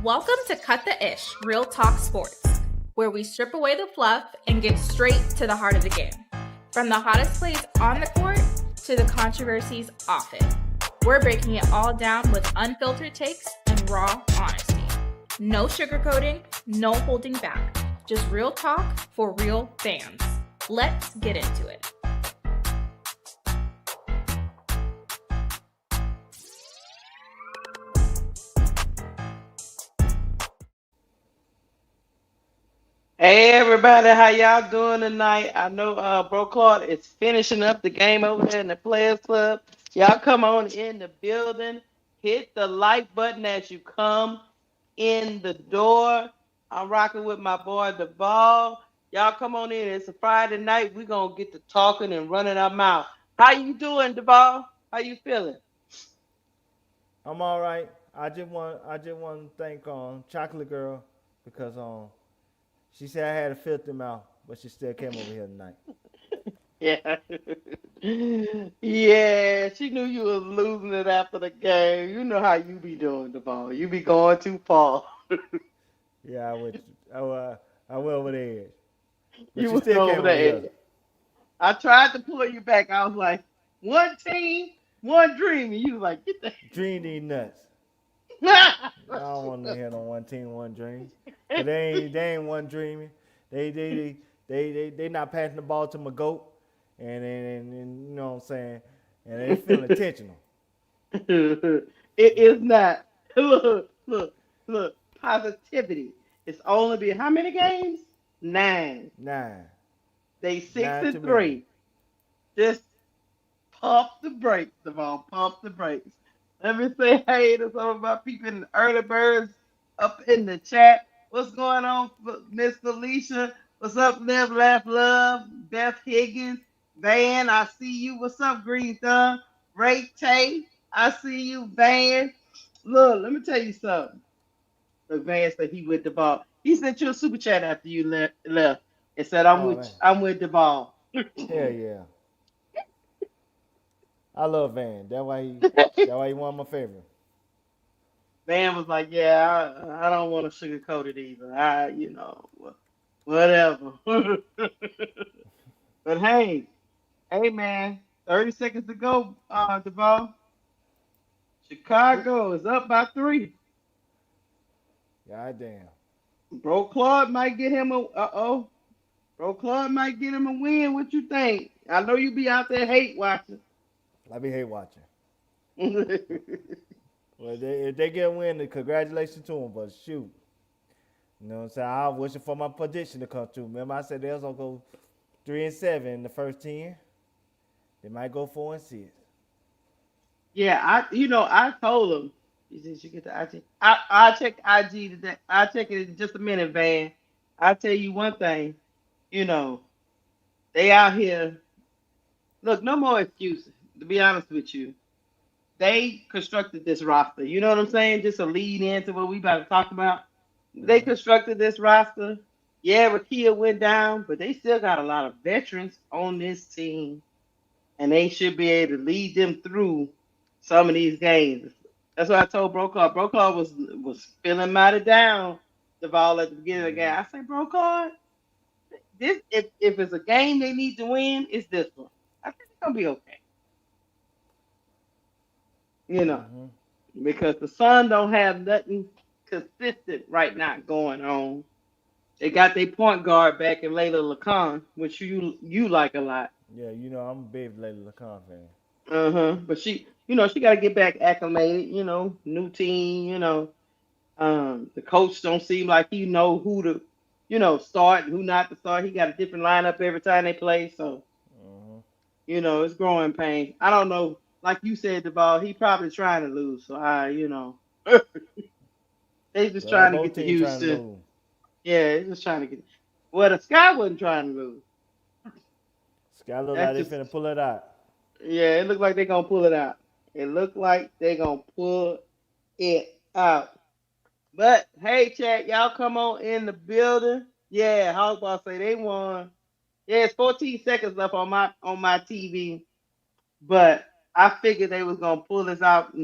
Welcome to Cut the Ish, Real Talk Sports, where we strip away the fluff and get straight to the heart of the game. From the hottest plays on the court to the controversies off it. We're breaking it all down with unfiltered takes and raw honesty. No sugarcoating, no holding back. Just real talk for real fans. Let's get into it. Hey everybody, how y'all doing tonight? I know Bro Claude is finishing up the game over there in the Players Club. Y'all come on in the building. Hit the like button as you come in the door. I'm rocking with my boy Duvall. Y'all come on in. It's a Friday night. We're gonna get to talking and running our mouth. How you doing, Duvall? How you feeling? I'm all right. I just want to thank Chocolate Girl because she said I had a filthy mouth, but she still came over here tonight. Yeah. Yeah, she knew you was losing it after the game. You know how you be doing, the ball. You be going too far. Yeah, I went over the edge, but You she went still over came over there. here. I tried to pull you back. I was like, one team, one dream. And you was like, get the Dream these nuts. I don't want to hear no one team, one dream, cause they ain't one dreaming. They not passing the ball to my goat, and you know what I'm saying, and they feel intentional. it is not. Look. Positivity. It's only been how many games? 9. Nine, They six nine too and many. three. Just pump the brakes, Devon. Pump the brakes. Let me say hey to some of my people in the early birds up in the chat. What's going on, Miss Felicia? What's up, Live, Laugh, Love? Beth Higgins, Van, I see you. What's up, Green Thumb? Ray Tay, I see you, Van. Look, let me tell you something. Look, Van said he with the ball. He sent you a super chat after you left and said, Oh man, I'm with the ball. hell yeah. I love Van. That why he one of my favorite. Van was like, "Yeah, I don't want to sugarcoat it either. Whatever." But hey, man, 30 seconds to go, Devon. Chicago is up by 3. God damn. Bro Claude might get him a. Bro Claude might get him a win. What you think? I know you be out there hate watching. I be hate watching. Well, if they get a win, then congratulations to them. But shoot, you know what I'm saying? I was wishing for my prediction to come true. Remember, I said they was gonna go 3-7 in the first 10. They might go 4-6. Yeah, I told him. He said you get the IG. I'll check IG today. I'll check it in just a minute, Van. I'll tell you one thing. You know, they out here. Look, no more excuses. To be honest with you, they constructed this roster. You know what I'm saying? Just a lead into what we about to talk about. They Mm-hmm. constructed this roster. Yeah, Rakia went down, but they still got a lot of veterans on this team, and they should be able to lead them through some of these games. That's what I told Brokaw. Brokaw was feeling mighty down the ball at the beginning of the game. Mm-hmm. I said, Brokaw, this if it's a game they need to win, it's this one. I think it's gonna be okay. You know, Mm-hmm. because the Sun don't have nothing consistent right now going on. They got their point guard back in Layla Lacan, which you like a lot. Yeah, I'm a big Lady LeCon fan. Uh-huh. But she got to get back acclimated. New team. The coach don't seem like he know who to, start and who not to start. He got a different lineup every time they play. So Mm-hmm. it's growing pain. I don't know. Like you said, the ball. He probably trying to lose. So they just Well, trying to both get to teams trying to Houston. lose. Yeah, they just trying to get. Well, the Sky wasn't trying to lose. Sky look like That's they just finna pull it out. yeah. It looked like they gonna pull it out. It looked like they gonna pull it out. But hey, chat, y'all come on in the building. Yeah, Hogsball say they won. Yeah, it's 14 seconds left on my TV, but I figured they was gonna pull this out.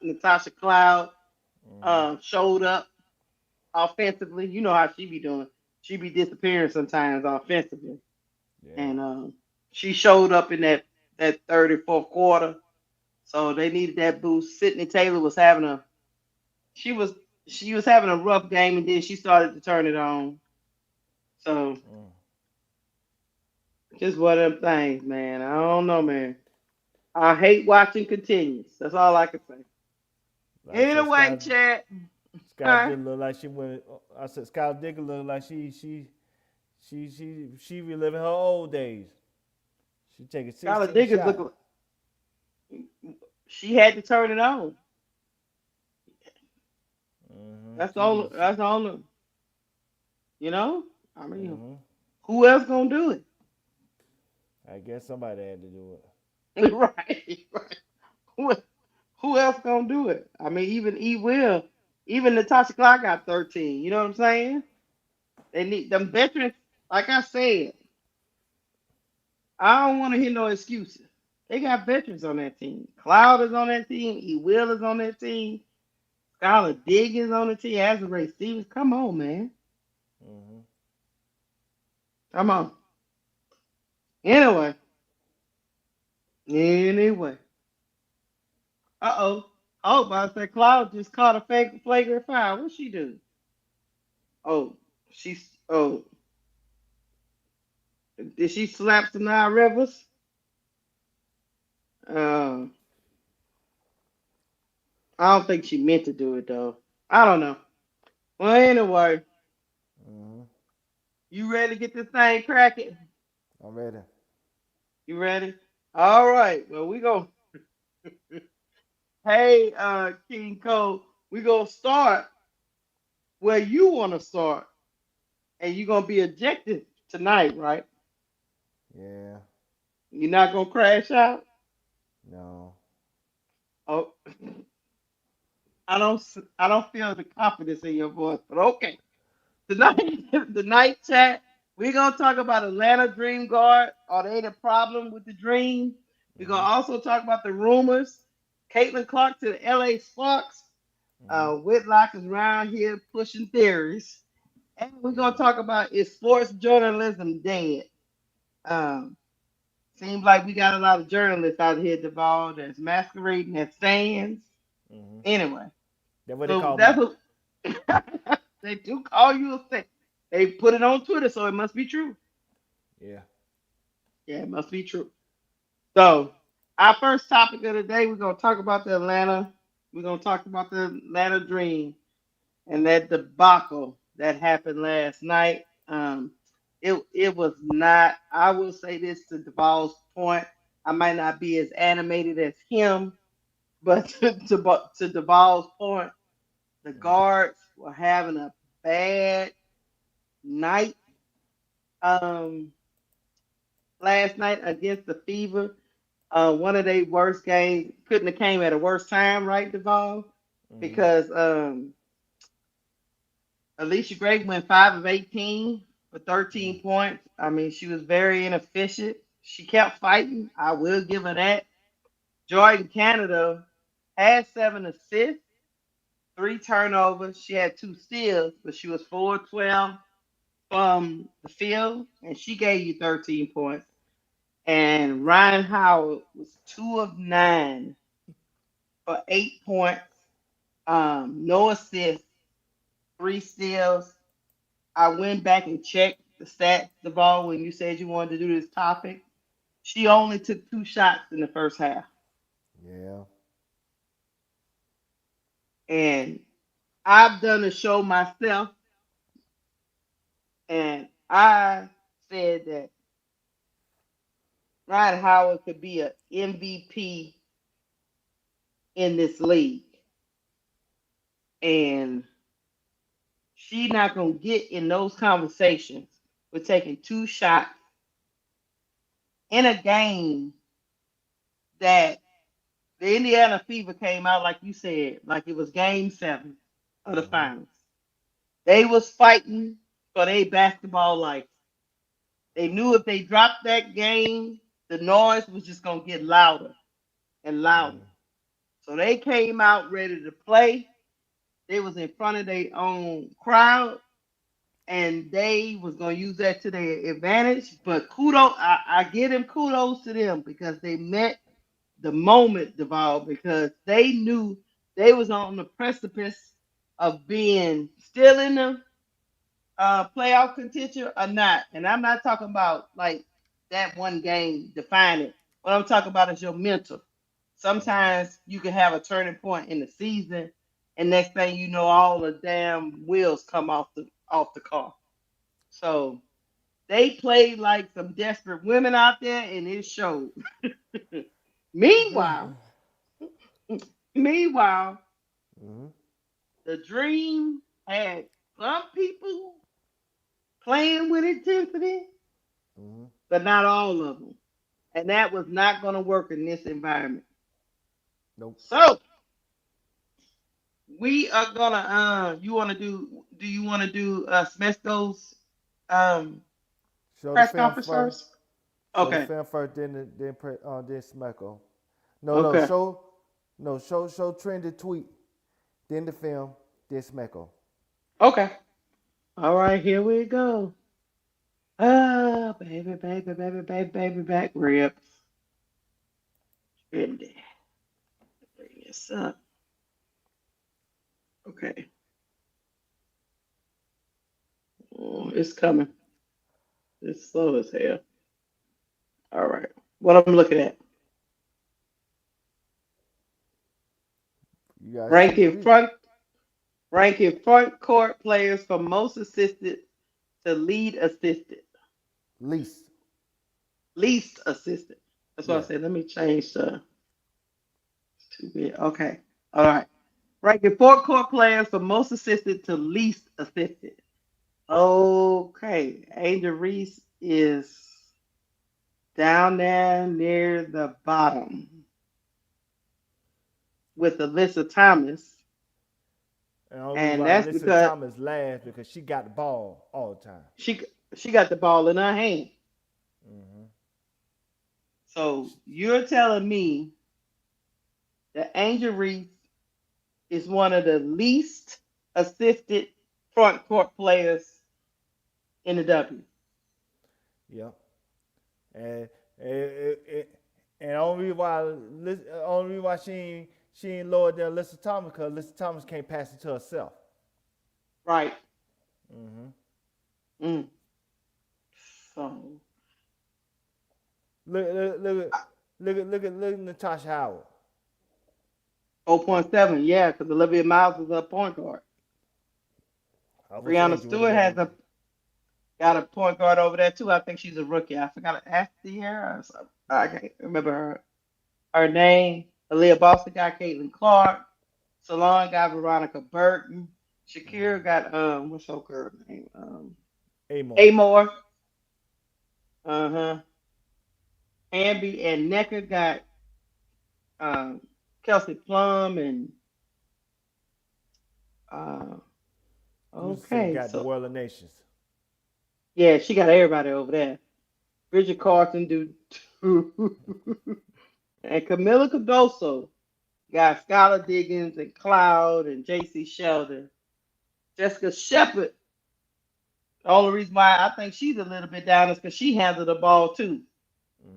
Natasha Cloud Mm-hmm. showed up. offensively. You know how she be doing. She be disappearing sometimes offensively, Yeah. and she showed up in that third and fourth quarter. So they needed that boost. Sydney Taylor was having a she was she was having a rough game, and then she started to turn it on. So Mm. just one of them things, man. I don't know, man. I hate watching continues. That's all I can say. Like I said, Anyway, Chad. Scott Huh? did look like she went. I said Scott Dicker look like she reliving her old days. She taking Skylar 16 Diggins shots. look. She had to turn it on. Mm-hmm. That's all. That's all. You know. I mean, Mm-hmm. who else gonna do it? I guess somebody had to do it. Right. Right. Who, who else gonna do it? I mean, even E will. Even Natasha Clark got 13. You know what I'm saying? They need them veterans. Like I said, I don't want to hear no excuses. They got veterans on that team. Cloud is on that team. E Will is on that team. Skylar Diggins on the team. Azure Stevens. Come on, man. Mm-hmm. Come on. Anyway. Anyway. Uh-oh. Oh, but I said Cloud just caught a flagrant foul. What she do? Oh, oh, did she slap Sanaa Rivers? Uh, I don't think she meant to do it though. I don't know. Well, anyway, Mm-hmm. you ready to get this thing cracking? I'm ready. You ready? All right. Well, we go. Hey, King Cole, we gonna start where you want to start, and you're gonna be ejected tonight, right? Yeah. You're not gonna crash out. No. Oh, I don't feel the confidence in your voice, but okay. Tonight, tonight chat, we're gonna talk about Atlanta Dream Guard. Are they the problem with the Dream? We're gonna Mm-hmm. also talk about the rumors. Caitlin Clark to the LA Sparks. Mm-hmm. Whitlock is around here pushing theories. And we're gonna Yeah. talk about is sports journalism dead? Um, Seems like we got a lot of journalists out here, Duvall, that's masquerading as fans. Mm-hmm. Anyway, That's what they so call that's me. what they do call you a fan. They put it on Twitter, so it must be true. Yeah. Yeah, it must be true. So, our first topic of the day, we're gonna talk about the Atlanta. We're gonna talk about the Atlanta Dream and that debacle that happened last night. It was not. I will say this to Duvall's point. I might not be as animated as him, but to Duvall's point, the Mm-hmm. guards were having a bad night um, last night against the Fever. One of their worst games couldn't have came at a worse time, right, Duval? Mm-hmm. Because Alicia Gray went 5 of 18 for Mm-hmm. 13 points. I mean, she was very inefficient. She kept fighting. I will give her that. Jordan Canada had 7 assists, 3 turnovers. She had 2 steals, but she was 4-12 from the field, and she gave you 13 points. And Ryan Howard was 2 of 9 for 8 points, no assists, 3 steals. I went back and checked the stats, the ball, when you said you wanted to do this topic. She only took 2 shots in the first half. Yeah. And I've done a show myself, and I said that Ryan Howard could be an MVP in this league. And she not gonna get in those conversations with taking 2 shots in a game that the Indiana Fever came out like you said, like it was game 7 of the Mm-hmm. finals. They was fighting for their basketball life. They knew if they dropped that game, the noise was just gonna get louder and louder. Mm-hmm. So they came out ready to play. They was in front of their own crowd, and they was gonna use that to their advantage. But kudos, I give them kudos to them because they met the moment, Deval, because they knew they was on the precipice of being still in the playoff contention or not. And I'm not talking about like that one game defining. What I'm talking about is your mental. Sometimes you can have a turning point in the season, and next thing you know, all the damn wheels come off the car. So they played like some desperate women out there, and it showed. meanwhile, meanwhile, Mm-hmm. the Dream had some people playing with intensity, Mm-hmm. but not all of them. And that was not going to work in this environment. Nope. So we are gonna. You want to do? Do you want to do Smesco's um Show the press film conference first. first? Show the Okay. film first, then Smecko. No, no, Okay. show, no, show Trend the tweet, then the film, then Smecko. Okay. All right. Here we go. Oh, baby, baby, baby, baby, baby, back ribs. Trendy. Bring this up. Okay. Oh, it's coming. It's slow as hell. All right. What I'm looking at. You gotta see Ranking we front ranking front court players from most assisted to lead assisted. least, Least assisted. That's what I yeah, said. Let me change the to be okay. All right. Ranking front court players from most assisted to least assisted. Okay. Angel Reese is down there near the bottom with Alyssa Thomas. and the only reason And why that's Alyssa because Thomas laughs because she got the ball all the time. she she got the ball in her hand. Mm-hmm. So you're telling me that Angel Reese is one of the least assisted front court players in the W. Yep. And and only reason why she ain't lower than Alyssa Thomas because Alyssa Thomas can't pass it to herself. Right. Mm-hmm. Mm. So Look, look, look, look at Natasha Howard. 0.7, yeah, because Olivia Miles is a point guard. I wish Brianna Angel would have Stewart been has on. got a point guard over there too. I think she's a rookie. I forgot to ask the year or something. I can't remember her name. Aaliyah Boston got Caitlin Clark. Salon got Veronica Burton. Shakira Mm-hmm. got what's her girl name? Amore. Amore. Uh-huh. Ambi and Necker got um Kelsey Plum and uh Who's say okay, got the so World of Nations? yeah, she got everybody over there. Bridget Carson do too. And Camila Cardoso got Skylar Diggins and Cloud and JC Sheldon. Jessica Shepard. The only reason why I think she's a little bit down is because she handled the ball too.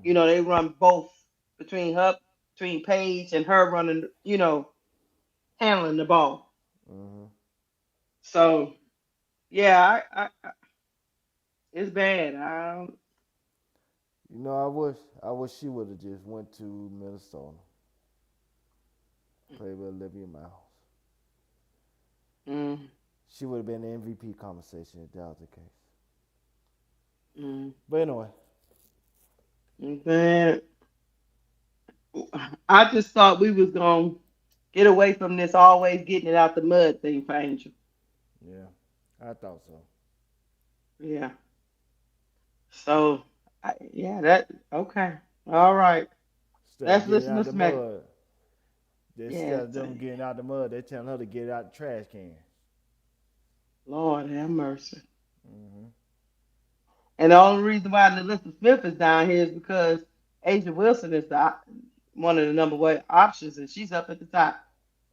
You Mm-hmm. know, they run both between her, between Paige and her running, handling the ball. Mm-hmm. So yeah, it's bad. I don't, You know, I wish she would have just went to Minnesota, played with Olivia Miles. mm, She would have been in the MVP conversation if that was the case. mm, But anyway, man, I just thought we was gonna get away from this always getting it out the mud thing for Angel. yeah, I thought so. Yeah. So, yeah, that okay. All right. Instead of Let's getting listen to out the Smack. mud, instead Yeah, of them getting out the mud, they telling her to get out the trash can. Lord have mercy. Mm-hmm. And the only reason why Alyssa Smith is down here is because Asia Wilson is one of the number one options, and she's up at the top.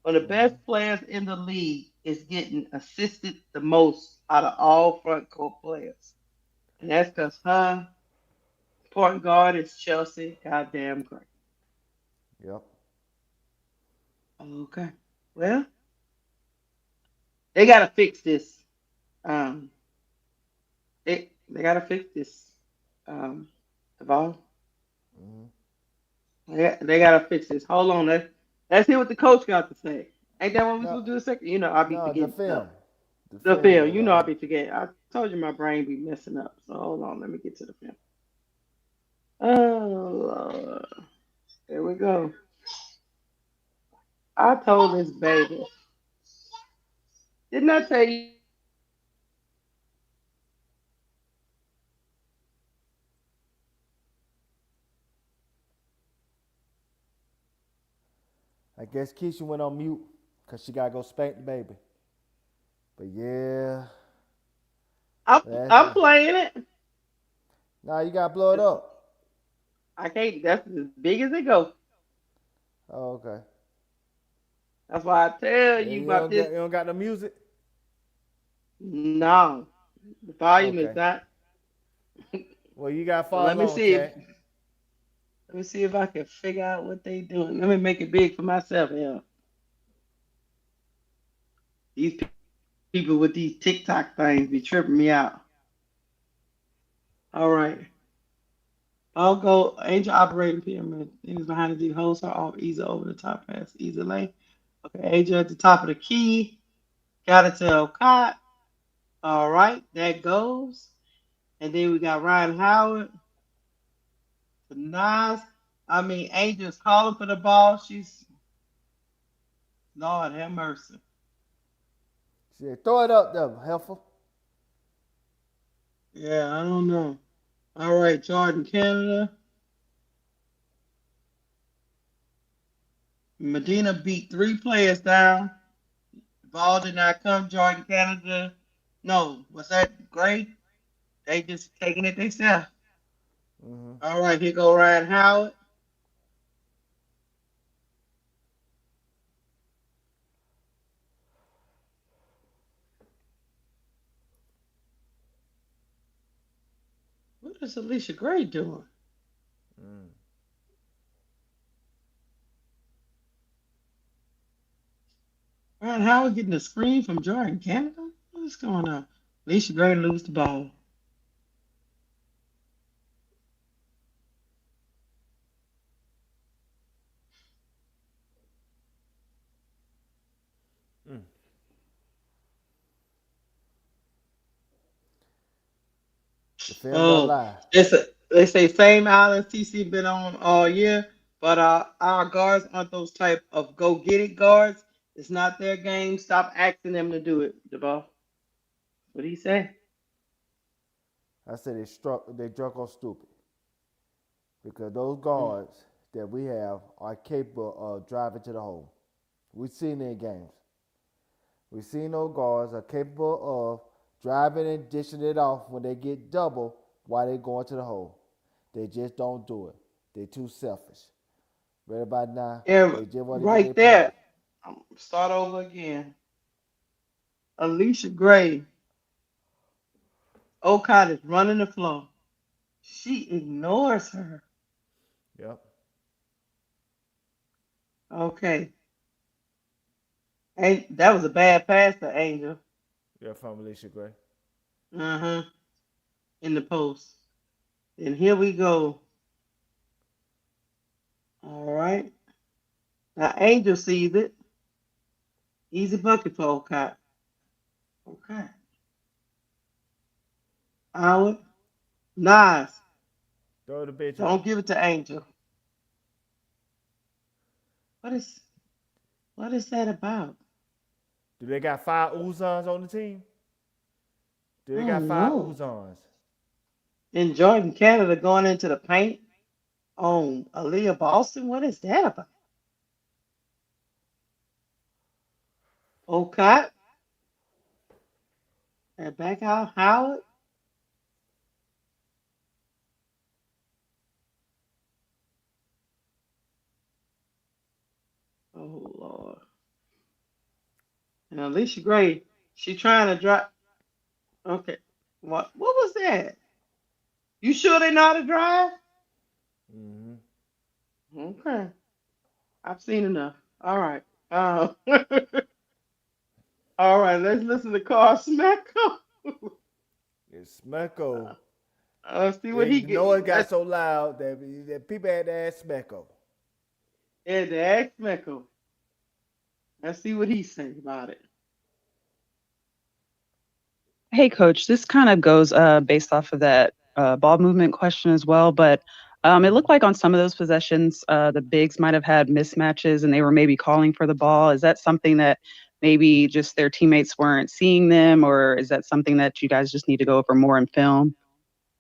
One of the Mm-hmm. best players in the league is getting assisted the most out of all front court players. And that's because her point guard is Chelsea goddamn great. Yep. Okay. Well, they gotta fix this. Um they gotta fix this. Um Devon. Mm-hmm. They gotta fix this. Hold on, let's hear what the coach got to say. Ain't that what we No, supposed to do a second? You know, I'll be no, the forgetting stuff. film. The The film film, that you know I'll be forgetting. I told you my brain be messing up. So hold on, let me get to the film. Oh Lord. There we go. I told this baby. Didn't I tell you you gotta fix this film? I guess Keisha went on mute because she gotta go spank the baby. But yeah, that's I'm playing it. nah, you gotta blow it It's, up. I can't. That's as big as it goes. Oh, okay. That's why I tell Yeah, you about this. you don't got no music. No, the volume is Okay. not. Well, you gotta So follow along, chat. let me see if I can figure out what they doing. Let me make it big for myself. Yeah, these people with these TikTok things be tripping me out. All right, I'll go. Angel operating pyramid. Things behind the D host are all easy over the top pass, easy lane. Okay, Angel at the top of the key. Got it to Cot. All right, that goes. And then we got Ryan Howard to Nas. I mean, Angel's calling for the ball. She's Lord have mercy. She said, throw it up there, heifer. Yeah, I don't know. All right, Jordan, Canada. Medina beat three players down. The ball did not come. Jordan, Canada. No, was that Gray? They just taking it themselves. Mm-hmm. All right, here go Ryan Howard. What is Alicia Gray doing? Mm. Ryan Howard getting a screen from Jordan, Canada? What is going on? Alicia Gray lose the ball. Mm. The film don't Oh, lie. they say same island TC been on all year, but our guards aren't those type of go get it guards. It's not their game. Stop asking them to do it, DeBall. What he say? I said they drunk on stupid because those Mm. guards that we have are capable of driving to the hole. We've seen it in games. We've seen those guards are capable of driving and dishing it off when they get double while they going to the hole. They just don't do it. They too selfish. Right about now, Yeah, they just want to get right their points. there. Start over again. Alicia Gray. Okada is running the floor. She ignores her. Yep. Okay. And that was a bad pass to Angel. Yeah, from Alicia Gray. Uh-huh. In the post. And here we go. All right. Now Angel sees it. Easy bucket for Okada. Okay. Howard. Nice. Throw the bitch Don't up. give it to Angel. What is what is that about? Do they got five Uzans on the team? Do I they got don't five know. Uzans? In Jordan, Canada going into the paint on Aaliyah Boston. What is that about? Okay. And back out Howard. Oh Lord. And Alicia Gray, she trying to drive. Okay. What was that? You sure they know how to drive? Mm-hmm. Okay. I've seen enough. All right. All right, let's listen to Carl Smacko. It's Smecco. See what he The noise get. got so loud that people had to ask Smecco. Yeah, the ask Smacko. Let's see what he says about it. Hey, coach, this kind of goes based off of that ball movement question as well. But it looked like on some of those possessions, the bigs might have had mismatches and they were maybe calling for the ball. Is that something that maybe just their teammates weren't seeing them, or is that something that you guys just need to go over more in film?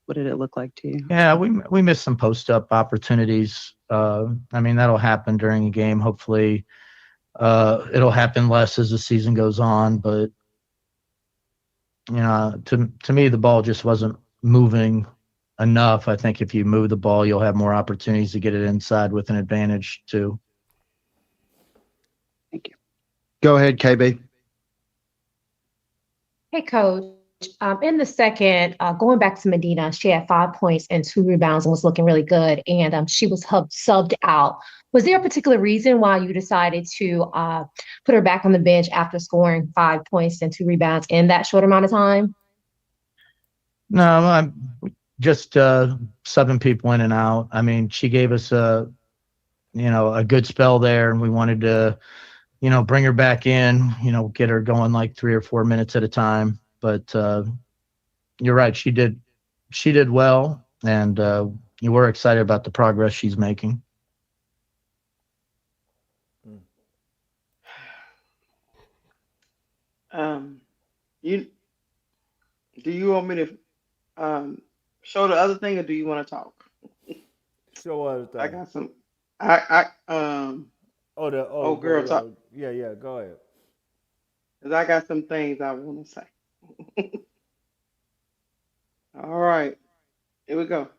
What did it look like to you? Yeah, we missed some post up opportunities. I mean, that'll happen during a game. Hopefully, it'll happen less as the season goes on. But to me, the ball just wasn't moving enough. I think if you move the ball, you'll have more opportunities to get it inside with an advantage too. Thank you. Go ahead, KB. Hey, coach. In the second, going back to Medina, she had 5 points and 2 rebounds and was looking really good. And she was subbed out. Was there a particular reason why you decided to put her back on the bench after scoring 5 points and 2 rebounds in that short amount of time? No, I'm just subbing people in and out. I mean, she gave us a good spell there, and we wanted to bring her back in, get her going like 3 or 4 minutes at a time. But you're right. She did well. And you were excited about the progress she's making. You do you want me to show the other thing, or do you want to talk? Show other thing. I got some. I girl talk. Yeah. Go ahead. Cause I got some things I want to say. All right, here we go.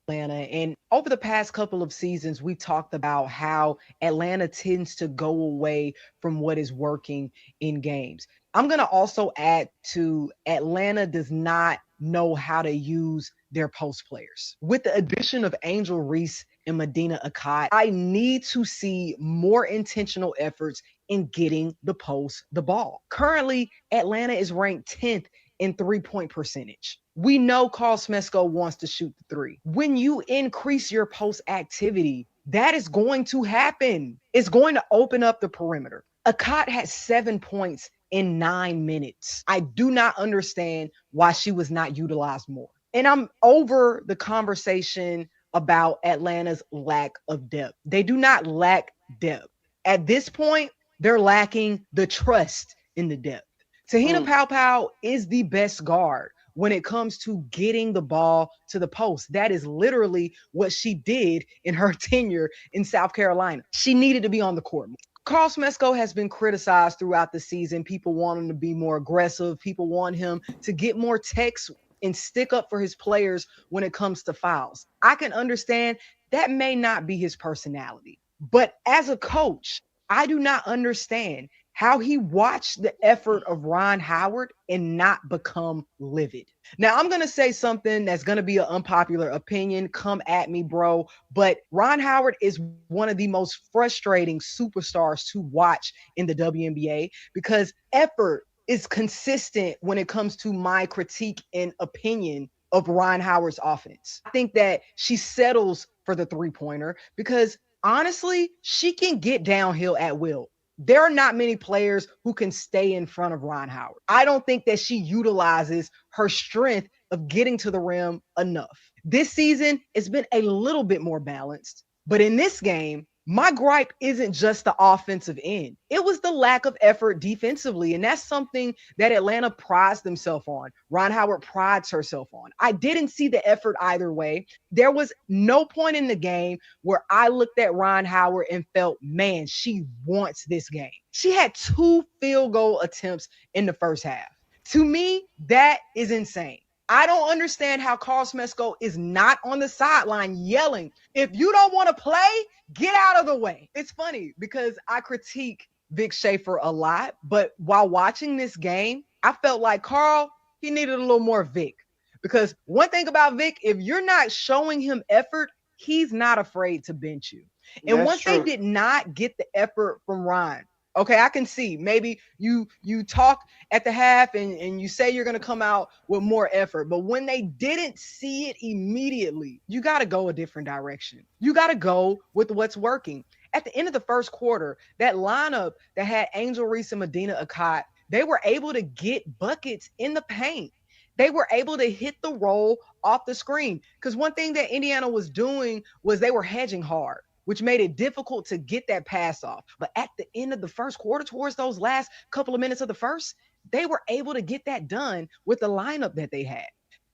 Atlanta. And over the past couple of seasons, we talked about how Atlanta tends to go away from what is working in games. I'm going to also add to Atlanta does not know how to use their post players. With the addition of Angel Reese and Medina Akai, I need to see more intentional efforts in getting the post the ball. Currently, Atlanta is ranked 10th in 3-point percentage. We know Carl Smecko wants to shoot the three. When you increase your post activity, that is going to happen. It's going to open up the perimeter. Akat had 7 points in 9 minutes. I do not understand why she was not utilized more. And I'm over the conversation about Atlanta's lack of depth. They do not lack depth. At this point, they're lacking the trust in the depth. Tahina Pau is the best guard when it comes to getting the ball to the post. That is literally what she did in her tenure in South Carolina. She needed to be on the court. Carl Smecko has been criticized throughout the season. People want him to be more aggressive. People want him to get more techs and stick up for his players when it comes to fouls. I can understand that may not be his personality. But as a coach, I do not understand how he watched the effort of Ron Howard and not become livid. Now, I'm going to say something that's going to be an unpopular opinion. Come at me, bro. But Ron Howard is one of the most frustrating superstars to watch in the WNBA because effort is consistent when it comes to my critique and opinion of Ron Howard's offense. I think that she settles for the three-pointer because honestly, she can get downhill at will. There are not many players who can stay in front of Ron Howard. I don't think that she utilizes her strength of getting to the rim enough. This season, it's been a little bit more balanced. But in this game, my gripe isn't just the offensive end. It was the lack of effort defensively. And that's something that Atlanta prides themselves on. Ron Howard prides herself on. I didn't see the effort either way. There was no point in the game where I looked at Ron Howard and felt, man, she wants this game. She had 2 field goal attempts in the first half. To me, that is insane. I don't understand how Carl Smecko is not on the sideline yelling, if you don't want to play, get out of the way. It's funny because I critique Vic Schaefer a lot, but while watching this game, I felt like Carl, he needed a little more Vic. Because one thing about Vic, if you're not showing him effort, he's not afraid to bench you. And That's once they true. did not get the effort from Ryan, okay, I can see maybe you talk at the half and you say you're gonna come out with more effort, but when they didn't see it immediately, you gotta go a different direction. You gotta go with what's working. At the end of the first quarter, that lineup that had Angel Reese and Medina Akot, they were able to get buckets in the paint. They were able to hit the roll off the screen. Because one thing that Indiana was doing was they were hedging hard, which made it difficult to get that pass off. But at the end of the first quarter, towards those last couple of minutes of the first, they were able to get that done with the lineup that they had.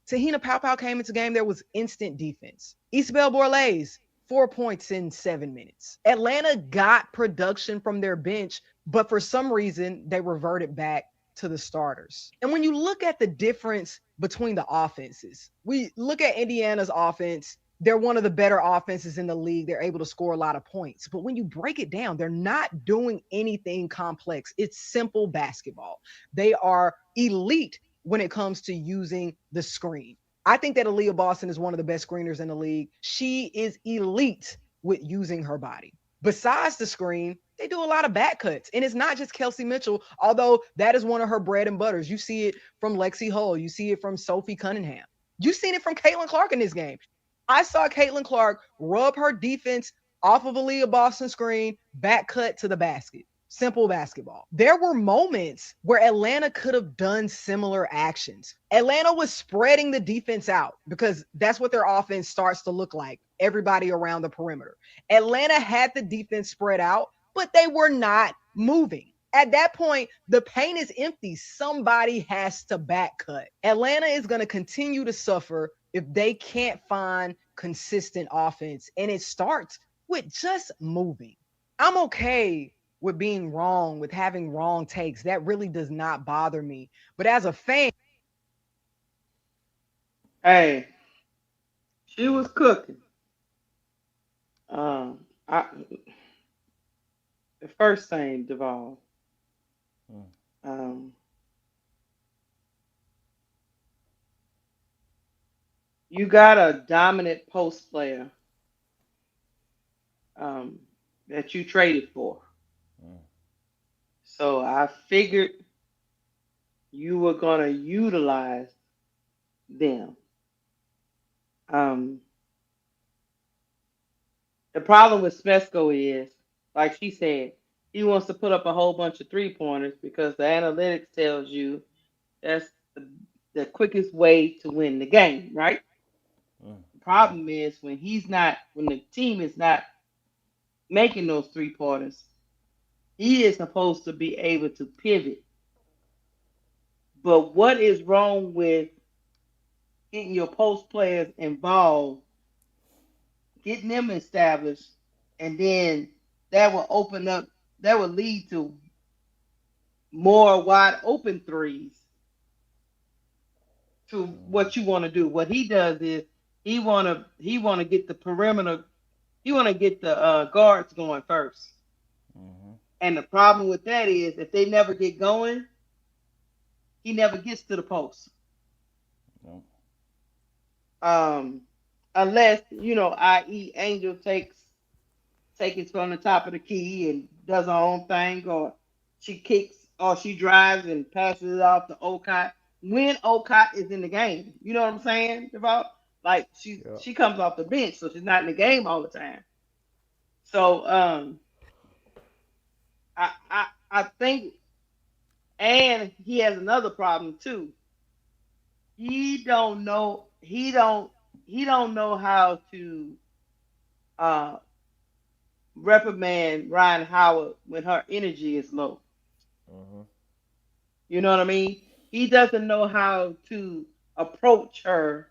Tahina Paopao came into the game. There was instant defense. Isabel Borlays, 4 points in 7 minutes. Atlanta got production from their bench, but for some reason, they reverted back to the starters. And when you look at the difference between the offenses, we look at Indiana's offense. They're one of the better offenses in the league. They're able to score a lot of points. But when you break it down, they're not doing anything complex. It's simple basketball. They are elite when it comes to using the screen. I think that Aaliyah Boston is one of the best screeners in the league. She is elite with using her body. Besides the screen, they do a lot of back cuts. And it's not just Kelsey Mitchell, although that is one of her bread and butters. You see it from Lexi Hull. You see it from Sophie Cunningham. You've seen it from Caitlin Clark in this game. I saw Caitlin Clark rub her defense off of Aaliyah Boston screen, back cut to the basket. Simple basketball. There were moments where Atlanta could have done similar actions. Atlanta was spreading the defense out because that's what their offense starts to look like. Everybody around the perimeter. Atlanta had the defense spread out, but they were not moving. At that point, the paint is empty. Somebody has to back cut. Atlanta is going to continue to suffer if they can't find consistent offense. And it starts with just moving. I'm okay with being wrong, with having wrong takes. That really does not bother me. But as a fan, Hey, she was cooking. I the first thing, Duval. Mm. Um, you got a dominant post player um, that you traded for. Mm. So I figured you were gonna utilize them. Um, the problem with Smesco is, like she said, he wants to put up a whole bunch of 3 pointers because the analytics tells you that's the quickest way to win the game, right? Mm. The problem is when the team is not making those 3 pointers, he is supposed to be able to pivot. But what is wrong with getting your post players involved, getting them established, and then that will open up, that will lead to more wide open threes to what you want to do. What he does is he wanna get the perimeter, he wanna get the guards going first. Mm-hmm. And the problem with that is if they never get going, he never gets to the post. No. Um, unless i.e. Angel takes it from the top of the key and does her own thing, or she kicks or she drives and passes it off to Ocott. When Ocott is in the game, you know what I'm saying about? Like Yeah. she comes off the bench, so she's not in the game all the time. So I think, and he has another problem too. He don't know how to uh reprimand Ryan Howard when her energy is low. Mm-hmm. You know what I mean? He doesn't know how to approach her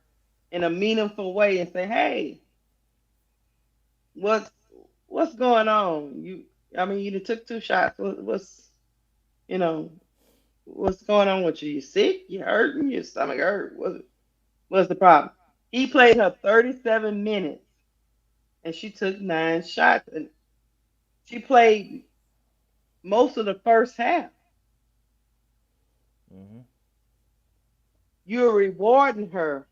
in a meaningful way and say, "Hey, what's what's going on? I mean, you took 2 shots. You know, what's going on with you? You sick? You hurting? Your stomach hurt? What's the problem?" He played her 37 minutes and she took 9 shots and she played most of the first half. Mm-hmm. You're rewarding her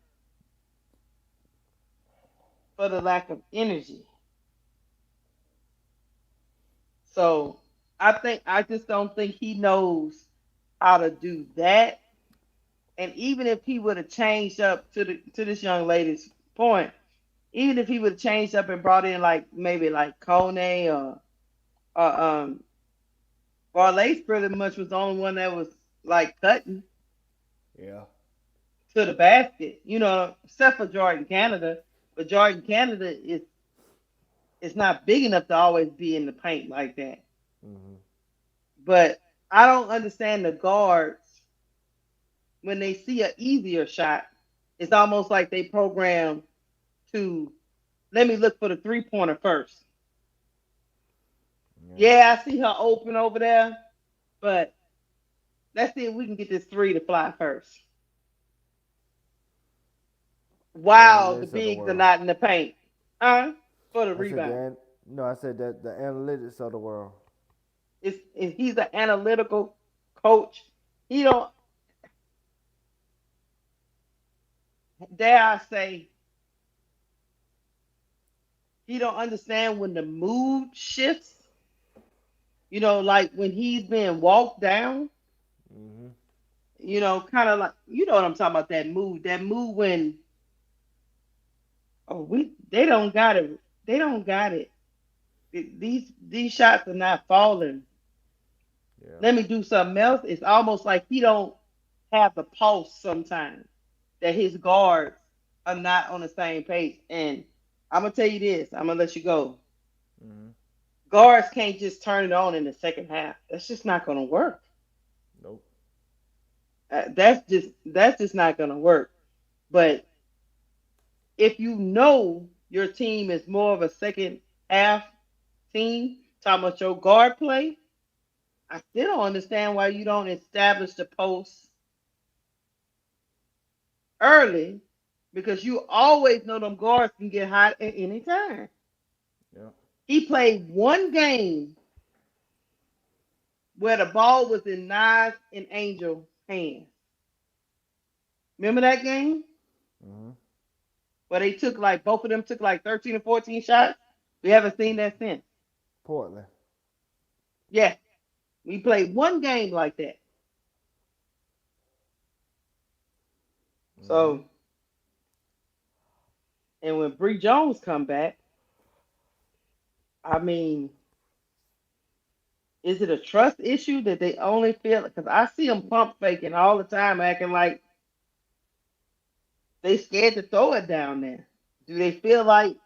for the lack of energy. So I just don't think he knows how to do that. And even if he would have changed up to this young lady's point, even if he would have changed up and brought in like maybe like Kone or Barlace pretty much was the only one that was like cutting Yeah. to the basket, except for Jordan Canada. But Jordan Canada is not big enough to always be in the paint like that. Mm-hmm. But I don't understand the guards when they see an easier shot. It's almost like they program to let me look for the 3-pointer first. Yeah. Yeah, I see her open over there, but let's see if we can get this three to fly first. The While the analytics of the bigs are world. not in the paint. Huh? For the I said rebound. no. I said that the analytics of the world. He's an analytical coach. He don't dare I say he don't understand when the mood shifts. Like when he's being walked down. Mm-hmm. Kind of like what I'm talking about. That mood. That mood when they don't got it. They don't got it. These shots are not falling. Yeah. Let me do something else. It's almost like he don't have the pulse sometimes that his guards are not on the same page. And I'm gonna tell you this. I'm gonna let you go. Mm-hmm. Guards can't just turn it on in the second half. That's just not gonna work. Nope. That's just not gonna work. But if you know your team is more of a second half team, talking about your guard play, I still don't understand why you don't establish the post early because you always know them guards can get hot at any time. Yeah. He played one game where the ball was in Nas and Angel's hands. Remember that game Mm-hmm. where they took like both of them took like 13 or 14 shots? We haven't seen that since. Portland. Yeah, we played one game like that. Mm-hmm. So, and when Bree Jones come back, I mean, is it a trust issue that they only feel? Because I see them pump faking all the time, acting like they scared to throw it down there. Do they feel like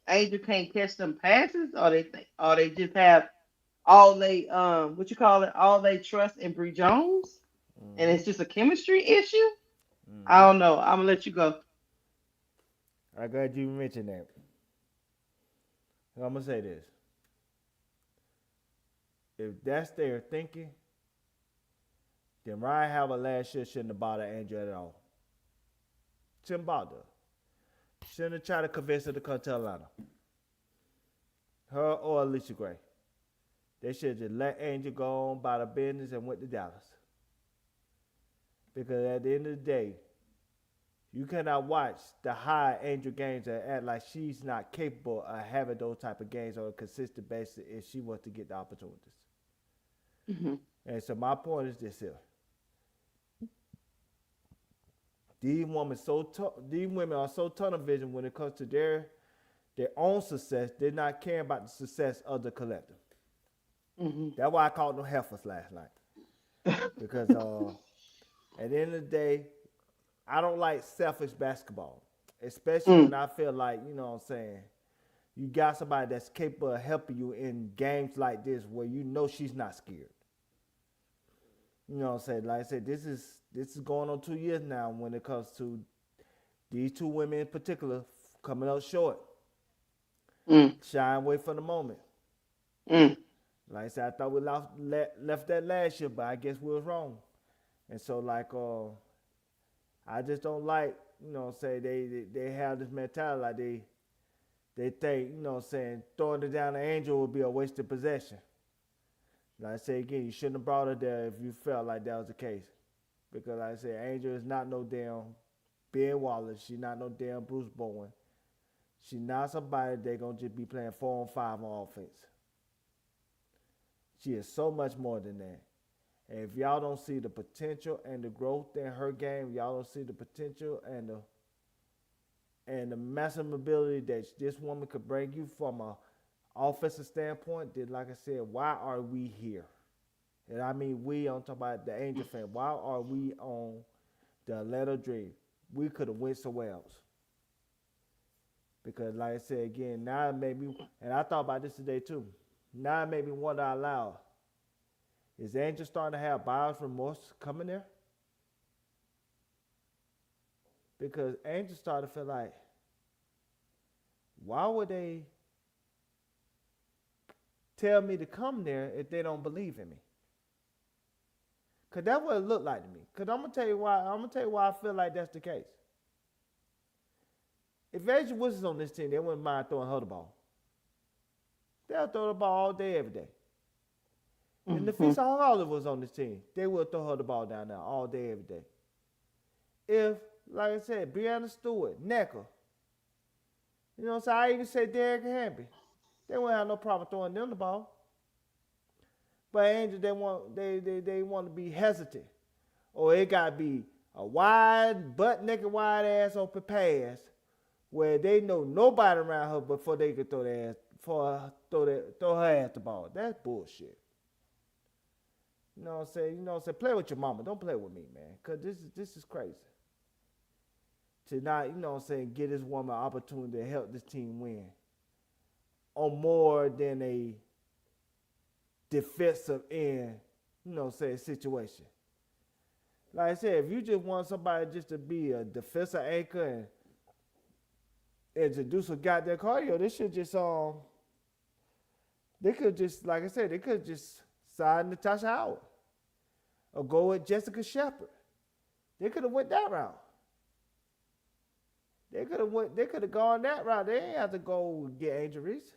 Angel can't catch them passes, or they just have all they what you call it, all they trust in Bree Jones, and Mm-hmm. it's just a chemistry issue? I Mm-hmm. don't know. I'm gonna let you go. I'm glad you mentioned that. I'm gonna say this: if that's their thinking, then Ryan Howard last year shouldn't have bothered Angel at all. Shouldn't bother. Shouldn't have tried to convince her to come to Atlanta. Her or Alicia Gray. They should just let Angel go on by the business and went to Dallas. Because at the end of the day, you cannot watch the high Angel games and act like she's not capable of having those type of games on a consistent basis if she wants to get the opportunities. Hmm. And so my point is this here. These women are so tunnel vision when it comes to their own success. They're not caring about the success of the collective. Hmm. That's why I called them heifers last night. Because at the end of the day, I don't like selfish basketball, especially Mm. when I feel like, you know what I'm saying, you got somebody that's capable of helping you in games like this where you know she's not scared. You know what I'm saying? Like I said, this is going on 2 years now when it comes to these two women in particular coming up short, Mm. shying away from the moment. Mm. Like I said, I thought we left that last year, but I guess we was wrong. And so like I just don't like, you know what I'm saying, they have this mentality like they think, you know what I'm saying, throwing it down the Angel would be a wasted possession. Like I say again, you shouldn't have brought her there if you felt like that was the case. Because like I said, Angel is not no damn Ben Wallace. She's not no damn Bruce Bowen. She's not somebody that gonna just be playing 4-on-5 on offense. She is so much more than that. And if y'all don't see the potential and the growth in her game, y'all don't see the potential and the maximum ability that this woman could bring you from a offensive standpoint, then like I said, why are we here? And I mean we, I'm talking about the Angel fan. Why are we on the Atlanta Dream? We could have went somewhere else. Because like I said again, now it made me, and I thought about this today too. Now it made me wonder out loud. Is Angel starting to have buyer's remorse coming there? Because Angel started to feel like, why would they tell me to come there if they don't believe in me? Cause that's what it looked like to me. Cause I'm gonna tell you why I feel like that's the case. If Angel was on this team, they wouldn't mind throwing her the ball. They'll throw the ball all day, every day. And if Fisa Harlem was on this team, they would throw her the ball down there all day, every day. If, like I said, Breanna Stewart, Necker, you know what I'm saying? I even say Derek Hamby. They wouldn't have no problem throwing them the ball. But Angel, they want to be hesitant. Or it got to be a wide, butt-naked, wide-ass open pass where they know nobody around her before they could throw her ass the ball. That's bullshit. You know what I'm saying? Play with your mama. Don't play with me, man. Because this is crazy. To not, get this woman an opportunity to help this team win on more than a defensive end, situation. Like I said, if you just want somebody just to be a defensive anchor and to do some goddamn cardio, they should just they could just, like I said, they could just sign Natasha Howard or go with Jessica Shepard. They could have went that route. They could have gone that route. They ain't have to go get Angel Reese.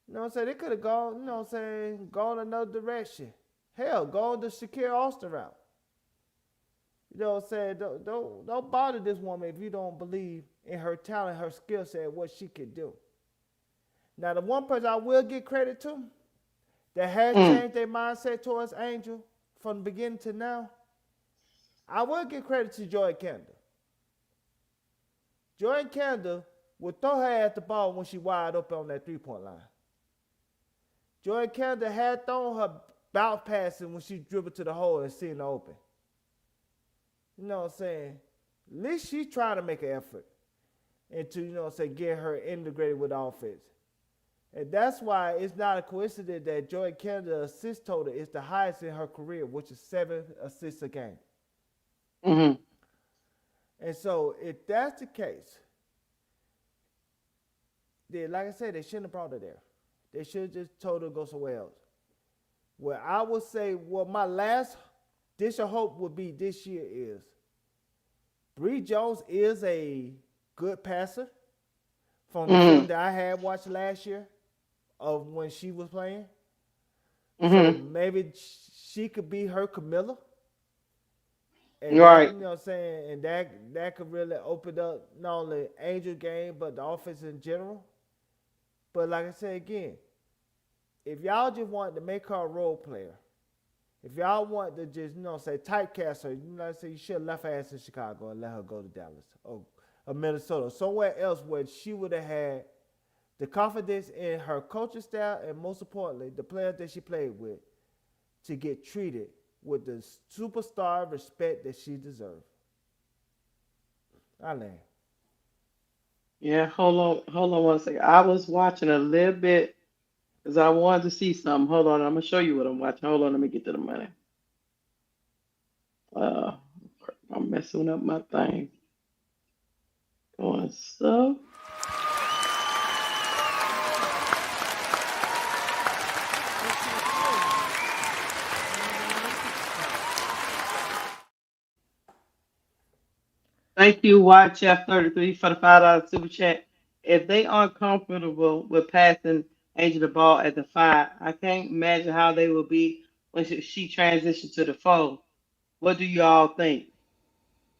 You know what I'm saying? They could have gone, gone another direction. Hell, go the Shakira Austin route. You know what I'm saying? Don't bother this woman if you don't believe in her talent, her skill set, what she can do. Now, the one person I will give credit to that has changed their mindset towards Angel from the beginning to now, I will give credit to Joy Kendall. Joy Kendall will throw her at the ball when she wide open on that three-point line. Joy Kendall had thrown her bounce passing when she dribbled to the hole and seen it open. You know what I'm saying? At least she's trying to make an effort and to, get her integrated with the offense. And that's why it's not a coincidence that Joy Kendall's assist total is the highest in her career, which is 7 assists a game. Mm-hmm. And so if that's the case, then like I said, they shouldn't have brought her there. They should have just told her to go somewhere else. Well, I would say my last dish of hope would be this year is Bree Jones is a good passer from the film that I had watched last year of when she was playing. So maybe she could be her Camilla. And right. that, you know what I'm saying? And that could really open up not only Angel game, but the offense in general. But like I said again, if y'all just want to make her a role player, if y'all want to just, say typecast her, say you should have left her ass in Chicago and let her go to Dallas or Minnesota, somewhere else where she would have had the confidence in her coaching style and most importantly, the players that she played with to get treated with the superstar respect that she deserved. I land. Yeah, hold on 1 second. I was watching a little bit because I wanted to see something. Hold on, I'm gonna show you what I'm watching. Hold on, let me get to the money. Uh, I'm messing up my thing. Going so. Thank you, YChef33 for the $5 super chat. If they aren't comfortable with passing Angel the ball at the 5. I can't imagine how they will be when she transitioned to the 4. What do y'all think?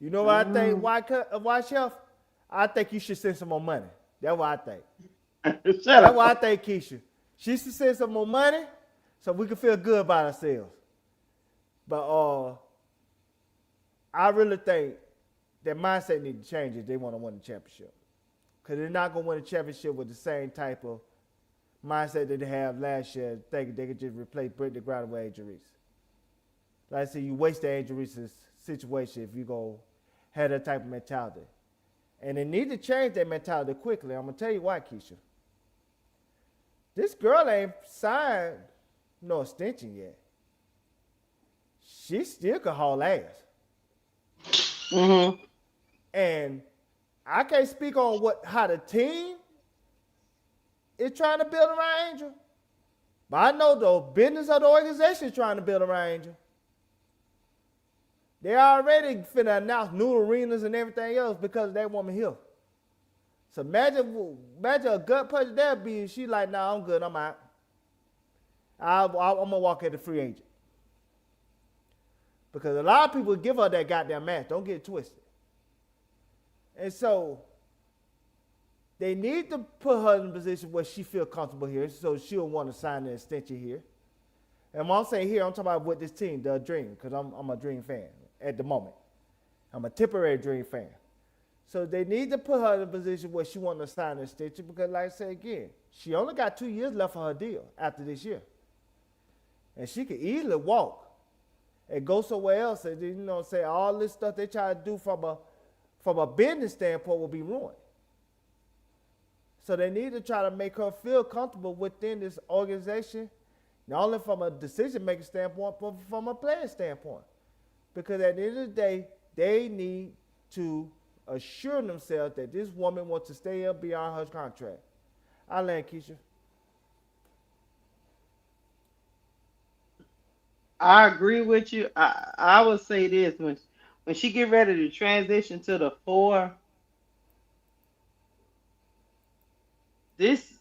You know what I think? Mm. Why Chef? I think you should send some more money. That's what I think. Shut That's what I up. think, Keisha. She should send some more money so we can feel good about ourselves. But I really think their mindset need to change if they want to win the championship. Because they're not going to win the championship with the same type of mindset that they have last year, thinking they could just replace Brittany Griner with Angel Reese. Like I said, you waste the Angel Reese's situation if you go have that type of mentality. And they need to change that mentality quickly. I'm going to tell you why, Keisha. This girl ain't signed no extension yet. She still could haul ass. Mm-hmm. And I can't speak on how the team is trying to build around Angel. But I know the business of the organization is trying to build around Angel. They already finna announce new arenas and everything else because of that woman here. So imagine a gut punch there be she like, nah, I'm good, I'm out. I'm gonna walk at the free agent. Because a lot of people give her that goddamn match. Don't get it twisted. And so they need to put her in a position where she feel comfortable here, so she'll want to sign an extension here. And when I'm saying here, I'm talking about with this team, the Dream, because I'm a Dream fan at the moment. I'm a temporary Dream fan. So they need to put her in a position where she wants to sign an extension because, like I said again, she only got 2 years left of her deal after this year. And she could easily walk and go somewhere else and, say all this stuff they try to do from a business standpoint will be ruined. So they need to try to make her feel comfortable within this organization, not only from a decision-making standpoint, but from a player standpoint. Because at the end of the day, they need to assure themselves that this woman wants to stay up beyond her contract. I land, Keisha. I agree with you. I would say this when she get ready to transition to the 4, this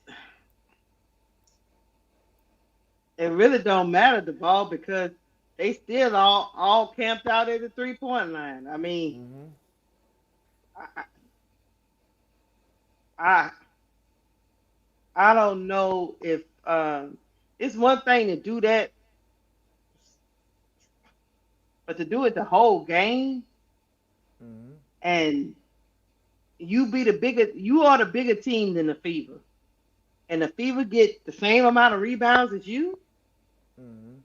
it really don't matter the ball because they still all camped out at the 3-point line. I mean, Mm-hmm. I, I I don't know if it's one thing to do that, but to do it the whole game Mm-hmm. and you are the bigger team than the Fever, and the Fever get the same amount of rebounds as you. Mm-hmm.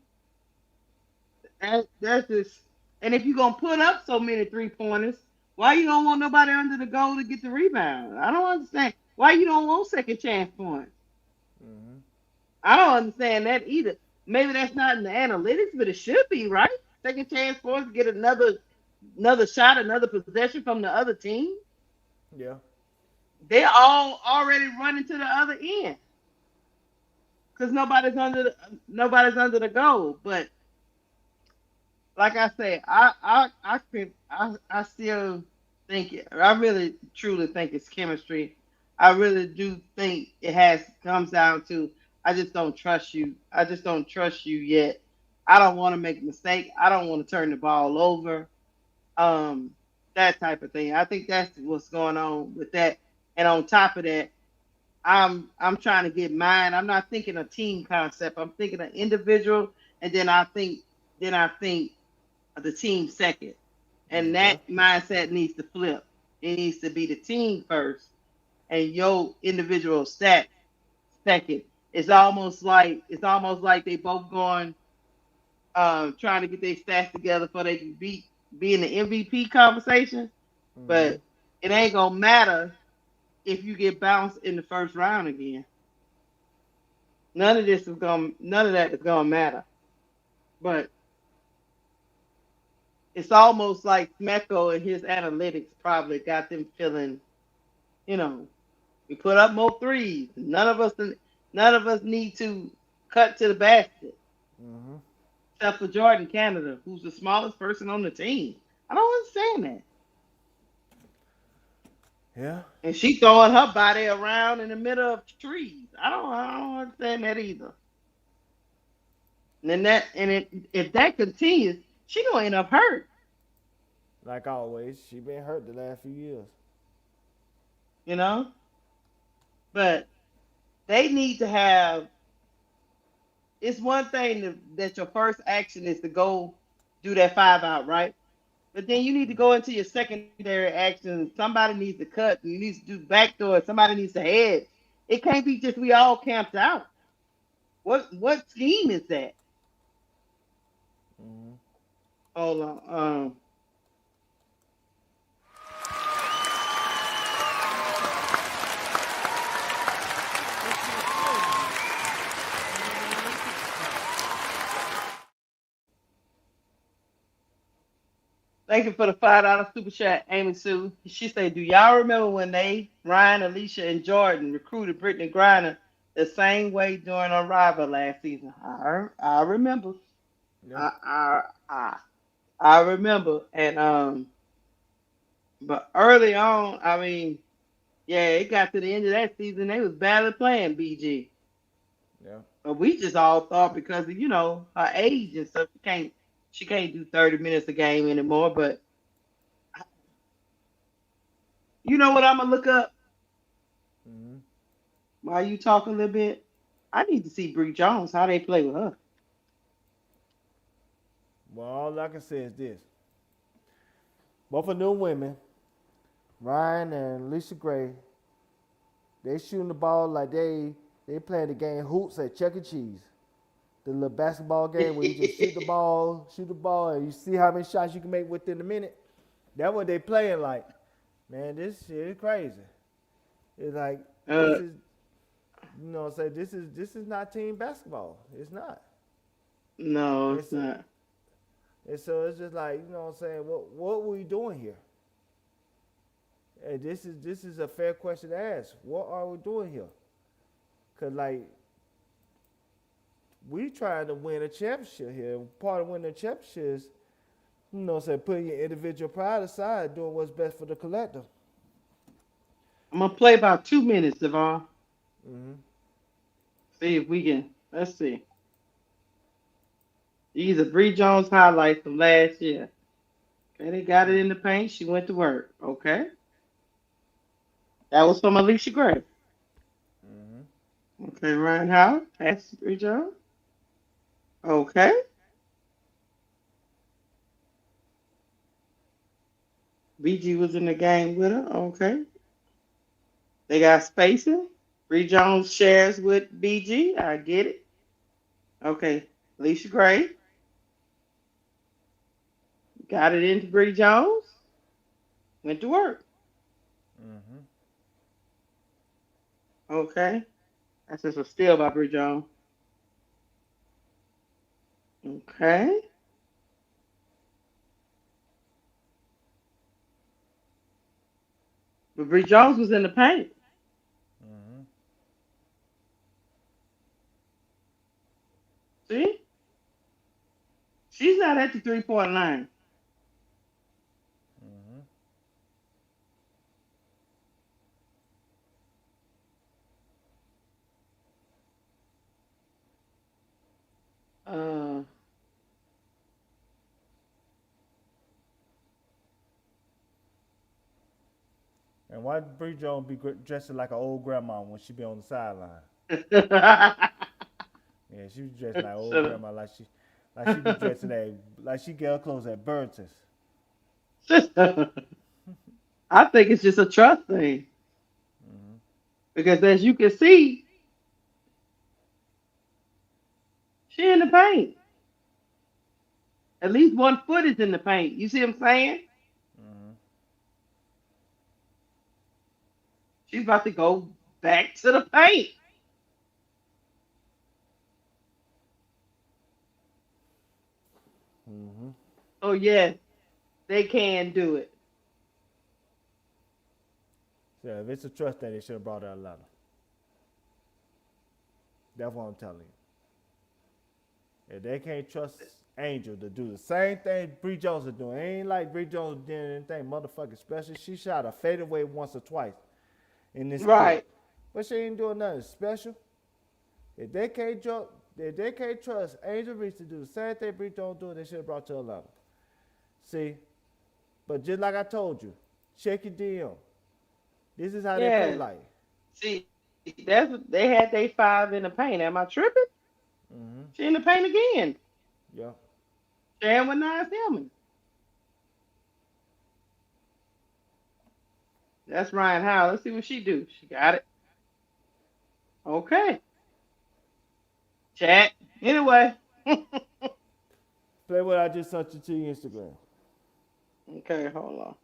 That's just, and if you're gonna put up so many 3-pointers, why you don't want nobody under the goal to get the rebound? I don't understand why you don't want second chance points. Mm-hmm. I don't understand that either. Maybe that's not in the analytics, but it should be, right? Second chance points, get another shot, another possession from the other team. Yeah. They're all already running to the other end because nobody's under the goal. But like I say, I still think I really truly think it's chemistry. I really do think it comes down to I just don't trust you. I just don't trust you yet. I don't want to make a mistake. I don't want to turn the ball over. Um, that type of thing. I think that's what's going on with that. And on top of that, I'm trying to get mine. I'm not thinking a team concept. I'm thinking an individual, and then I think the team second. And Okay. that mindset needs to flip. It needs to be the team first and your individual stats second. It's almost like they both going trying to get their stats together for they can be in the MVP conversation. Mm-hmm. But it ain't gonna matter if you get bounced in the first round again. None of that is gonna matter. But it's almost like Smecko and his analytics probably got them feeling, you know, we put up more threes. None of us need to cut to the basket, Mm-hmm. except for Jordan Canada, who's the smallest person on the team. I don't understand that. Yeah. and she throwing her body around in the middle of trees. I don't understand that either. And then if that continues, she gonna end up hurt. Like always, she been hurt the last few years. You know, but they need to have. It's one thing that your first action is to go do that 5 out, right? But then you need to go into your secondary action. Somebody needs to cut. You need to do backdoor. Somebody needs to head. It can't be just we all camped out. What scheme is that? Mm-hmm. Hold on. Thank you for the $5 super chat, Amy Sue. She said, "Do y'all remember when they, Ryan, Alicia, and Jordan recruited Brittany Griner the same way during Arrival last season?" I remember. Yeah. I I I, I remember. And but early on, I mean, yeah, it got to the end of that season, they was badly playing BG. Yeah. But we just all thought because of her age and stuff, she can't do 30 minutes a game anymore. But you know what I'm gonna look up Mm-hmm. while you talk a little bit? I need to see Bree Jones how they play with her. Well, all I can say is this: both of new women, Ryan and Lisa Gray, they shooting the ball like they playing the game hoops at Chuck E. Cheese. The little basketball game where you just shoot the ball, and you see how many shots you can make within a minute. That's what they playing like. Man, this shit is crazy. It's like uh, this is, say this is not team basketball. It's not. no, it's It's not. and so it's just like what I'm saying. What were we doing here? And this is a fair question to ask. What are we doing here? Cause like we trying to win a championship here. Part of winning a championship is say putting your individual pride aside, doing what's best for the collective. I'm gonna play about 2 minutes, Devon. Mm-hmm. See if we can. Let's see. These are Bree Jones highlights from last year. Okay, they got it in the paint. She went to work. Okay, that was from Alicia Gray. Mm-hmm. Okay, Ryan Howard, pass to Bree Jones. Okay, BG was in the game with her. Okay, they got spacing. Bree Jones shares with BG. I get it. Okay, Alicia Gray got it into Bree Jones. Went to work. Mm-hmm. Okay, that's just a steal by Bree Jones. Okay. But Bree Jones was in the paint. Mm-hmm. See? She's not at the 3-point line. Mm-hmm. Uh, And why Bree Jones be dressing like an old grandma when she be on the sideline? Shut Yeah, she be dressing like old up. grandma, like she be dressing like she get her clothes at Burton's. Shut up. I think it's just a trust thing. Mm-hmm. Because as you can see, she in the paint. At least 1 foot is in the paint. You see what I'm saying? Mm-hmm. She's about to go back to the paint. Mm-hmm. Oh, yes, they can do it. So if it's a trust thing, they should have brought her a letter. That's what I'm telling you. If they can't trust Angel to do the same thing Bree Jones is doing. It ain't like Bree Jones did anything motherfucking special. She shot a fadeaway once or twice in this Right. clip. But she ain't doing nothing special. If they can't trust Angel Reese to do the same thing Bree Jones doing, they should have brought to Atlanta. See? But just like I told you, check your DM. This is how they play like. See, they had their 5 in the paint. Am I tripping? Mm-hmm. She in the paint again. Yeah. Sharing with Nia Tillman. That's Ryan Howell. Let's see what she do. She got it. Okay. Chat. Anyway. Play what I just sent you to your Instagram. Okay, hold on.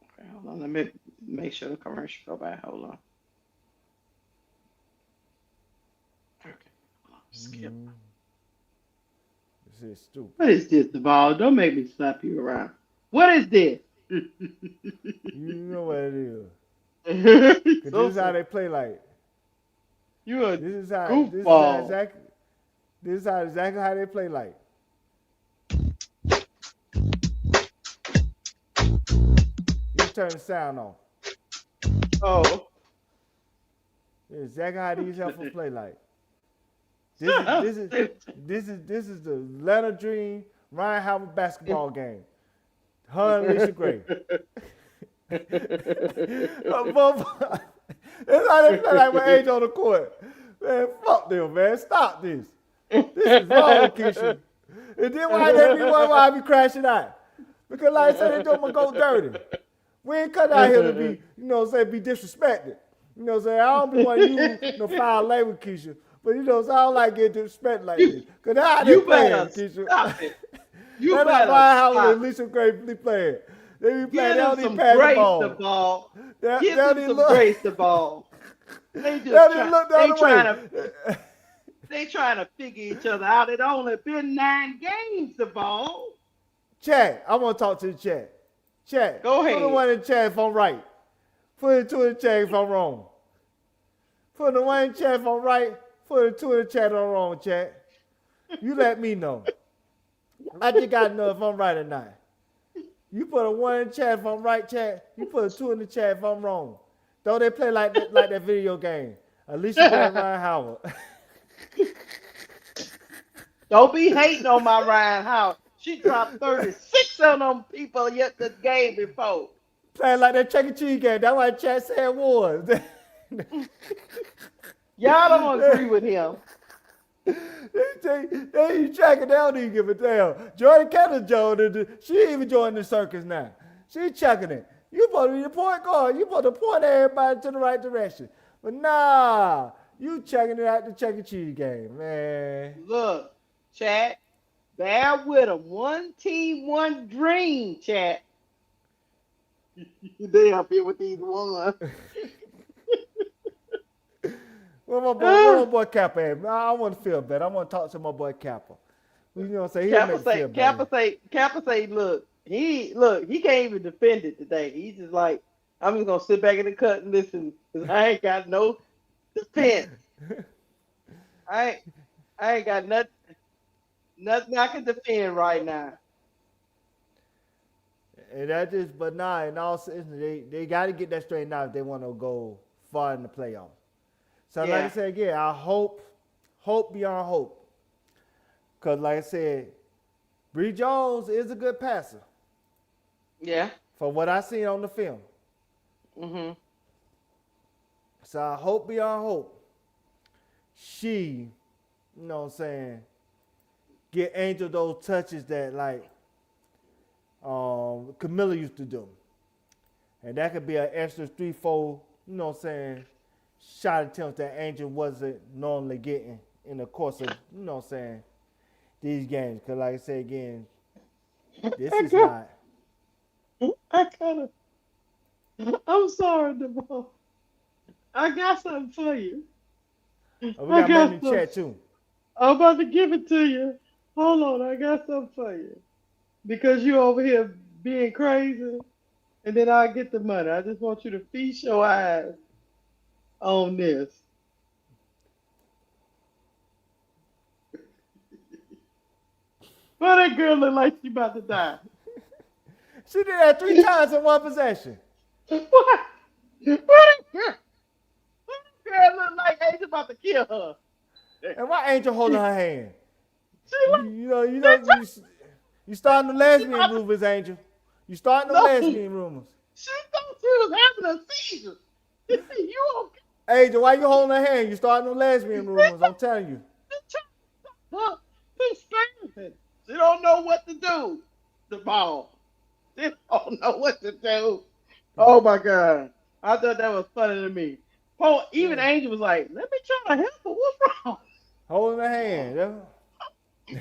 Okay, hold on. Let me make sure the commercial go by. Hold on. Okay. Hold on. Skip. This is stupid. What is this, Duval? Don't make me slap you around. What is this? You know what it is. Cause So this is how they play like. You a This is how goofball. this is exactly how they play like. You turn the sound on. Oh. This is exactly how these heifers play like. This is the Atlanta Dream Ryan Howard basketball game. Her and Alicia Gray. That's how they play like with age on the court. Man, fuck them, man. Stop this. This is wrong, Keisha. And then why they be wondering why I be crashing out? Because like I said, they doing my go dirty. We ain't cut out here to be, be disrespected. You know what I'm saying? I don't be wanting you no foul language, Keisha. But I don't like getting disrespected like this. Because how they playing, Keisha. Stop it. That's not Ryan Howard and Alicia Gray playing. They be playing, they don't need pass the ball. Give them some grace the ball. They just they trying to figure each other out. It only been 9 games the ball. Chat, I want to talk to the chat. Chat, go ahead. Put the one in the chat if I'm right. Put it 2 in the chat if I'm wrong. Put the one in the chat if I'm right. Put it 2 in the chat if I'm wrong, chat. You let me know. I just got to know if I'm right or not. You put a 1 in the chat if I'm right, chat. You put a 2 in the chat if I'm wrong. Don't they play like that video game? Alicia Gray and Ryan Howard. Don't be hating on my Ryan Howard. She dropped 36 on them people yet the game before. Playing like that Chuck E. Cheese game. That's why chat said was. Y'all don't agree with him. They ain't tracking. They don't even give a damn. Jordan Kendall joined. She even joined the circus now. She chucking it. You supposed to be the point guard. You supposed to point everybody to the right direction. But nah, you checking it out the Chuck E. Cheese game, man. Look, chat, bear with them. One team, one dream, chat. They up here with these ones. Where my boy Kappa at? I want to feel better. I want to talk to my boy Kappa. You know what I'm saying? Kappa say, look, he can't even defend it today. He's just like, I'm just gonna sit back in the cut and listen, because I ain't got no defense. I ain't got nothing I can defend right now. And that just, but nah, in all seriousness, they got to get that straightened out if they want to go far in the playoffs. So like I said again, I hope beyond hope. Because like I said, Bree Jones is a good passer. Yeah. From what I seen on the film. Mm-hmm. So I hope beyond hope she, you know what I'm saying, get Angel those touches that like Camilla used to do. And that could be an extra 3-4, you know what I'm saying, shot attempts that Angel wasn't normally getting in the course of, you know what I'm saying, these games. Because like I said again, this is not. I'm sorry, DeVon. I got something for you. Oh, we got money in the chat too. I'm about to give it to you. Hold on, I got something for you. Because you over here being crazy, and then I'll get the money. I just want you to feast your eyes on this. Well, that girl look like she about to die. She did that 3 times in one possession. What? What girl look like Angel about to kill her? And why Angel holding her hand? She You, like, you starting the she lesbian about to, rumors, Angel. You starting the no, lesbian rumors. she thought she was having a seizure. You okay? Angel, why you holding her hand? You starting the lesbian rumors. I'm telling you. Huh? She's spazzing. She don't know what to do. The ball. She don't know what to do. Oh my God. I thought that was funny to me. Paul, even Yeah. Angel was like, let me try to help her. What's wrong? Holding her hand.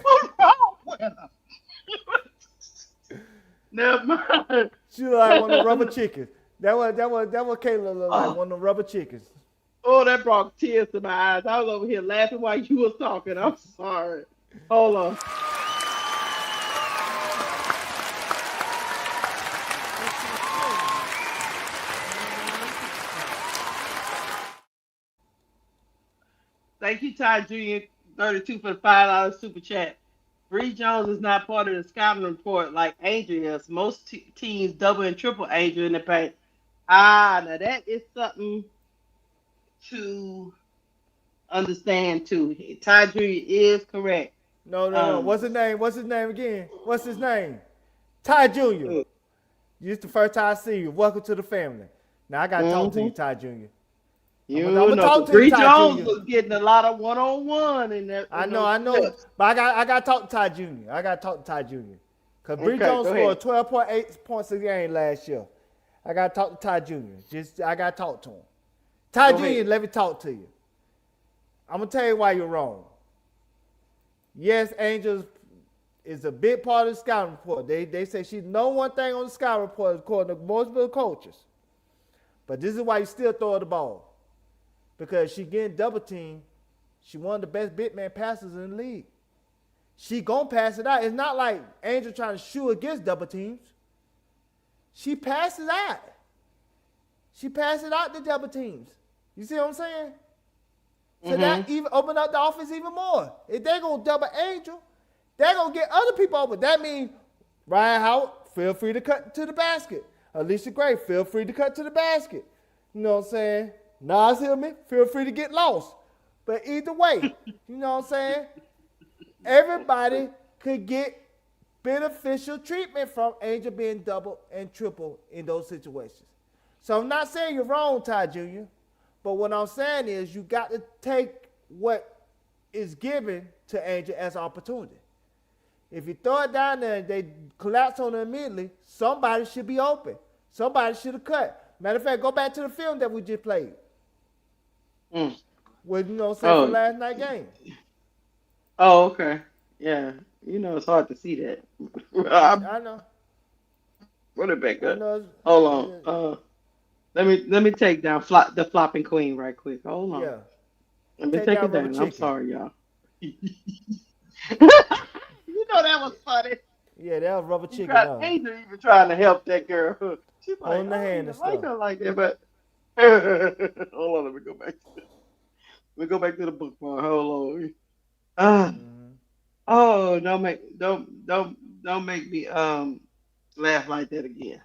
What's wrong with her? Never mind. She look like one of the rubber chickens. That what Kayla look like, one of the rubber chickens. Oh, that brought tears to my eyes. I was over here laughing while you was talking. I'm sorry. Hold on. Thank you, Ty Jr. 32 for the $5 super chat. Bree Jones is not part of the scouting report like Angel is. Most teams double and triple Angel in the paint. Now that is something to understand too. Ty Jr. is correct. No. What's his name? What's his name again? What's his name? Ty Jr. This is the first time I see you. Welcome to the family. Now I gotta talk to you, Ty Jr. You I'm know, talk to Bree you, Ty Jones Jr. was getting a lot of one-on-one in that. I know. But I got to talk to Ty Jr. I got to talk to Ty Jr. Because Bree Jones scored 12.8 points a game last year. I got to talk to Ty Jr. I got to talk to him. Ty Jr., let me talk to you. I'm going to tell you why you're wrong. Yes, Angels is a big part of the scouting report. They say she's no one thing on the scouting report according to most of the coaches. But this is why you still throw her the ball. Because she getting double teamed. She one of the best big man passers in the league. She gonna pass it out. It's not like Angel trying to shoot against double teams. She passes out. She passes out to double teams. You see what I'm saying? So that even open up the offense even more. If they gonna double Angel, they gonna get other people open. That means Ryan Howard, feel free to cut to the basket. Alicia Gray, feel free to cut to the basket. You know what I'm saying? Nas Hillman, feel free to get lost. But either way, you know what I'm saying? Everybody could get beneficial treatment from Angel being double and triple in those situations. So I'm not saying you're wrong, Ty Jr., but what I'm saying is you got to take what is given to Angel as an opportunity. If you throw it down there and they collapse on it immediately, somebody should be open. Somebody should have cut. Matter of fact, go back to the film that we just played. With, you know, say for last night game. Oh, okay. Yeah. You know, it's hard to see that. I know. Run it back up. Hold on. Let me take down the flopping queen right quick. Hold on. Yeah. Let me take it down. I'm sorry, y'all. You know that was funny. Yeah, that was rubber chicken. Angel even trying to help that girl. She's like, on the hand and like stuff. her like that, but hold on, let me go back. Let me go back to the bookmark. Hold on. Oh, don't make me laugh like that again.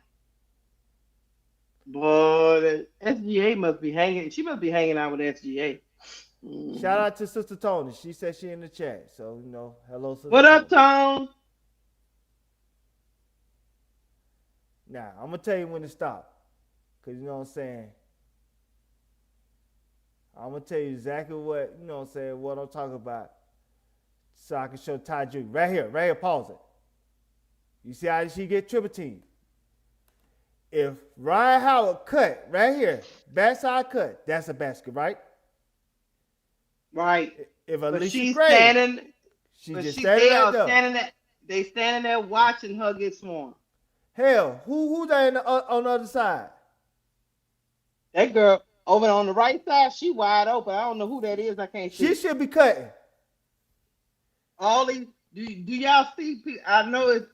Boy, that SGA must be hanging. She must be hanging out with SGA. Shout out to Sister Tony. She said she in the chat. So, you know, hello, Sister What up, Tone? Now, I'm going to tell you when to stop. Because, you know what I'm saying? I'm going to tell you exactly what, you know what I'm saying, what I'm talking about. So I can show Ty Jr. Right here, pause it. You see how she get triple team? If Ryan Howard cut right here, backside cut, that's a basket, right? Right. If but Alicia she's Gray, standing, standing there. They standing there watching her get swarmed. Hell, who's there on the other side? That girl over on the right side, she wide open. I don't know who that is. I can't see. She should be cutting. All these, do y'all see? I know it's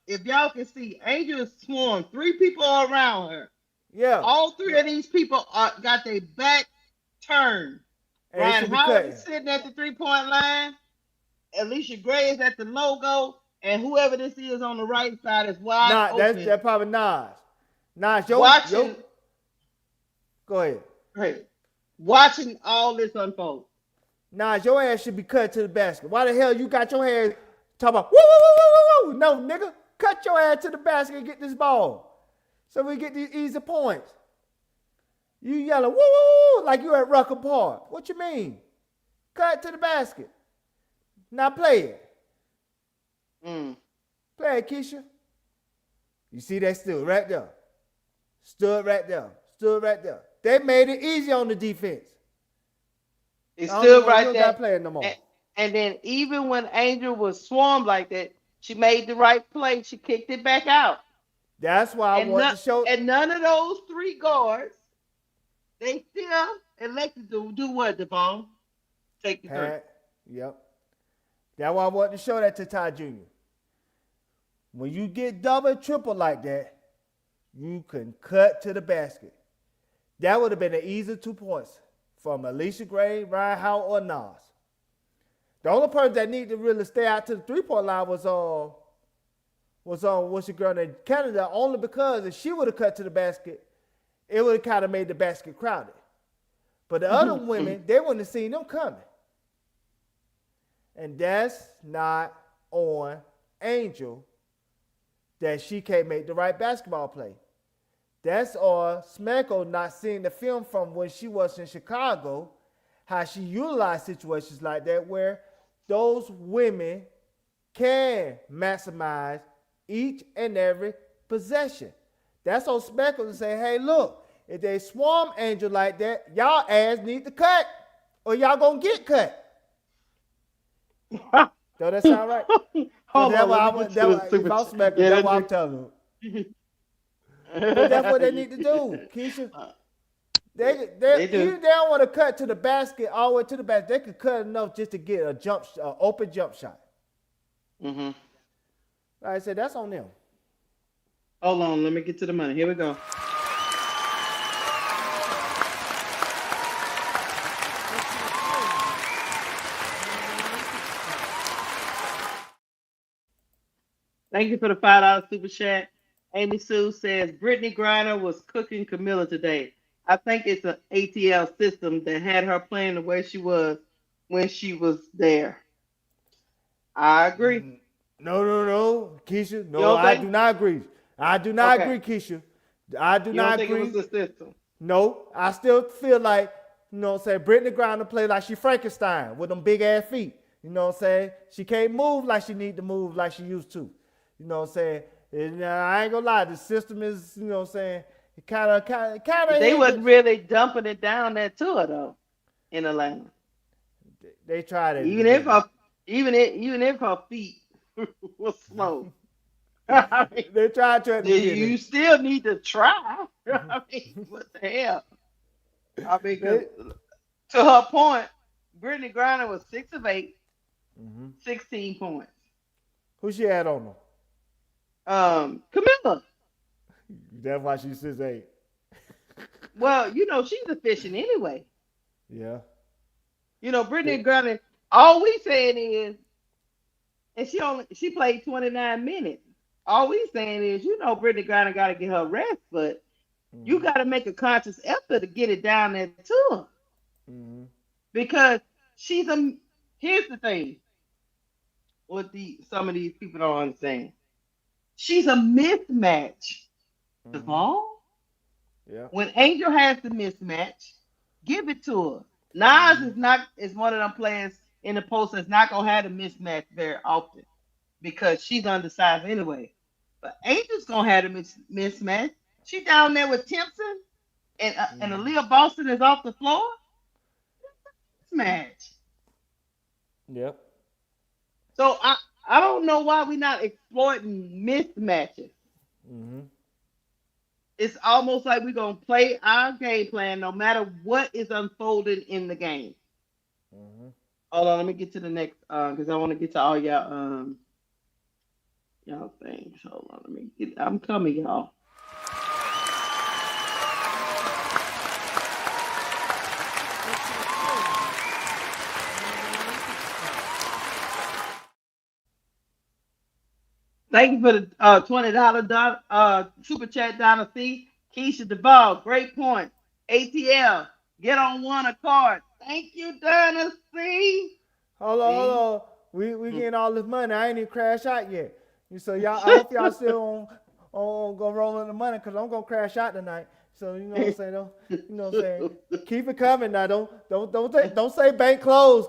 if y'all can see, Angel is swarmed. 3 people are around her. Yeah. All 3 of these people got their back turn. And it Ryan should be Howard cut. is sitting at the 3-point line. Alicia Gray is at the logo, and whoever this is on the right side is wide Nah, open. that's probably Nas. Nas, Watching, go ahead. hey, watching all this unfold. Nas, your ass should be cut to the basket. Why the hell you got your ass talking about woo woo woo woo woo? No, nigga, cut your ass to the basket and get this ball, so we get these easy points. You yelling woo woo woo like you at Rucker Park. What you mean? Cut to the basket. Now play it. Play it, Keisha. You see that stood right there. Stood right there. Stood right there. They made it easy on the defense. It stood right there. Playing no more. And then even when Angel was swarmed like that, she made the right play. She kicked it back out. That's why I want to show. And none of those three guards, they still elected to do what, Devon? Take the three. Yep. That's why I want to show that to Ty Jr. When you get double, triple like that, you can cut to the basket. That would have been an easy 2 points from Alicia Gray, Ryan Howard, or Nas. The only person that needed to really stay out to the 3-point line was what's your girl named Canada, only because if she would have cut to the basket, it would have kind of made the basket crowded. But the other women, they wouldn't have seen them coming. And that's not on Angel that she can't make the right basketball play. That's on Smeko not seeing the film from when she was in Chicago, how she utilized situations like that where those women can maximize each and every possession. That's on Smeko to say, hey, look, if they swarm Angel like that, y'all ass need to cut or y'all gonna get cut. Does that sound right? That's what I'm telling you. But that's what they need to do, Keisha. They don't want to cut to the basket, all the way to the basket. They could cut enough just to get a open jump shot. Like I said, that's on them. Hold on, let me get to the money. Here we go. Thank you for the $5 super chat. Amy Sue says Brittany Griner was cooking Camilla today. I think it's an ATL system that had her playing the way she was when she was there. I agree. No, Keisha. No, I do not agree. I do not agree, Keisha. I do not agree. You don't think it was the system? No, I still feel like, Brittany Griner play like she Frankenstein with them big ass feet. You know what I'm saying? She can't move like she need to move like she used to. You know what I'm saying? And, I ain't gonna lie, the system is, you know what I'm saying, kind of. They wasn't really dumping it down there to her though, in Atlanta. They tried it. Even if her feet were slow. They tried to. You still need to try. I mean, what the hell? I mean, to her point, Brittany Griner was 6 of 8, 16 points. Who she had on them? Camilla. That's why she's 6'8". Well, she's efficient anyway. Yeah. Brittany Griner, all we saying is, and she played 29 minutes. All we saying is, Brittany Griner got to get her rest, but you got to make a conscious effort to get it down there to her. Because here's the thing, what some of these people don't understand. She's a mismatch. Yeah. When Angel has the mismatch, give it to her. Nas is one of them players in the post that's not gonna have a mismatch very often because she's undersized anyway. But Angel's gonna have a mismatch. She down there with Timpson and Aaliyah Boston is off the floor. Mismatch. Yep. So I don't know why we're not exploiting mismatches. It's almost like we're going to play our game plan no matter what is unfolding in the game. Hold on, let me get to the next, because I want to get to all y'all things. Hold on, I'm coming, y'all. Thank you for the $20 super chat, Donna C. Keisha Duvall, great point. ATL, get on one accord. Thank you, Donna C. Hold on, hold See? on. We Mm. getting all this money. I ain't even crash out yet. So y'all, I hope y'all still on go rolling the money because I'm gonna crash out tonight. So you know what I'm saying? Don't, you know what I'm saying? Keep it coming now. Don't say bank close.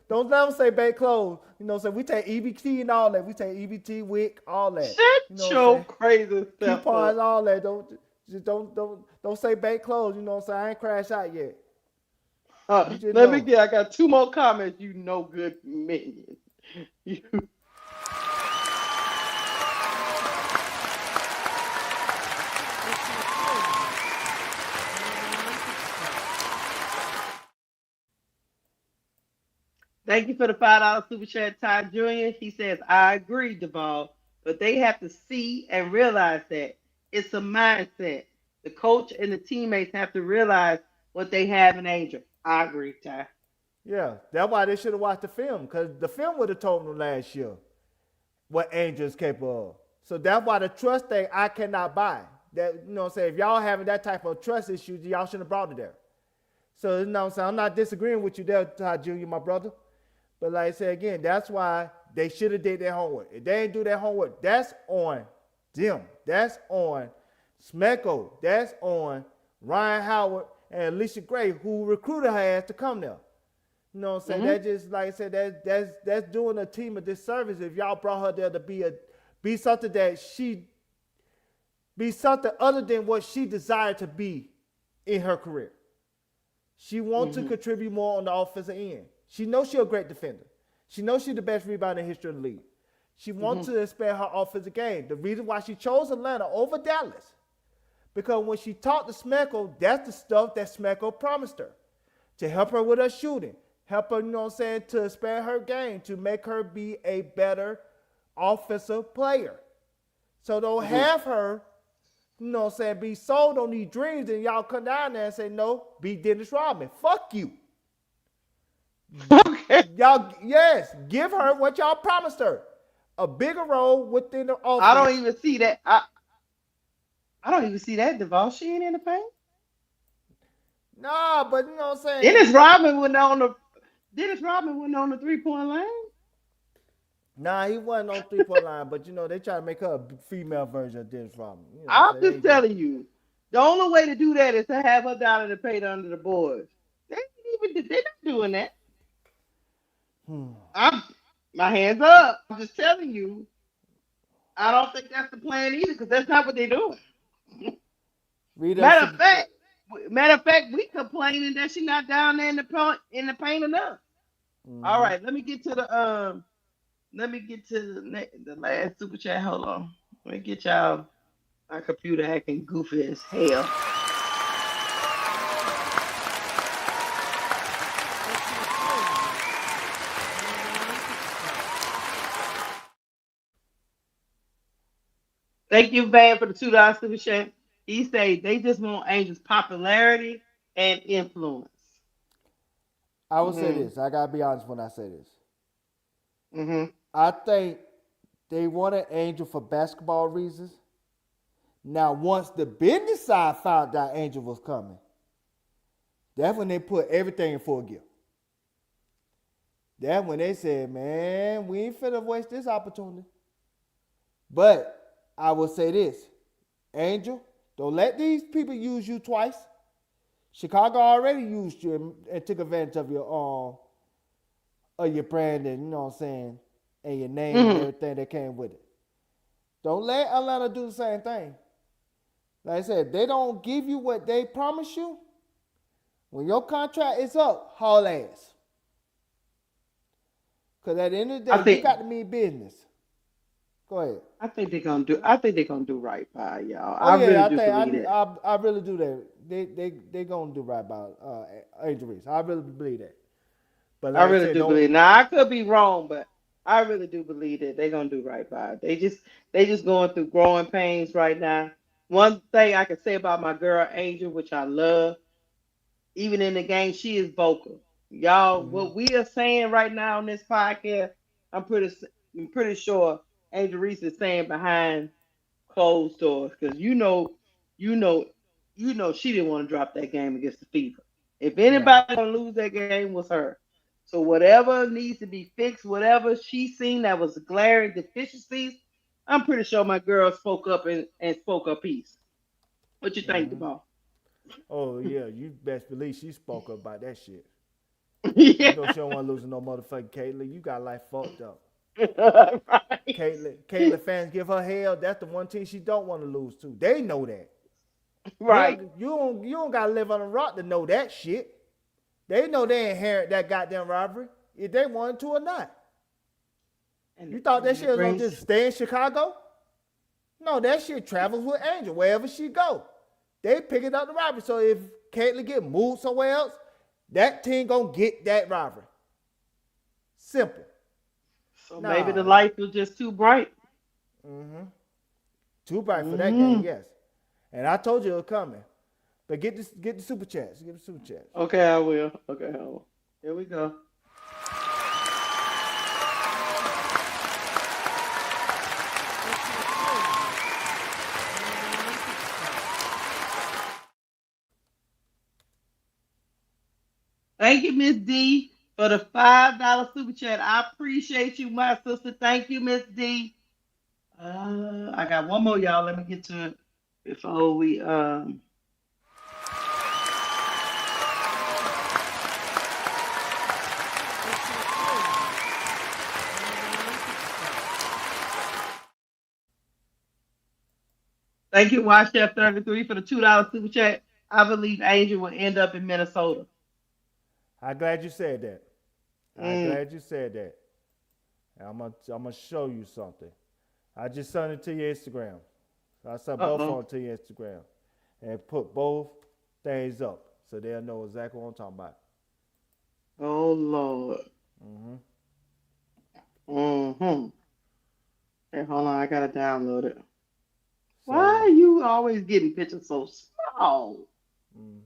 Don't never say bank close. You know what I'm saying? We take EBT and all that. We take EBT, WIC, all that. You know Shut what I'm your saying? crazy self Coupons, up. all that. Don't say bank close. You know what I'm saying? I ain't crash out yet. You just Let me know. get. I got two more comments. You no good minion. You, thank you for the $5 super chat, Ty Jr. He says, I agree, Duvall, but they have to see and realize that it's a mindset. The coach and the teammates have to realize what they have in Angel. I agree, Ty. Yeah, that's why they should have watched the film because the film would have told them last year what Angel is capable of. So that's why the trust thing I cannot buy. That you know what I'm saying? If y'all having that type of trust issues, y'all shouldn't have brought it there. So you know what I'm saying? I'm not disagreeing with you there, Todd Jr., my brother. But like I said again, that's why they should have did their homework. If they didn't do their homework, that's on them. That's on Smecko. That's on Ryan Howard and Alicia Gray, who recruited her ass to come there. You know what I'm saying? Mm-hmm. That just like I said, that's doing a team a disservice if y'all brought her there to be something that she be something other than what she desired to be in her career. She wants to Mm-hmm. contribute more on the offensive end. She knows she's a great defender. She knows she's the best rebounder in the history of the league. She wants Mm-hmm. to expand her offensive game. The reason why she chose Atlanta over Dallas, because when she talked to Smecko, that's the stuff that Smecko promised her to help her with her shooting, help her, you know what I'm saying, to expand her game, to make her be a better offensive player. So don't Mm-hmm. have her, you know what I'm saying, be sold on these dreams and y'all come down there and say, no, be Dennis Rodman. Fuck you. Okay. Y'all, yes, give her what y'all promised her. A bigger role within the I don't offense. even see that. I don't even see that Duvall. She ain't in the paint. Nah, but you know what I'm saying? Dennis Rodman went on the Dennis Rodman went on the 3-point line. Nah, he wasn't on 3-point line, but you know, they try to make her a female version of Dennis Rodman. You know what I'm I'm saying? just telling you, the only way to do that is to have her down in the paint under the boards. They ain't even they're not doing that. Hmm. I'm my hands up. I'm just telling you, I don't think that's the plan either, because that's not what they're doing. Read us. Matter of fact, we complaining that she's not down there in the paint enough. All Mm-hmm. right, let me get to the last super chat. Hold on, let me get y'all. My computer acting goofy as hell. Thank you, Van, for the $2 super chat. He say they just want Angel's popularity and influence. I will say Mm-hmm. this. I gotta be honest when I say this. Mm-hmm. I think they wanted Angel for basketball reasons. Now, once the business side found out Angel was coming, that's when they put everything in full gear. That's when they said, man, we ain't finna waste this opportunity. But I will say this, Angel, don't let these people use you twice. Chicago already used you and took advantage of your brand and you know what I'm saying, and your name and Mm-hmm. everything that came with it. Don't let Atlanta do the same thing. Like I said, they don't give you what they promise you. When your contract is up, haul ass. Cause at the end of the I day, you think got to mean business. Go ahead. I think they're gonna do right by y'all. Oh I really yeah, I do think believe that. I really do that. They gonna do right by Angel Reese. I really believe that. But I like I really said, do don't. believe. Now I could be wrong, but I really do believe that they're gonna do right by it. They just going through growing pains right now. One thing I can say about my girl Angel, which I love, even in the game, she is vocal. Y'all, Mm-hmm. what we are saying right now on this podcast, I'm pretty I'm pretty sure Angel Reese is saying behind closed doors, because you know, she didn't want to drop that game against the Fever. If Right. anybody gonna lose that game was her. So whatever needs to be fixed, whatever she seen that was glaring deficiencies, I'm pretty sure my girl spoke up and spoke her piece. What you think Mm-hmm. about? Oh yeah, you best believe she spoke up about that shit. You know Yeah. she don't want to lose to no motherfucking Caitlyn. You got life fucked up. Right. Caitlyn fans give her hell. That's the one team she don't want to lose to. They know that. Right. You don't gotta live on a rock to know that shit. They know they inherit that goddamn rivalry if they wanted to or not. And You thought that and shit it was gonna brings just stay in Chicago? No, that shit travels with Angel wherever she go. They pick it up the rivalry. So if Caitlyn get moved somewhere else, that team gonna get that rivalry. Simple. so maybe the Nah. light was just too bright. Mm-hmm. Too bright for that game, Hmm. yes. And I told you it was coming. But get the super chats. Get the super chats. Okay, I will. Okay, I will. Here we go. Thank you, Miss D, for the $5 super chat. I appreciate you, my sister. Thank you, Miss D. I got one more, y'all. Let me get to it before we Thank you, WatchF33 for the $2 super chat. I believe Angel will end up in Minnesota. I'm glad you said that. I'm Mm. glad you said that. I'm gonna show you something. I just sent it to your Instagram. I sent both Uh-oh. on to your Instagram and put both things up so they'll know exactly what I'm talking about. Oh Lord. Mm-hmm. Mm-hmm. Hey, hold on, I gotta download it. Why So are you always getting pictures so small? mm,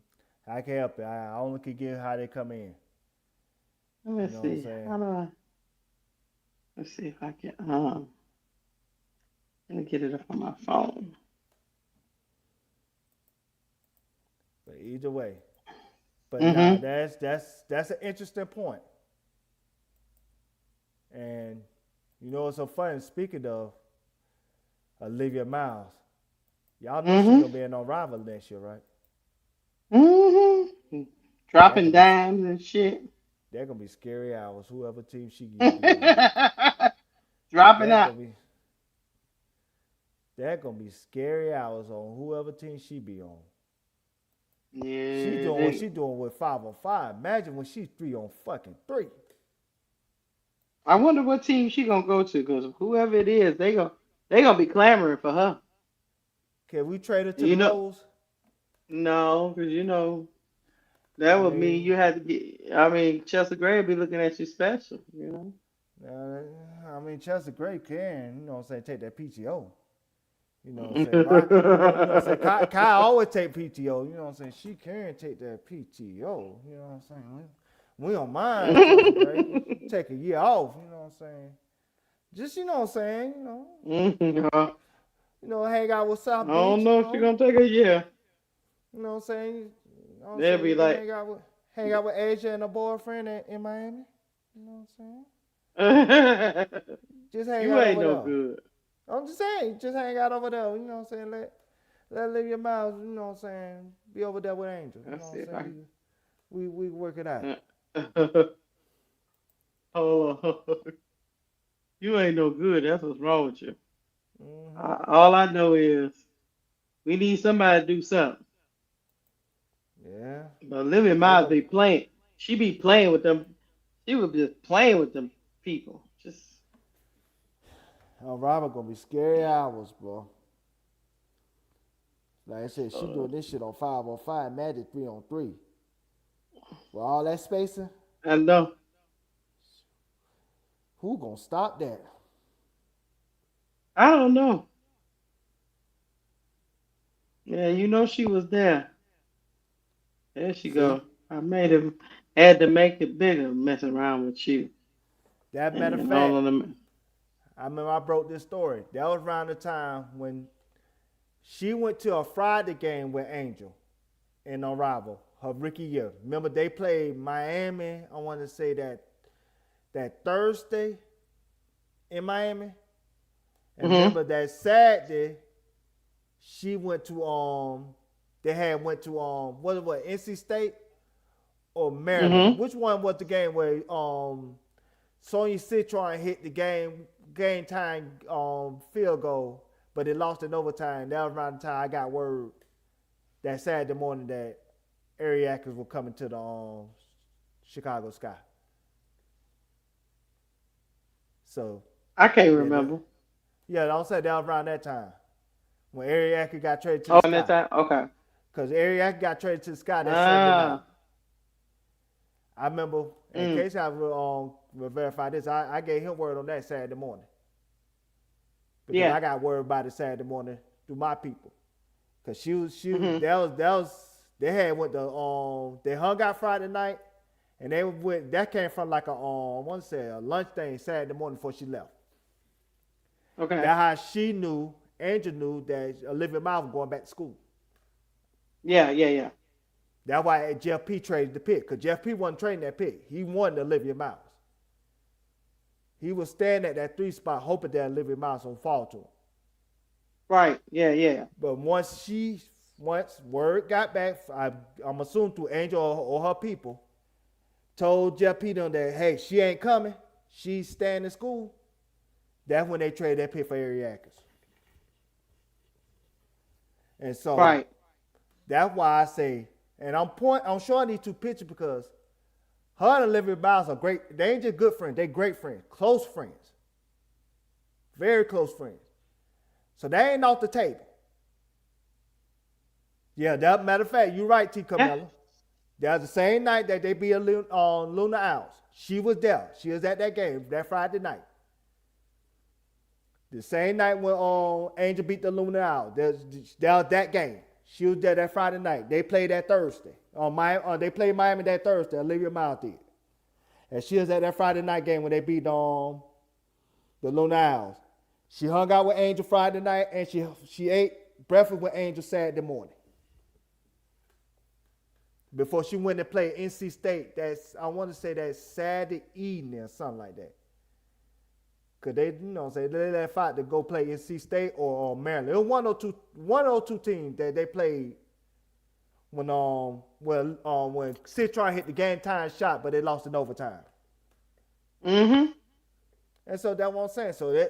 I can't help it. I only can get how they come in. Let me You know what I'm see. saying? How do I let's see if I can let me get it up on my phone. But either way. But nah, Mm-hmm. that's an interesting point. And you know what's so funny? Speaking of Olivia Miles, y'all know she's gonna Mm-hmm. be in no rival next year, right? Mm-hmm. That Dropping gonna be dimes and shit. that gonna be scary hours. Whoever team she be on, Dropping that out. gonna be that gonna be scary hours on whoever team she be on. She Yeah, doing what she doing with 5 on 5. Imagine when she's 3 on 3. I wonder what team she gonna go to, because whoever it is, they gonna be clamoring for her. Can we trade her to the You know, Rose? no, because that I would mean mean, you had to get. I mean, Chester Gray would be looking at you special. Chelsea Gray can, you know what I'm saying, take that PTO. You know what I'm saying? You know what I'm saying? Kai always take PTO. You know what I'm saying? She can take that PTO. You know what I'm saying? We don't mind Chelsea Gray. Take a year off. You know what I'm saying? Just, you know what I'm saying? I Hang out with South don't Beach. know if she's gonna take a year. You know what I'm saying? You know what I'm They'll saying? be You can like, hang out with Asia and her boyfriend in Miami. You know what I'm saying? Just hang you out ain't over no there. good. I'm just saying, just hang out over there. You know what I'm saying? Let live your mouth. You know what I'm saying? Be over there with Angel. You know Let's what see I'm if I. saying? We work it out. Can- Hold on. You ain't no good. That's what's wrong with you. Mm-hmm. All I know is we need somebody to do something. Yeah, But Olivia cause they Miles go. be playing. She be playing with them. She was just playing with them people. Just Robert gonna be scary hours, bro. Like I said, she uh, doing this shit on 5 on 5. Magic 3 on 3. With all that spacing, I know. who gonna stop that? I don't know. Yeah, she was there. There she See, go. I made him had to make it bigger, messing around with you. that matter of And all fact, of them. I remember I broke this story. That was around the time when she went to a Friday game with Angel in a rival, her rookie year. Remember they played Miami, I want to say that Thursday in Miami. And remember that Saturday, she went to they had went to what NC State or Maryland. Which one was the game where Sonya Citron hit the game time field goal, but they lost in overtime. That was around the time I got word that Saturday morning that Ariakis were coming to the Chicago Sky. So I can't remember. Yeah, don't say that was around that time when Ariakis got traded to the Sky. That time? Okay. Because Ariakis got traded to the Sky that Sunday night. I remember, in case I will verify this, I gave him word on that Saturday morning. Because I got word about it Saturday morning through my people. Because they had went to, they hung out Friday night, and that came from like I want to say a lunch thing Saturday morning before she left. Okay. That's how she knew, Angel knew that Olivia Miles was going back to school. Yeah. That's why Jeff P traded the pick, because Jeff P wasn't trading that pick. He wanted Olivia Miles. He was standing at that 3 spot hoping that Olivia Miles would fall to him. Right, yeah. But once word got back, I'm assuming through Angel or her people, told Jeff P that, hey, she ain't coming. She's staying in school. That's when they traded that pick for Ariakis. And so that's why I say, and I'm showing these two pictures because her and Olivia Miles are great. They ain't just good friends. They great friends. Close friends. Very close friends. So they ain't off the table. Yeah, that matter of fact, you're right, T. Carmella. That was the same night that they beat on Luna Owls. She was there. She was at that game that Friday night. The same night when Angel beat the Luna Owls. That was that game. She was there that Friday night. They played that Thursday. They played Miami that Thursday. Olivia Miles did. And she was at that Friday night game when they beat the Luna Owls. She hung out with Angel Friday night, and she ate breakfast with Angel Saturday morning. Before she went and played NC State, I want to say that Saturday evening or something like that. Because they left out to go play NC State or Maryland. It was one of those two teams that they played when Citron hit the game time shot, but they lost in overtime. And so that's what I'm saying. So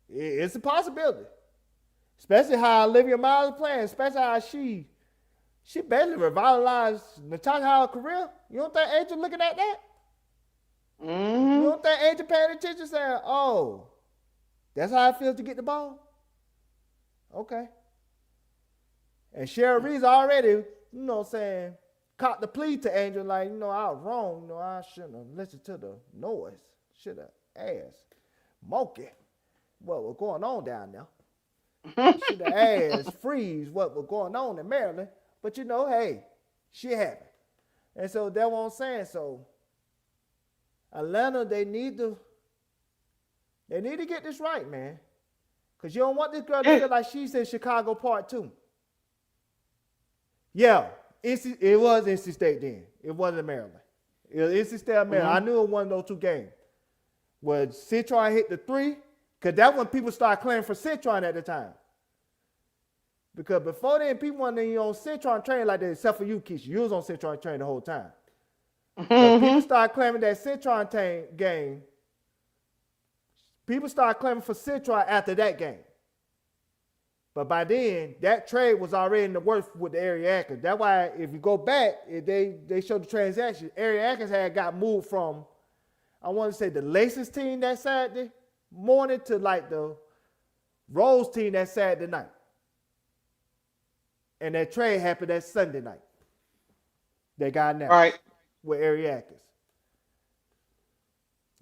it's a possibility. Especially how Olivia Miles is playing, especially how she basically revitalized Natasha Howard's career. You don't think Angel looking at that? You don't think Angel paying attention saying, oh, that's how it feels to get the ball? Okay. And Cheryl Reeves already, caught the plea to Angel like, I was wrong. I shouldn't have listened to the noise. Should have asked Monkey what was going on down there. Should have asked Freeze what was going on in Maryland. But hey, shit happened. And so that's what I'm saying. So Atlanta, they need to get this right, man. Because you don't want this girl to feel like she's in Chicago Part 2. Yeah, it was NC State then. It wasn't Maryland. It was NC State, Maryland. I knew it wasn't those two games. When Citron hit the 3, because that's when people started claiming for Citron at the time. Because before then, people weren't on Citron train like that, except for you, Keisha. You was on Citron train the whole time. But people started claiming that Citron game. People started claiming for Citron after that game. But by then, that trade was already in the works with the Ariakis. That's why if you go back, they showed the transaction. Ariakis had got moved from, I want to say, the Laces team that Saturday morning to like the Rose team that Saturday night. And that trade happened that Sunday night. They got announced with Ariakis.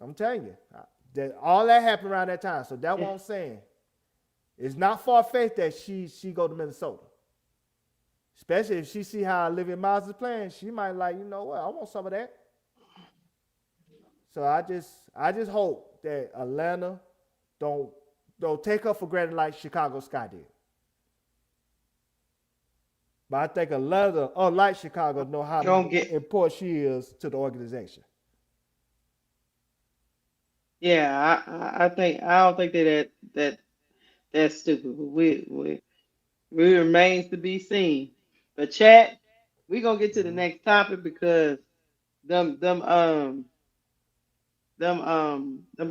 I'm telling you, all that happened around that time. So that's what I'm saying. It's not far-fetched that she go to Minnesota. Especially if she see how Olivia Miles is playing, she might like, I want some of that. So I just hope that Atlanta don't take her for granted like Chicago Sky did. But I think Atlanta, unlike Chicago, know how important she is to the organization. Yeah, I don't think that's stupid. But we remains to be seen. But chat, we gonna get to the next topic because them them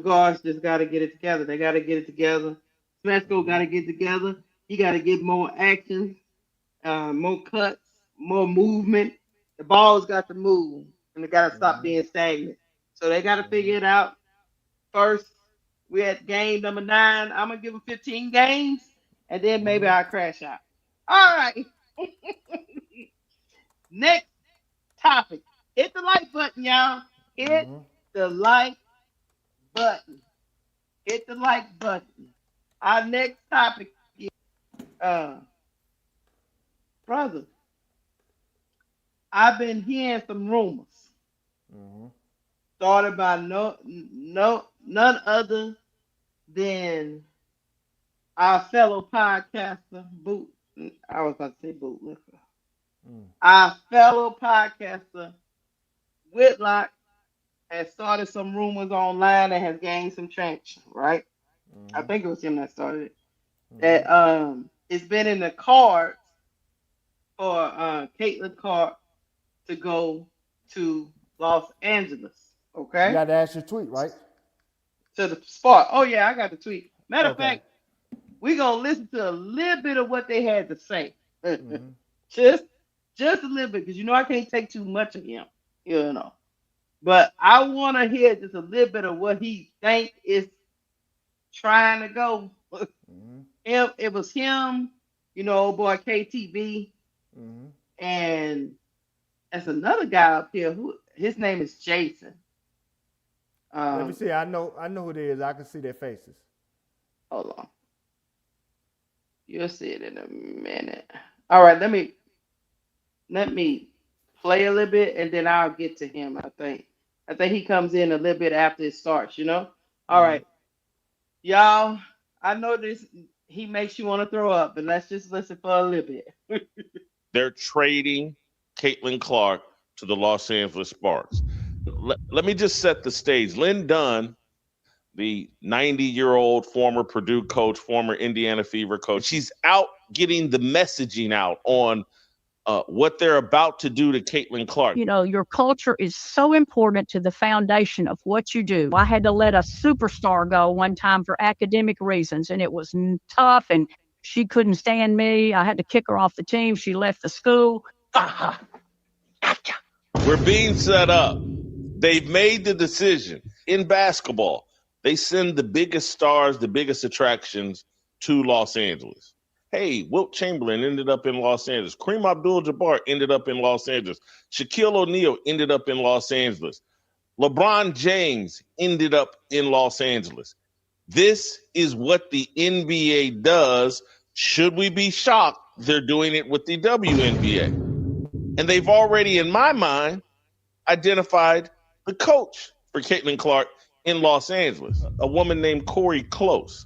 guards just gotta get it together. They gotta get it together. Smesco gotta get together. He gotta get more action, more cuts, more movement. The ball's got to move and they gotta stop being stagnant. So they gotta figure it out. First, we're at game number 9. I'm gonna give them 15 games, and then maybe I'll crash out. All right. Next topic. Hit the like button, y'all. Hit the like button. Hit the like button. Our next topic is brother. I've been hearing some rumors. Started by none other than our fellow podcaster, I was about to say bootlicker. Our fellow podcaster, Whitlock, has started some rumors online that has gained some traction, right? I think it was him that started it. That it's been in the cards for Caitlin Clark to go to Los Angeles. Okay. You got to ask your tweet, right? To the spot. Oh yeah, I got the tweet. Matter of fact, we're gonna listen to a little bit of what they had to say. Just a little bit, because I can't take too much of him, But I want to hear just a little bit of what he think is trying to go. It was him, old boy KTB, and there's another guy up here who his name is Jason. Let me see. I know who it is. I can see their faces. Hold on. You'll see it in a minute. All right, let me play a little bit and then I'll get to him. I think he comes in a little bit after it starts. All right, y'all. I know this. He makes you want to throw up, but let's just listen for a little bit. They're trading Caitlin Clark to the Los Angeles Sparks. Let me just set the stage. Lynn Dunn, the 90-year-old former Purdue coach, former Indiana Fever coach, she's out getting the messaging out on what they're about to do to Caitlin Clark. Your culture is so important to the foundation of what you do. I had to let a superstar go one time for academic reasons, and it was tough, and she couldn't stand me. I had to kick her off the team. She left the school. We're being set up. They've made the decision. In basketball, they send the biggest stars, the biggest attractions to Los Angeles. Hey, Wilt Chamberlain ended up in Los Angeles. Kareem Abdul-Jabbar ended up in Los Angeles. Shaquille O'Neal ended up in Los Angeles. LeBron James ended up in Los Angeles. This is what the NBA does. Should we be shocked they're doing it with the WNBA? And they've already, in my mind, identified the coach for Caitlin Clark in Los Angeles, a woman named Corey Close.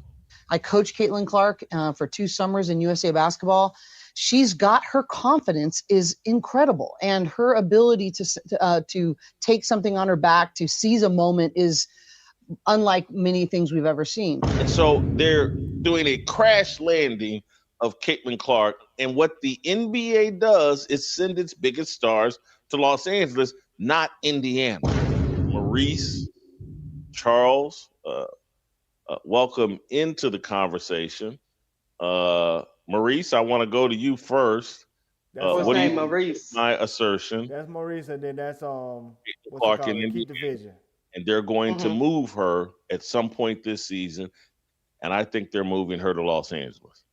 I coached Caitlin Clark for 2 summers in USA Basketball. She's got her confidence is incredible, and her ability to take something on her back, to seize a moment, is unlike many things we've ever seen. And so they're doing a crash landing of Caitlin Clark, and what the NBA does is send its biggest stars to Los Angeles, not Indiana. Maurice, Charles, welcome into the conversation. Maurice, I want to go to you first. What's name, Maurice? My assertion. That's Maurice, and then that's Clark in Indiana, division. and they're going to move her at some point this season, and I think they're moving her to Los Angeles.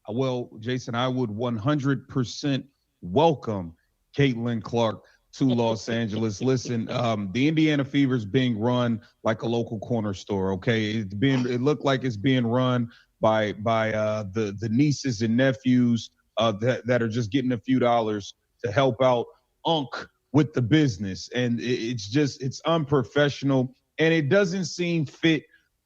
Well, Jason, I would 100% welcome Caitlin Clark to Los Angeles. Listen, the Indiana Fever is being run like a local corner store. Okay, it looked like it's being run by the nieces and nephews that are just getting a few dollars to help out Unc with the business, and it's unprofessional. And it doesn't seem fit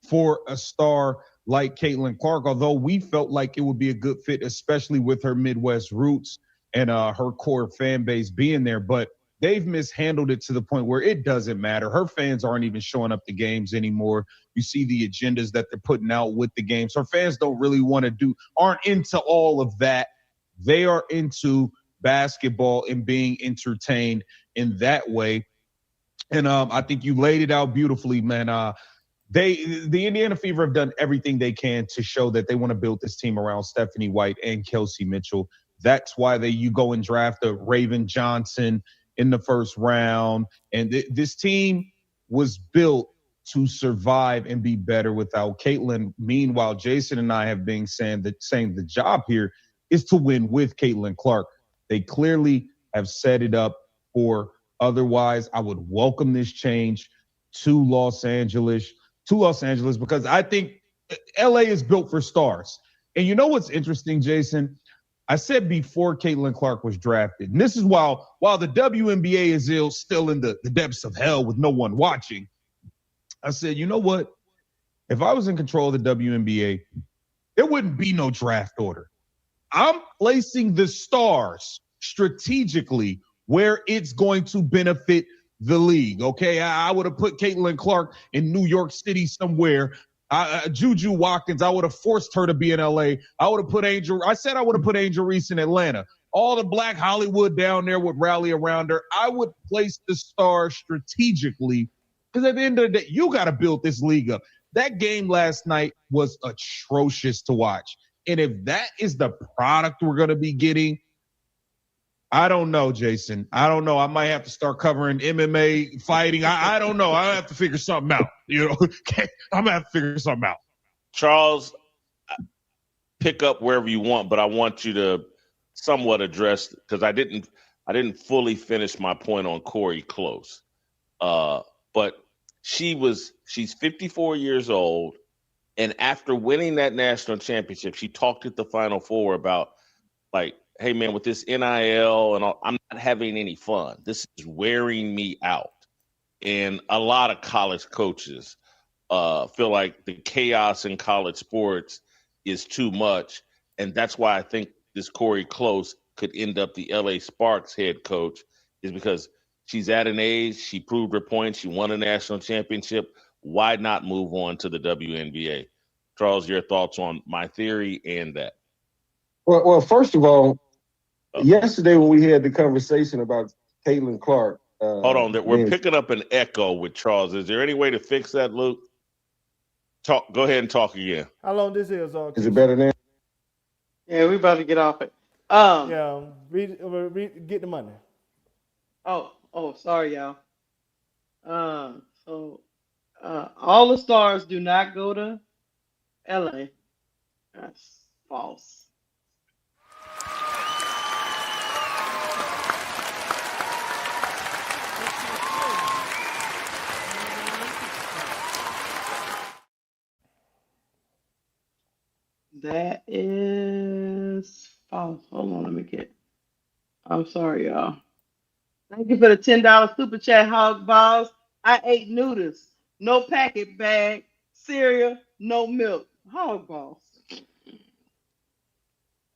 for a star like Caitlin Clark, although we felt like it would be a good fit, especially with her Midwest roots and her core fan base being there. But they've mishandled it to the point where it doesn't matter. Her fans aren't even showing up to games anymore. You see the agendas that they're putting out with the games. Her fans don't really aren't into all of that. They are into basketball and being entertained in that way. And I think you laid it out beautifully, man. The Indiana Fever have done everything they can to show that they want to build this team around Stephanie White and Kelsey Mitchell. That's why you go and draft a Raven Johnson in the first round. And this team was built to survive and be better without Caitlin. Meanwhile, Jason and I have been saying the job here is to win with Caitlin Clark. They clearly have set it up for otherwise. I would welcome this change to Los Angeles because I think LA is built for stars. And you know what's interesting, Jason? I said before Caitlin Clark was drafted, and this is while the WNBA is still in the depths of hell with no one watching, I said, you know what? If I was in control of the WNBA, there wouldn't be no draft order. I'm placing the stars strategically where it's going to benefit the league, okay? I would have put Caitlin Clark in New York City somewhere. Juju Watkins, I would have forced her to be in LA. I would have put Angel Reese in Atlanta. All the Black Hollywood down there would rally around her. I would place the stars strategically because at the end of the day, you got to build this league up. That game last night was atrocious to watch. And if that is the product we're going to be getting, I don't know, Jason. I don't know. I might have to start covering MMA fighting. I don't know. I have to figure something out. I'm going to have to figure something out. Charles, pick up wherever you want, but I want you to somewhat address, because I didn't fully finish my point on Corey Close. But she's 54 years old, and after winning that national championship, she talked at the Final Four about, like, hey, man, with this NIL and all, I'm not having any fun. This is wearing me out. And a lot of college coaches feel like the chaos in college sports is too much. And that's why I think this Corey Close could end up the LA Sparks head coach, is because she's at an age, she proved her point, she won a national championship. Why not move on to the WNBA? Charles, your thoughts on my theory and that? Well, first of all, yesterday when we had the conversation about Caitlin Clark. Hold on, we're picking up an echo with Charles. Is there any way to fix that, Luke? Go ahead and talk again. How long this is? Is it better now? Yeah, we about to get off it. Get the money. Oh, sorry, y'all. All the stars do not go to LA. That's false. That is false. Hold on, let me get. I'm sorry, y'all. Thank you for the $10 super chat, Hog Balls. I ate noodles, no packet bag, cereal, no milk. Hog Balls.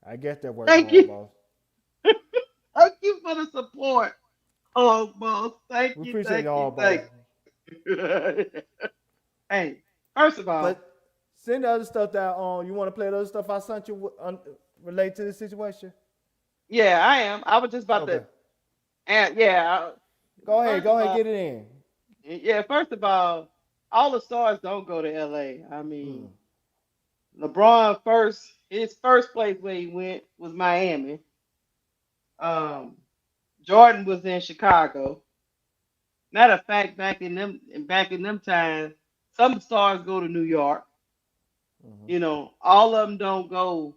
I guess that works. Thank you. Balls. Thank you for the support, Hog Balls. Thank We you. appreciate y'all, Thank you. Hey, first of all. But send the other stuff that you want to play the other stuff I sent you relate to this situation? Yeah, I am. I was just about to. And yeah. Go ahead, get it in. Yeah, first of all the stars don't go to LA. I mean, LeBron his first place where he went was Miami. Jordan was in Chicago. Matter of fact, back in them times, some stars go to New York. All of them don't go.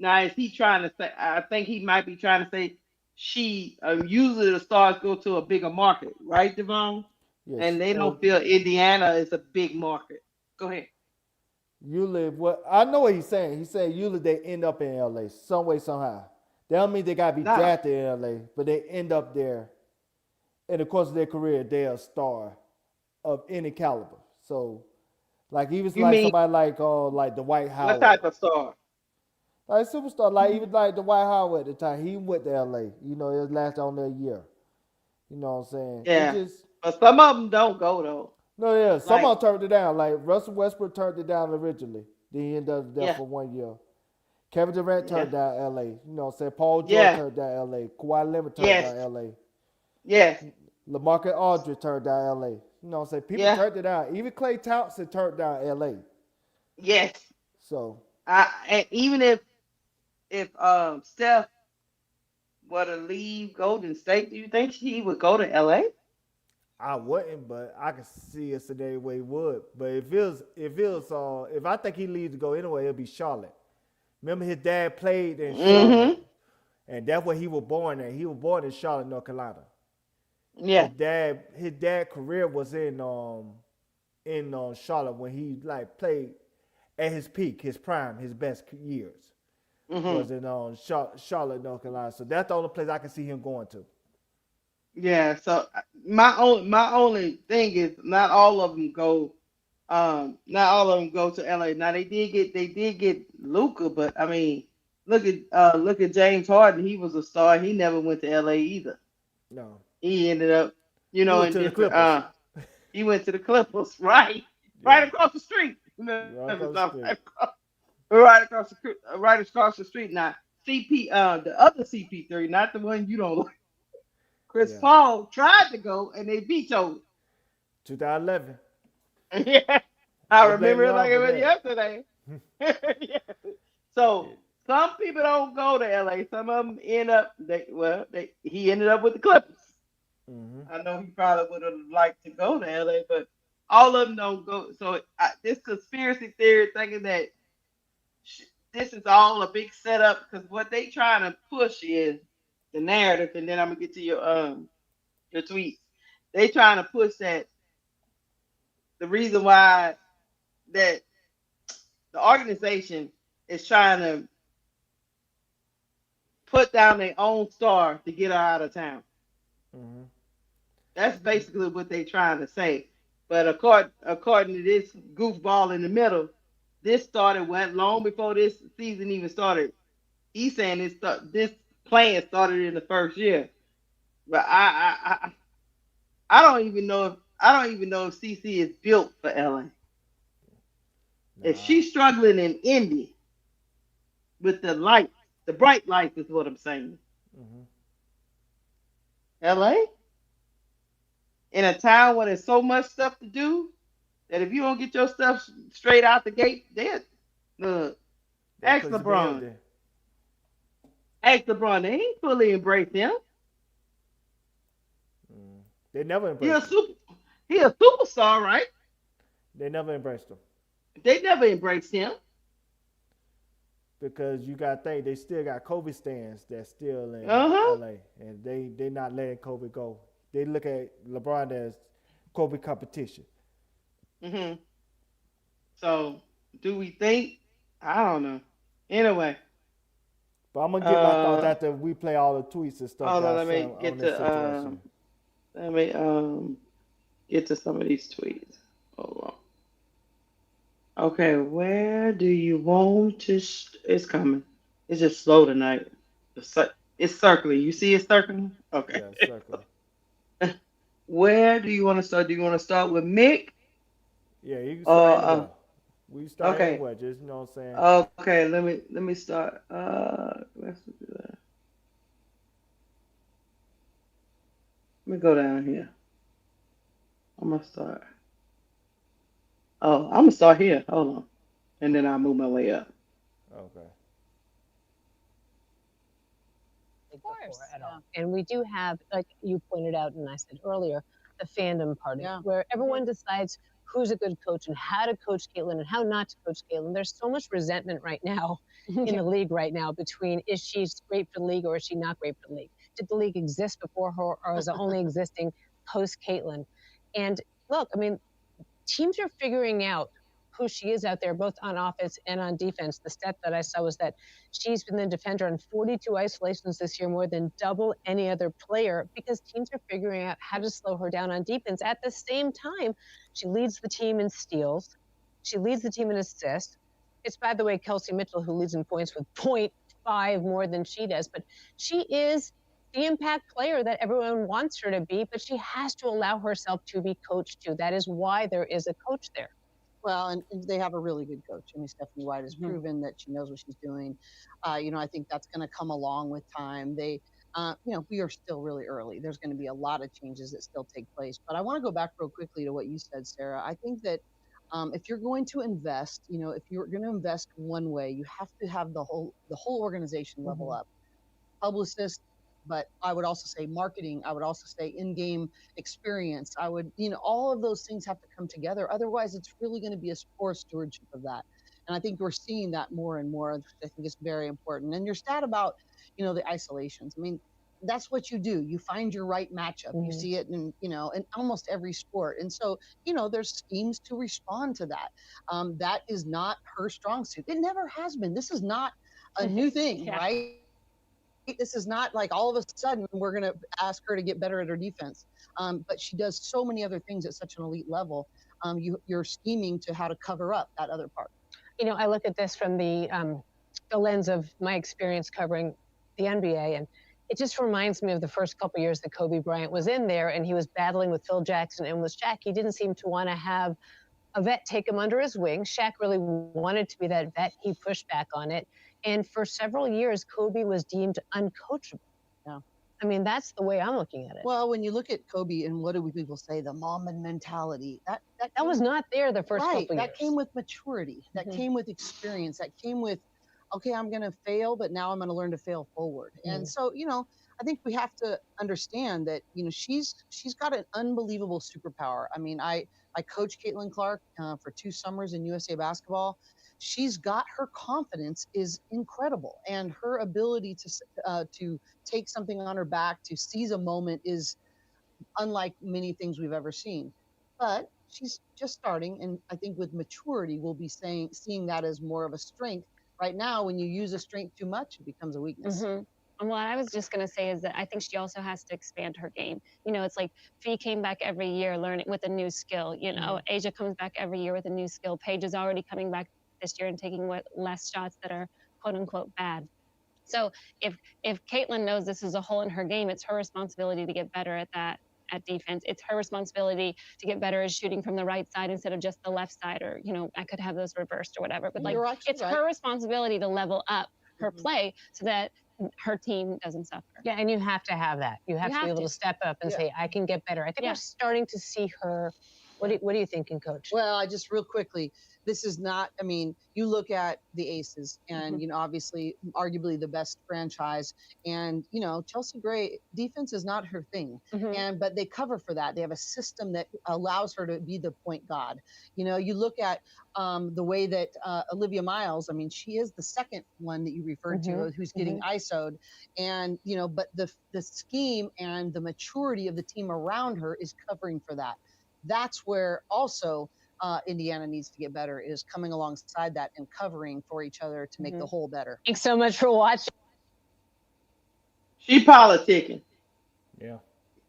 Now, is he trying to say? I think he might be trying to say usually the stars go to a bigger market, right, Devon? Yes. And they don't feel Indiana is a big market. Go ahead. I know what he's saying. He's saying usually they end up in LA some way, somehow. That don't mean they gotta be drafted in LA, but they end up there. In the course of their career, they're a star. of any caliber. So like even You like mean somebody like Dwight what Howard, type of star? like superstar, like even like Dwight Howard at the time, he went to LA. You know, it was last on their year. You know what I'm saying? It Yeah, just but some of them don't go though. no, yeah. Like Someone turned it down. Like Russell Westbrook turned it down originally. Then he ended up there yeah, for 1 year. Kevin Durant yeah, turned down LA. You know what I'm saying? Paul George yeah, turned down LA. Kawhi Leonard turned yes, down LA. yes, LaMarcus Aldridge turned down LA. You know what I'm saying? People yeah, turned it down. Even Clay Thompson turned down LA. yes. So And even if Steph were to leave Golden State, do you think he would go to LA? I wouldn't, but I can see a scenario where he would. But if I think he leaves to go anyway, it'll be Charlotte. Remember his dad played in Charlotte, Mm-hmm. and that's where he was born at. He was born in Charlotte, North Carolina. Yeah. His dad career was in Charlotte when he like played at his peak, his prime, his best years Mm-hmm. was in Charlotte, North Carolina. So that's the only place I can see him going to. Yeah. So my only thing is not all of them go. Not all of them go to LA. Now they did get Luca, but I mean, look at James Harden. He was a star. He never went to LA either. No, He ended up, he went in to the different. Clippers. He went to the Clippers, right? Yeah, Right across the street. right across the street. Right across the street. Now, the other CP3, not the one you don't like. Chris Yeah, Paul tried to go and they vetoed 2011. it. Yeah, I They blame remember it y'all like it for was that. yesterday. Yeah. So some people don't go to LA. Some of them end up. He ended up with the Clippers. Mm-hmm. I know he probably would have liked to go to LA, but all of them don't go. So this conspiracy theory thinking that this is all a big setup because what they trying to push is the narrative, and then I'm gonna get to your tweets. They trying to push that the reason why that the organization is trying to put down their own star to get her out of town. Mm-hmm. That's basically what they're trying to say. But according to this goofball in the middle, this started went long before this season even started. He's saying this plan started in the first year. But I don't even know if CC is built for LA. If Nah. she's struggling in Indy with the bright lights is what I'm saying. Mm-hmm. LA in a town where there's so much stuff to do that if you don't get your stuff straight out the gate, then look, That ask place to be LeBron. empty. Ask LeBron. They ain't fully embraced him. Mm. They never He a embraced him. super he a superstar, right? They never embraced him They never embraced him. because you got to think they still got Kobe stands that's still in Uh-huh. LA, and they not letting Kobe go. They look at LeBron as Kobe competition. Hmm. So do we think? I don't know. Anyway, But I'm gonna get my thoughts uh after we play all the tweets and stuff hold that on, I let me sent on get this to situation. let me get to some of these tweets. Hold on. Okay, where do you want to? It's coming. It's just slow tonight. It's circling. You see it circling? Okay. Yeah, circle. Where do you want to start? Do you want to start with Mick? Yeah, you can start Or anywhere. We start okay. anywhere. Just you know what I'm saying. Okay, let me start. Let's do that. Let me go down here. I'm gonna start. Oh, I'm gonna start here. Hold on, and then I'll move my way up. Okay. Of course. And we do have, like you pointed out, and I said earlier, the fandom party, where everyone decides who's a good coach and how to coach Caitlin and how not to coach Caitlin. There's so much resentment right now in the league right now between is she great for the league or is she not great for the league? Did the league exist before her or is it only existing post Caitlin? And look, I mean, teams are figuring out who she is out there, both on offense and on defense. The stat that I saw was that she's been the defender in 42 isolations this year, more than double any other player, because teams are figuring out how to slow her down on defense. At the same time, she leads the team in steals. She leads the team in assists. It's, by the way, Kelsey Mitchell who leads in points with 0.5 more than she does. But she is the impact player that everyone wants her to be, but she has to allow herself to be coached too. That is why there is a coach there. Well, and they have a really good coach. I mean, Stephanie White has proven that she knows what she's doing. I think that's going to come along with time. We are still really early. There's going to be a lot of changes that still take place. But I want to go back real quickly to what you said, Sarah. I think that if you're going to invest, if you're going to invest one way, you have to have the whole organization level up. Publicists, but I would also say marketing. I would also say in-game experience. All of those things have to come together. Otherwise, it's really going to be a poor stewardship of that. And I think we're seeing that more and more. I think it's very important. And your stat about, the isolations. I mean, that's what you do. You find your right matchup. You see it in almost every sport. And so, there's schemes to respond to that. That is not her strong suit. It never has been. This is not a new thing, right? This is not like all of a sudden we're going to ask her to get better at her defense. But she does so many other things at such an elite level. You're scheming to how to cover up that other part. I look at this from the lens of my experience covering the NBA, and it just reminds me of the first couple years that Kobe Bryant was in there and he was battling with Phil Jackson and with Shaq. He didn't seem to want to have a vet take him under his wing. Shaq really wanted to be that vet. He pushed back on it. And for several years, Kobe was deemed uncoachable. Yeah. I mean, that's the way I'm looking at it. Well, when you look at Kobe and what do people say, the mom mentality, that was not there the first couple years. That came with maturity. That came with experience. That came with, okay, I'm going to fail, but now I'm going to learn to fail forward. And so, I think we have to understand that, she's got an unbelievable superpower. I mean, I coached Caitlin Clark for 2 summers in USA Basketball. She's got her confidence is incredible, and her ability to take something on her back, to seize a moment is unlike many things we've ever seen. But she's just starting, and I think with maturity, we'll be seeing that as more of a strength. Right now, when you use a strength too much, it becomes a weakness. What I was just going to say is that I think she also has to expand her game. It's like Fee came back every year learning with a new skill. Asia comes back every year with a new skill. Paige is already coming back this year and taking less shots that are quote unquote bad. So if Caitlin knows this is a hole in her game, it's her responsibility to get better at defense. It's her responsibility to get better at shooting from the right side instead of just the left side, or I could have those reversed or whatever. But it's her responsibility to level up her play so that her team doesn't suffer. Yeah, and you have to have that. You have to be able to step up and say, I can get better. I think we're starting to see her. What are you thinking, Coach? Well, I just real quickly, this is not, you look at the Aces and, obviously, arguably the best franchise. And, Chelsea Gray, defense is not her thing. But they cover for that. They have a system that allows her to be the point guard. You look at the way that Olivia Miles, she is the second one that you referred to who's getting ISO'd. And, but the scheme and the maturity of the team around her is covering for that. That's where also Indiana needs to get better, is coming alongside that and covering for each other to make the whole better. Thanks so much for watching. She politicking. Yeah.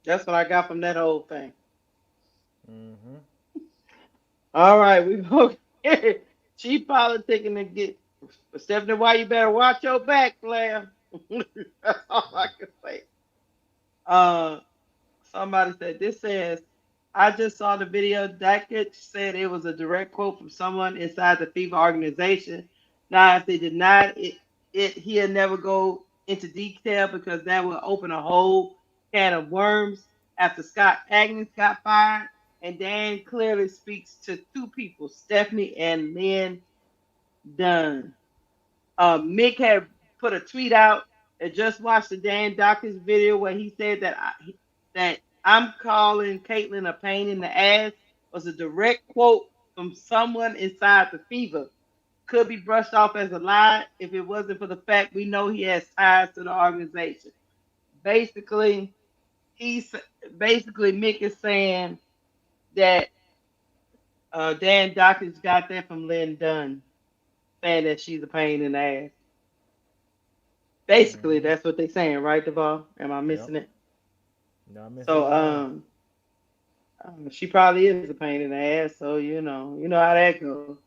That's what I got from that whole thing. All right, we go. She politicking and get Stephanie. Why you better watch your back, player? That's all I can say. Somebody said this says, I just saw the video. Dakic said it was a direct quote from someone inside the FIFA organization. Now, if they denied it, he'll never go into detail because that will open a whole can of worms. After Scott Agnes got fired, and Dan clearly speaks to 2 people, Stephanie and Lynn Dunn. Mick had put a tweet out. I just watched the Dan Dawkins video where he said that I'm calling Caitlin a pain in the ass was a direct quote from someone inside the FIFA. Could be brushed off as a lie if it wasn't for the fact we know he has ties to the organization. Basically, Mick is saying that Dan Dawkins got that from Lynn Dunn, saying that she's a pain in the ass. Basically, Mm-hmm. that's what they saying, right, Deval? Am I Yep. missing it? Not missing So, it at all. she probably is a pain in the ass. So you know how that goes.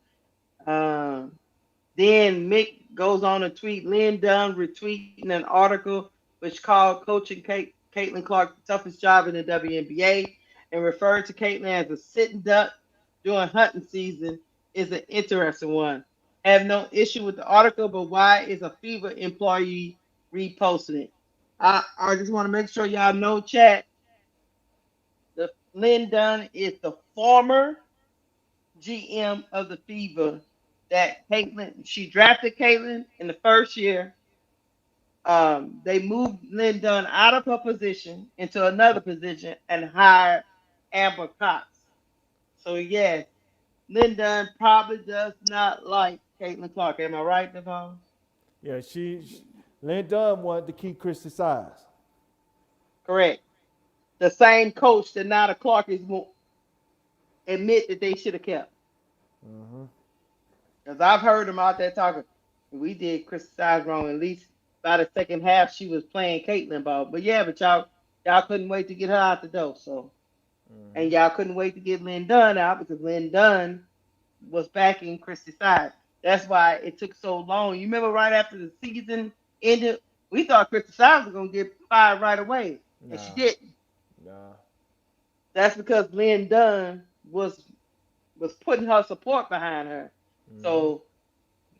Then Mick goes on to tweet Lynn Dunn retweeting an article which called coaching Caitlin Clark the toughest job in the WNBA and referred to Caitlin as a sitting duck during hunting season is an interesting one. Have no issue with the article, but why is a Fever employee reposting it? I just want to make sure y'all know, chat, the Lynn Dunn is the former GM of the Fever that Caitlin, she drafted Caitlin in the first year. They moved Lynn Dunn out of her position into another position and hired Amber Cox. So yes, Lynn Dunn probably does not like Caitlin Clark. Am I right, Devon? Yeah, Lynn Dunn wanted to keep Christy Size. Correct. The same coach that now the Clark is admit that they should have kept. Mm-hmm. Because I've heard them out there talking. We did criticize wrong. At least by the second half, she was playing Caitlyn ball. But yeah, but y'all couldn't wait to get her out the door. So Mm-hmm. and y'all couldn't wait to get Lynn Dunn out because Lynn Dunn was backing Christy side. That's why it took so long. You remember right after the season ended, we thought Christy Sides was gonna get fired right away, and she Nah, didn't. nah. That's because Lynn Dunn was putting her support behind her. Mm-hmm. So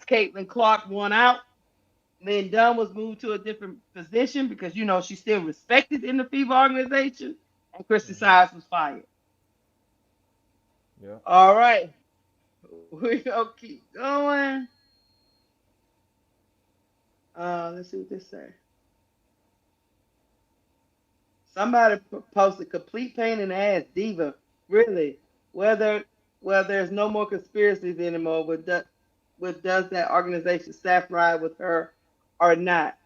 Caitlin Clark won out. Lynn Dunn was moved to a different position because she's still respected in the FIBA organization, and Christy Mm-hmm. Sides was fired. Yeah. All right, we gonna keep going. Let's see what this say. Somebody posted complete pain in the ass, diva. Really? Whether there's no more conspiracies anymore, does that organization staff ride with her or not?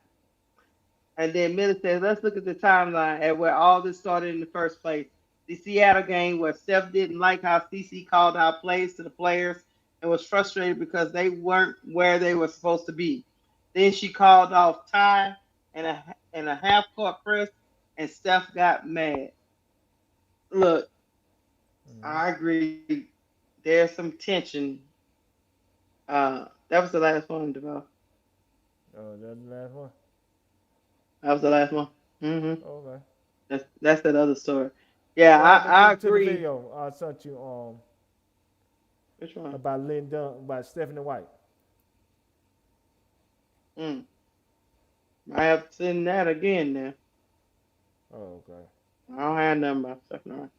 And then Millie says, let's look at the timeline at where all this started in the first place. The Seattle game where Steph didn't like how CC called out plays to the players and was frustrated because they weren't where they were supposed to be. Then she called off Ty and a half court press, and Steph got mad. Look, Mm-hmm. I agree. There's some tension. That was the last one, Devon. Oh, that's the last one. That was the last one. Mm-hmm. Okay. That's that other story. Yeah, What happened I to the agree. video I sent you Which one? about Lynn Dunn, about Stephanie White? Mm. I have seen that again now. Oh, okay. I don't have nothing about Stephanie White.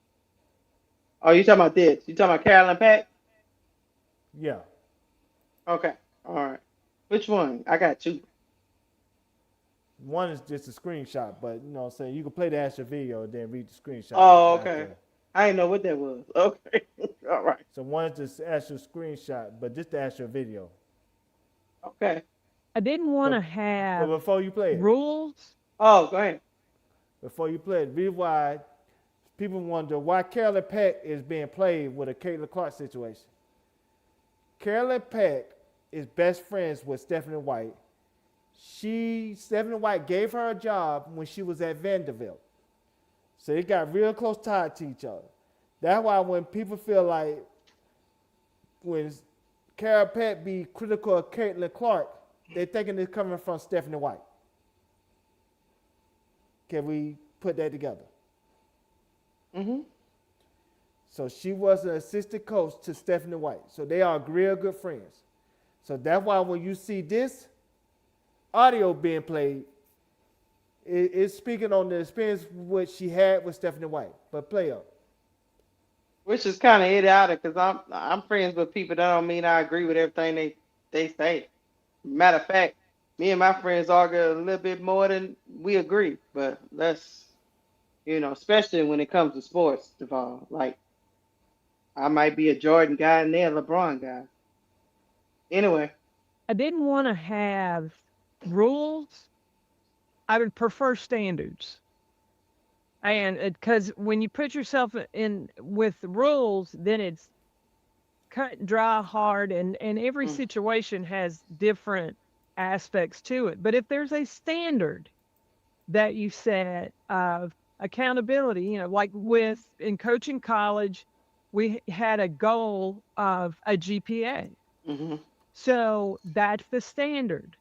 Oh, you talking about this? You talking about Carolyn Pack? Yeah. Okay. All right. Which one? I got two. One is just a screenshot, but you know what I'm saying? You can play the actual video and then read the screenshot Oh, okay. after. I didn't know what that was. Okay. All right. So one is just actual screenshot, but just the actual video. Okay. I didn't want to But have before you play it, rules. Oh, go ahead. before you play it, read why people wonder why Carolyn Peck is being played with a Caitlin Clark situation. Carolyn Peck is best friends with Stephanie White. Stephanie White gave her a job when she was at Vanderbilt. So they got real close tied to each other. That's why when people feel like when Carol Peck be critical of Caitlin Clark, they thinking it's coming from Stephanie White. Can we put that together? Mm-hmm. So she was an assistant coach to Stephanie White. So they are real good friends. So that's why when you see this audio being played, it's speaking on the experience what she had with Stephanie White. But play up. Which is kind of idiotic because I'm friends with people that don't mean I agree with everything they say. Matter of fact, me and my friends argue a little bit more than we agree. But let's especially when it comes to sports, Devon. Like I might be a Jordan guy and they're a LeBron guy. Anyway. I didn't want to have rules. I would prefer standards. And because when you put yourself in with rules, then it's cut and dry, hard, and every Mm. situation has different aspects to it. But if there's a standard that you set of accountability, like with in coaching college, we had a goal of a GPA. Mm-hmm. So that's the standard.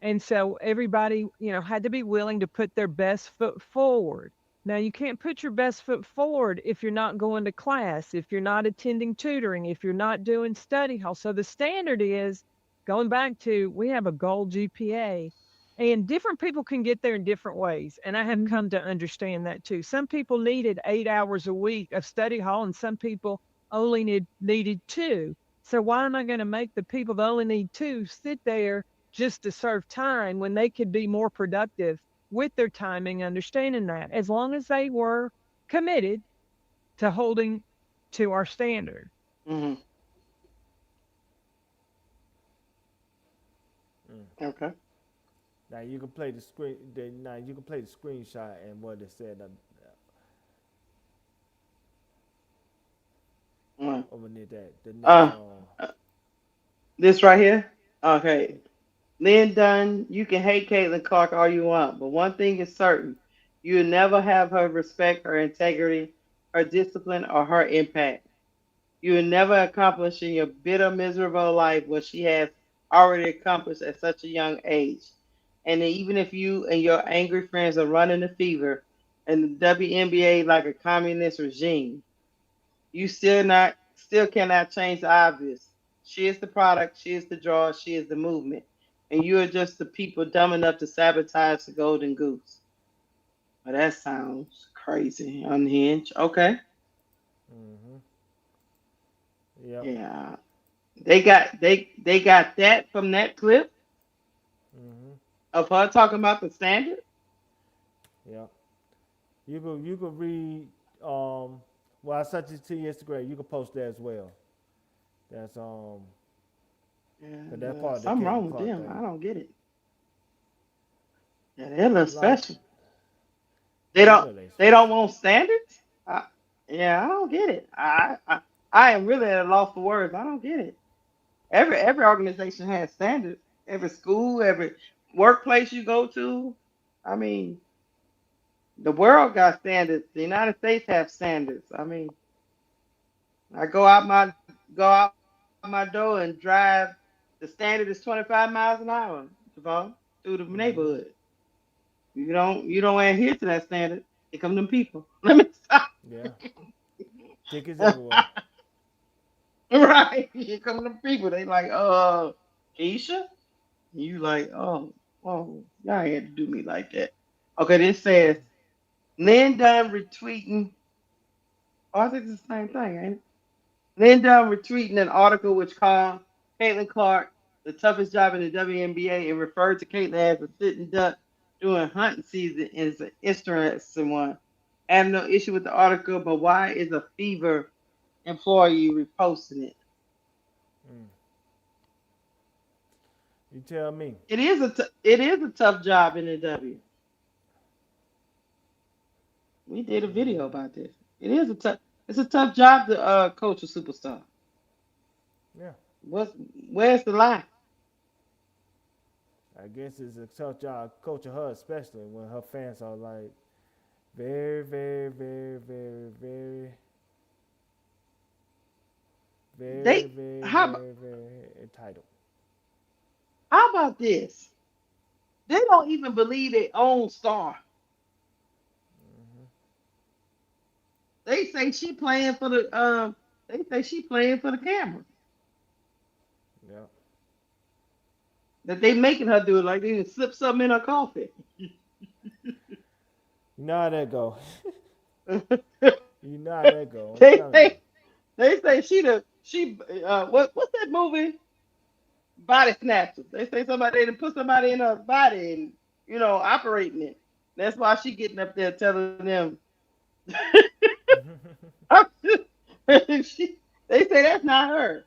And so everybody, had to be willing to put their best foot forward. Now, you can't put your best foot forward if you're not going to class, if you're not attending tutoring, if you're not doing study hall. So the standard is going back to we have a goal GPA, and different people can get there in different ways. And I have come to understand that too. Some people needed 8 hours a week of study hall, and some people only needed two. So why am I going to make the people that only need two sit there just to serve time when they could be more productive with their timing, understanding that as long as they were committed to holding to our standard. Mm-hmm. Mm. Okay. Now you can play the screen. Now you can play the screenshot and what it said Mm. underneath that. The next Uh, this right here. Okay. Lynn Dunn, you can hate Caitlin Clark all you want, but one thing is certain: you will never have her respect, her integrity, her discipline, or her impact. You will never accomplish in your bitter, miserable life what she has already accomplished at such a young age. And even if you and your angry friends are running the fever and the WNBA like a communist regime, you still cannot change the obvious. She is the product, she is the draw, she is the movement. And you are just the people dumb enough to sabotage the golden goose. Well, that sounds crazy. Unhinged. Okay. Mm-hmm. Yep. Yeah. They got that from that clip Mm-hmm. of her talking about the standard. Yep. You could read well I sent it to you Instagram. You can post that as well. That's cause that Yeah, part of the something Caitlin wrong with Clark them. thing. I don't get it. Yeah, they look Like special. They you don't know they they don't special. want standards. Yeah, I don't get it. I am really at a loss for words. I don't get it. Every organization has standards. Every school, every workplace you go to. I mean, the world got standards. The United States have standards. I mean, I go out my door and drive. The standard is 25 miles an hour, Javon, through the neighborhood. Mm-hmm. You don't adhere to that standard. Here come them people. Let me stop. Yeah. Tickets everywhere. Right. Here come them people. They like, Keisha? You like, y'all ain't had to do me like that. Okay, this says Lynn Dunn retweeting. Oh, I think it's the same thing, ain't it? Lynn Dunn retweeting an article which called Caitlin Clark the toughest job in the WNBA and referred to Caitlin as a sitting duck during hunting season is an interesting one. I have no issue with the article, but why is a Fever employee reposting it? Mm. You tell me. It is a tough job in the W. We did a video Mm-hmm. about this. It's a tough job to coach a superstar. Yeah. What's where's the lie? I guess it's a tough job coaching her, especially when her fans are like very, very, very, very, very, very, They very, how ab- very, very entitled. how about this? They don't even believe their own star. Mm-hmm. They say she playing for the they say she playing for the camera. Yeah. That they making her do it like they didn't slip something in her coffee. You know how that go. they You know how that go. I'm telling you. they they say what's that movie? Body snatchers. They say somebody they done put somebody in her body and operating it. That's why she getting up there telling them. They say that's not her.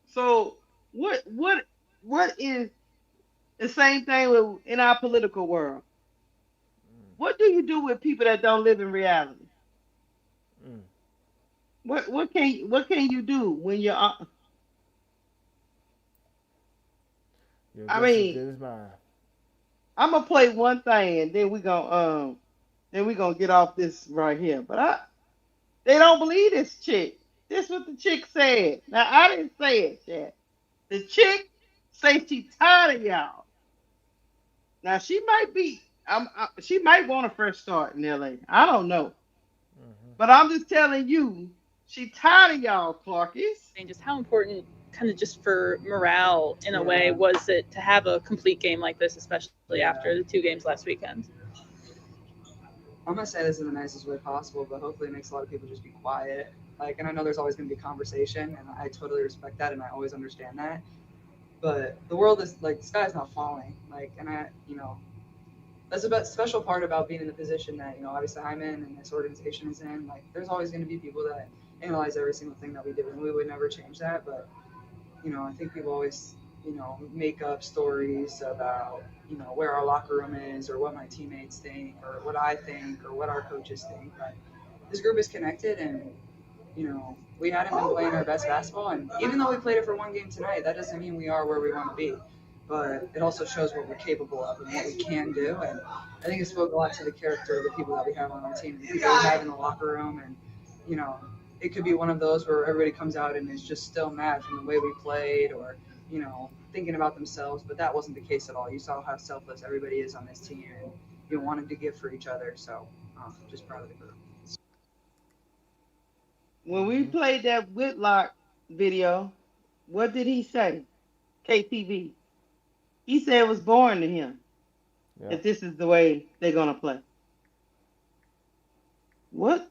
So what is the same thing with in our political world? What do you do with people that don't live in reality? Mm. what can you do when you're? You're I just as mean, good as mine. I'm gonna play one thing and then we gonna get off this right here. But they don't believe this chick. This what the chick said. Now I didn't say it yet. The chick say she tired of y'all. Now she might be. She might want a fresh start in LA. I don't know. But I'm just telling you, she tired of y'all, Clarkies. And just how important, kind of just for morale in a way, was it to have a complete game like this, especially after the 2 games last weekend? I'm gonna say this in the nicest way possible, but hopefully it makes a lot of people just be quiet. Like, and I know there's always gonna be conversation, and I totally respect that, and I always understand that. But the world is like, the sky's not falling. Like, and that's a special part about being in the position that, obviously I'm in and this organization is in. Like, there's always going to be people that analyze every single thing that we do, and we would never change that. But, I think people always, make up stories about, where our locker room is or what my teammates think or what I think or what our coaches think. But this group is connected, and, we hadn't been playing our best basketball. And even though we played it for one game tonight, that doesn't mean we are where we want to be. But it also shows what we're capable of and what we can do. And I think it spoke a lot to the character of the people that we have on our team, the people we have in the locker room. And, it could be one of those where everybody comes out and is just still mad from the way we played or, thinking about themselves. But that wasn't the case at all. You saw how selfless everybody is on this team and wanted to give for each other. So just proud of the group. When we played that Whitlock video, what did he say? KTV. He said it was boring to him. Yeah. That this is the way they're gonna play. What's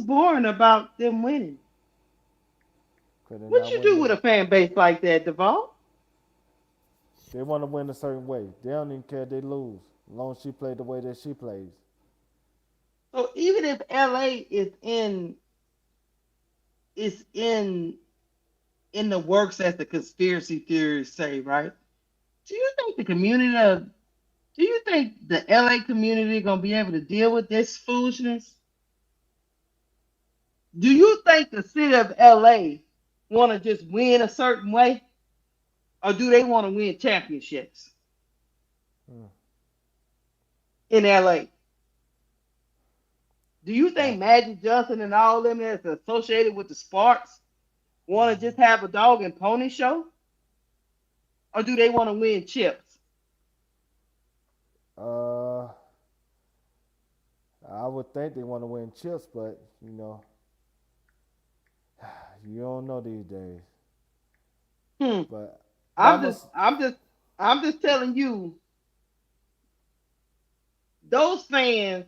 boring about them winning? What you do with a fan base like that, Duvall? They want to win a certain way. They don't even care if they lose, as long as she played the way that she plays. So even if LA is in the works, as the conspiracy theorists say, right? Do you think do you think the LA community gonna be able to deal with this foolishness? Do you think the city of LA want to just win a certain way, or do they want to win championships in LA? Do you think Magic Johnson and all them that's associated with the Sparks want to just have a dog and pony show, or do they want to win chips? I would think they want to win chips, but you don't know these days. But I'm just telling you, those fans,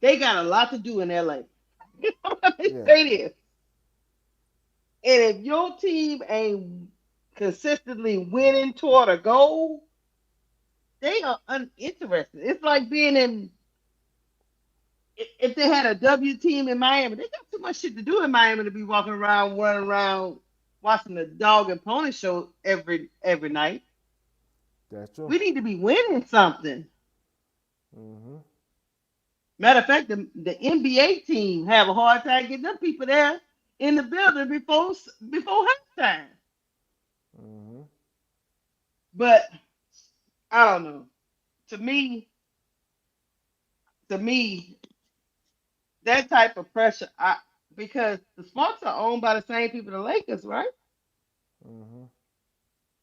they got a lot to do in LA. Let me say this. And if your team ain't consistently winning toward a goal, they are uninterested. It's like being in, if they had a W team in Miami, they got too much shit to do in Miami to be walking around, running around, watching the dog and pony show every night. That's true. We need to be winning something. Mm-hmm. Matter of fact, the NBA team have a hard time getting them people there in the building before halftime. Mm-hmm. But I don't know. To me, that type of pressure, because the Sparks are owned by the same people, the Lakers, right? Mm-hmm.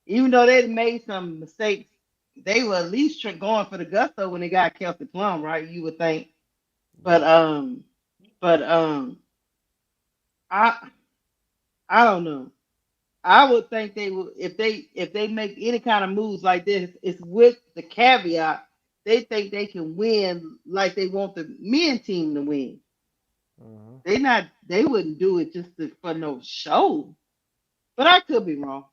Even though they made some mistakes, they were at least going for the gusto when they got Kelsey Plum, right? You would think, but I don't know. I would think they would, if they make any kind of moves like this, it's with the caveat they think they can win like they want the men team to win. Mm-hmm. They wouldn't do it just for no show. But I could be wrong.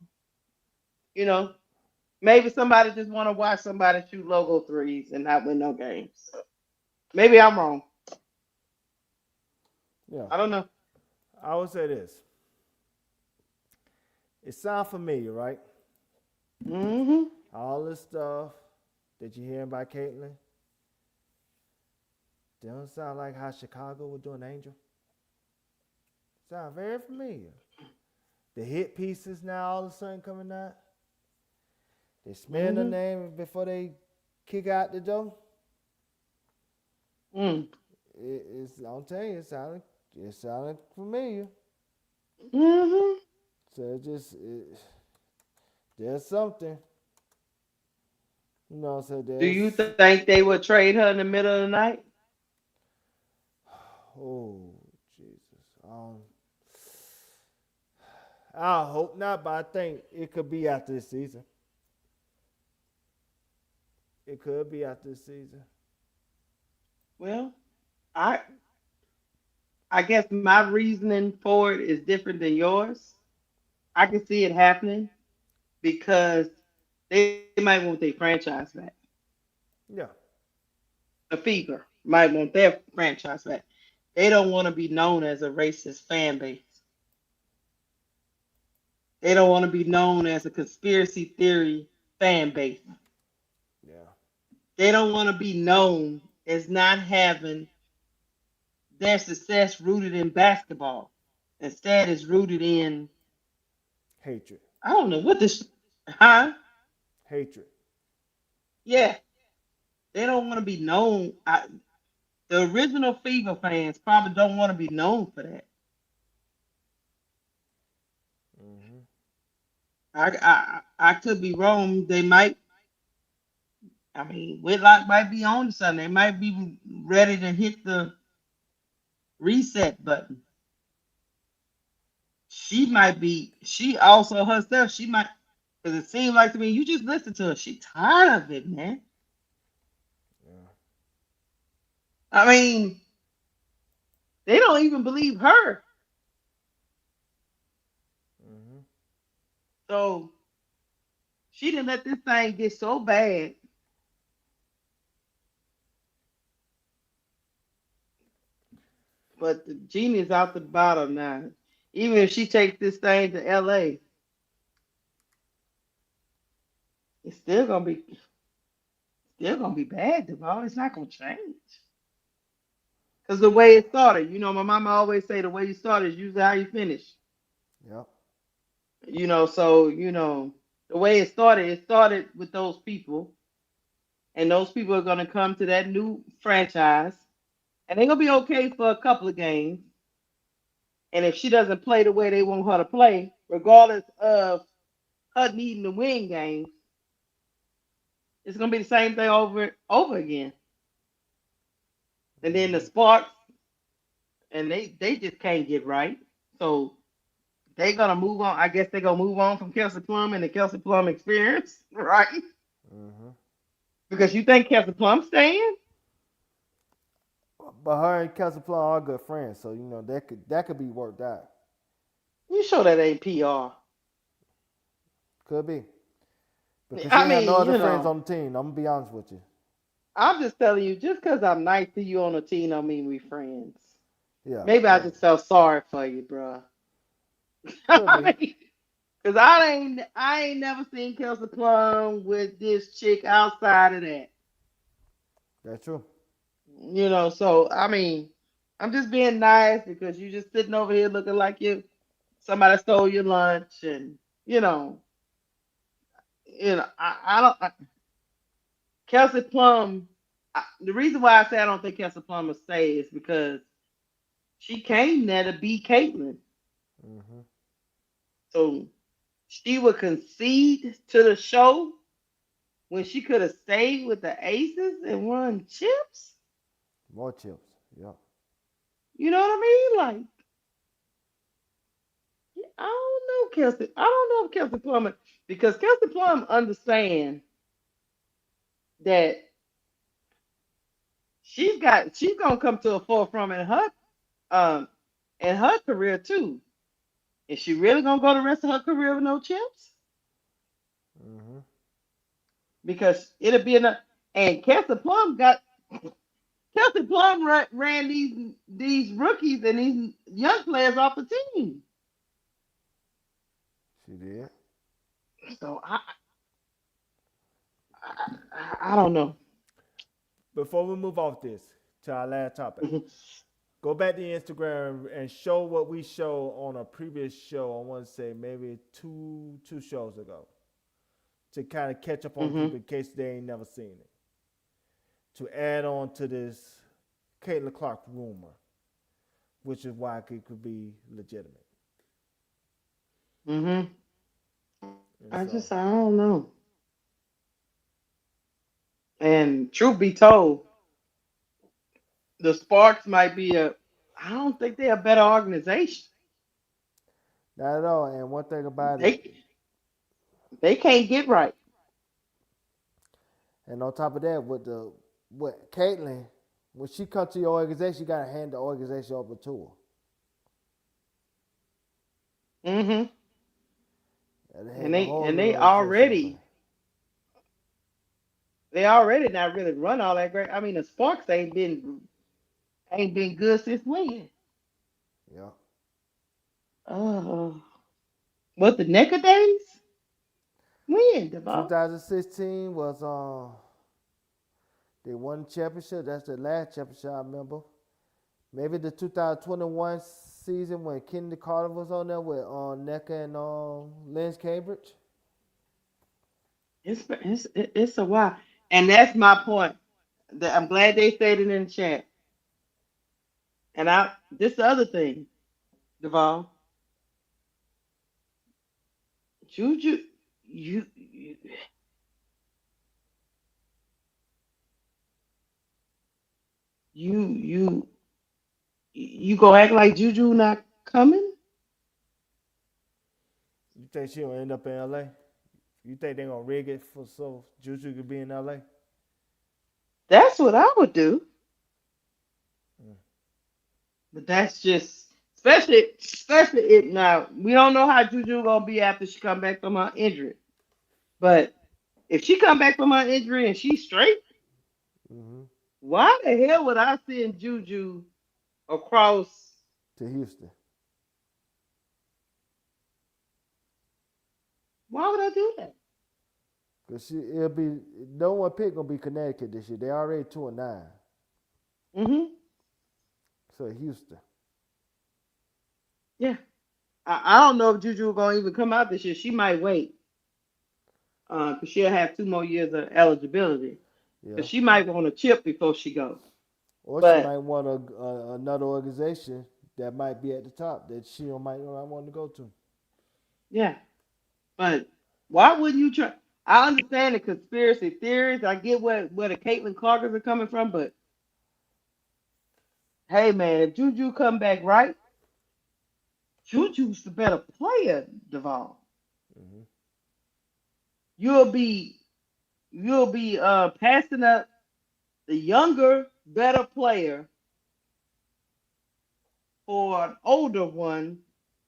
Maybe somebody just want to watch somebody shoot logo threes and not win no games. Maybe I'm wrong. Yeah. I don't know. I would say this. It sounds familiar, right? Mm-hmm. All this stuff that you're hearing about Caitlin, don't sound like how Chicago would do an Angel. Sound very familiar. The hit pieces now all of a sudden coming out. They smell the name before they kick out the door. I'm telling you, it sounded familiar. So there's something. So Do you there's. think they would trade her in the middle of the night? Oh, Jesus. I hope not, but I think it could be after this season. It could be after this season. Well, I I guess my reasoning for it is different than yours. I can see it happening because they might want their franchise back. Yeah. The Fever might want their franchise back. They don't want to be known as a racist fan base. They don't want to be known as a conspiracy theory fan base. Yeah. They don't want to be known as not having their success rooted in basketball. Instead, it's rooted in hatred. I don't know what this, huh? Hatred. Yeah, they don't want to be known. The original Fever fans probably don't want to be known for that. I could be wrong. They might. I mean, Whitlock might be on to something. They might be ready to hit the reset button. She might be. She also herself. She might. Because it seems like to me, you just listen to her. She tired of it, man. Yeah. I mean, they don't even believe her. So she didn't let this thing get so bad. But the genie is out the bottom now. Even if she takes this thing to LA, it's still gonna be bad, Devon. It's not gonna change. Because the way it started, my mama always say the way you start is usually how you finish. Yep. So the way it started with those people, and those people are gonna come to that new franchise, and they're gonna be okay for a couple of games. And if she doesn't play the way they want her to play, regardless of her needing to win games, it's gonna be the same thing over again. And then the Sparks, and they just can't get right. So they're gonna move on. I guess they're gonna move on from Kelsey Plum and the Kelsey Plum experience, right? Because you think Kelsey Plum staying? But her and Kelsey Plum are good friends, so that could be worked out. You sure that ain't PR? Could be. Because she I ain't got no mean, other friends on the team. I'm gonna be honest with you. I'm just telling you, just because I'm nice to you on the team don't mean we friends. Yeah. Maybe I just felt sorry for you, bro. Could be. Cause I ain't never seen Kelsey Plum with this chick outside of that. That's true. So I mean, I'm just being nice because you just sitting over here looking like somebody stole your lunch, and I don't. Kelsey Plum. The reason why I say I don't think Kelsey Plum will stay is because she came there to beat Caitlyn. So she would concede to the show when she could have stayed with the Aces and won chips. More chips. Yep. You know what I mean? Like, I don't know, Kelsey. I don't know if Kelsey Plum, because Kelsey Plum understands that she's gonna come to a forefront in her career too. Is she really gonna go the rest of her career with no chips? Because it'll be enough. And Kelsey Plum ran these rookies and these young players off the team. She did. So I don't know. Before we move off this, to our last topic. Go back to Instagram and show what we showed on a previous show. I want to say maybe two shows ago to kind of catch up on people in case they ain't never seen it. To add on to this Caitlin Clark rumor, which is why it could be legitimate. Mm-hmm. And so, I don't know. And truth be told, the Sparks might be I don't think they're a better organization. not at all. And one thing about it, They they can't get right. and on top of that, with Caitlin, when she comes to your organization, you gotta hand the organization over to Mm-hmm. her. And And hand the they whole and they organization over. already they already not really run all that great. I mean, the Sparks ain't been good since when? Yeah. Uh, what the Necker days? When, Devon? 2016 was they won the championship. That's the last championship I remember. Maybe the 2021 season when Kennedy Carter was on there with NECA and Lance Cambridge. It's a while, and that's my point. I'm glad they said it in the chat. And this the other thing, Devon. Juju, you you you gonna act like Juju not coming? You think she'll end up in LA? You think they're gonna rig it for so Juju could be in LA? That's what I would do. Mm. But that's just especially it now. We don't know how Juju gonna be after she come back from her injury. But if she come back from her injury and she's straight, Mm-hmm. why the hell would I send Juju across? To Houston. Why would I do that? Cause it'll be no one pick gonna be Connecticut this year. They already 2-9. Mm-hmm. So Houston. Yeah. I don't know if Juju gonna even come out this year. She might wait. Because she'll have 2 more years of eligibility. Yeah. Because she might want a chip before she goes. Or she But might want another organization that might be at the top that she might not want to go to. yeah. But why wouldn't you try? I understand the conspiracy theories. I get where the Caitlin Clarkers are coming from, but hey man, if Juju come back right, Juju's the better player, Devon. Mm-hmm. You'll be passing up the younger, better player for an older one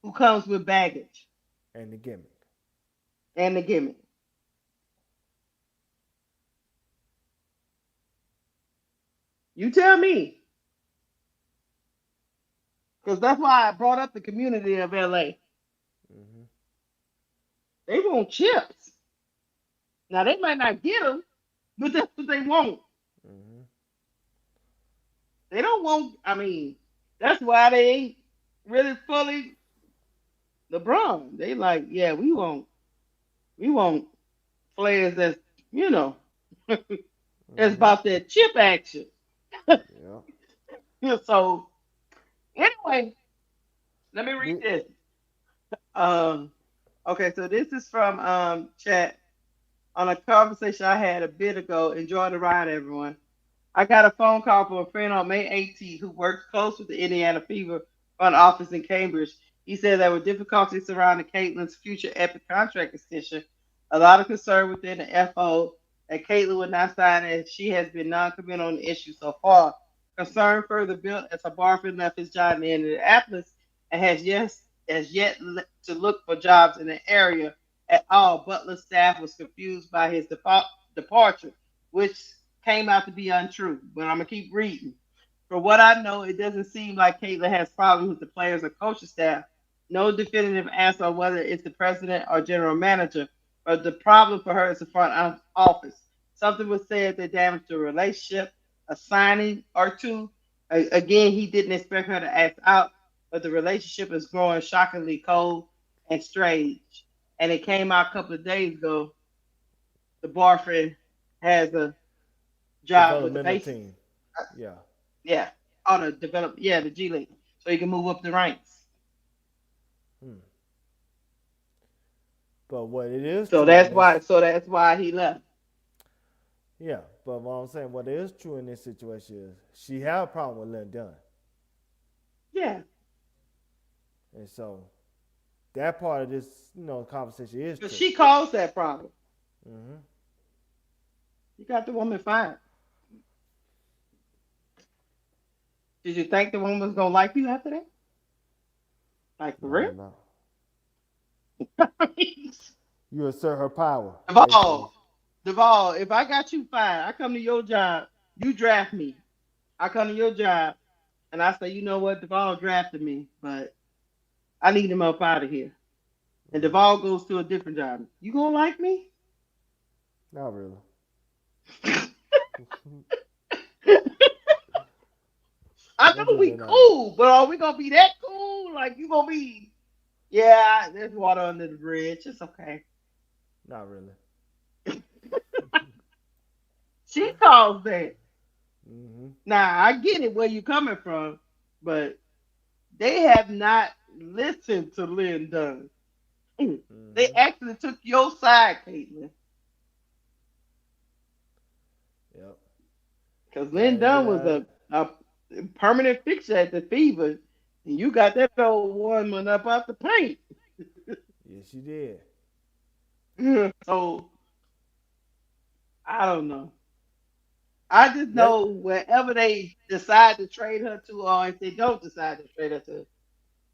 who comes with baggage And the gimmick. and the gimmick. You tell me. Because that's why I brought up the community of LA. Mm-hmm. They want chips. Now, they might not get them, but that's what they want. Mm-hmm. They don't want, I mean, that's why they ain't really fully LeBron. They like, yeah, we want players that's, you know, that's Mm-hmm. about that chip action. Yeah. So, anyway, let me read Be- this. Um, okay, so this is from chat on a conversation I had a bit ago. Enjoy the ride, everyone. I got a phone call from a friend on May 18th who works close with the Indiana Fever front office in Cambridge. He said there were difficulties surrounding Caitlin's future Epic contract extension, a lot of concern within the FO that Caitlin would not sign as she has been non-committal on the issue so far. Concern further built as Barfin left his job in Indianapolis and has yet to look for jobs in the area at all. Butler's staff was confused by his departure, which came out to be untrue. But I'm gonna keep reading. For what I know, it doesn't seem like Caitlin has problems with the players or coaching staff. No definitive answer on whether it's the president or general manager, but the problem for her is the front office. Something was said that damaged the relationship. a signing or two. Again, he didn't expect her to act out, but the relationship is growing shockingly cold and strange. And it came out a couple of days ago. The boyfriend has a job with the Developmental base. team. Yeah. Yeah, on the develop. Yeah, the G League, so he can move up the ranks. Hmm. But what it is So true in that's this, why. So that's why he left. yeah. But what I'm saying, what is true in this situation is she had a problem with Lynn Dunn, Yeah, and so that part of this, conversation is because true. she caused that problem. Mm-hmm. You got the woman fired. Did you think the woman was gonna like you after that? Like for real? No. You assert her power, basically. Duvall, Duvall, if I got you fired, I come to your job, you draft me. I come to your job and I say, you know what, Duvall drafted me, but I need him up out of here. And Duvall goes to a different job. You gonna like me? Not really. I Let's know just we be honest. cool, but are we gonna be that cool? Like you gonna be? Yeah, there's water under the bridge. It's okay. Not really. She calls that. Mm-hmm. Now I get it where you coming from, but they have not listened to Lynn Dunn. They Mm-hmm. actually took your side, Caitlin, Yep. because Lynn Gotta get Dunn was out of it. a permanent fixture at the Fever, and you got that old woman up out the paint. Yes, she did. So I don't know. I just Let know wherever they decide to trade her to, or if they don't decide to trade her to,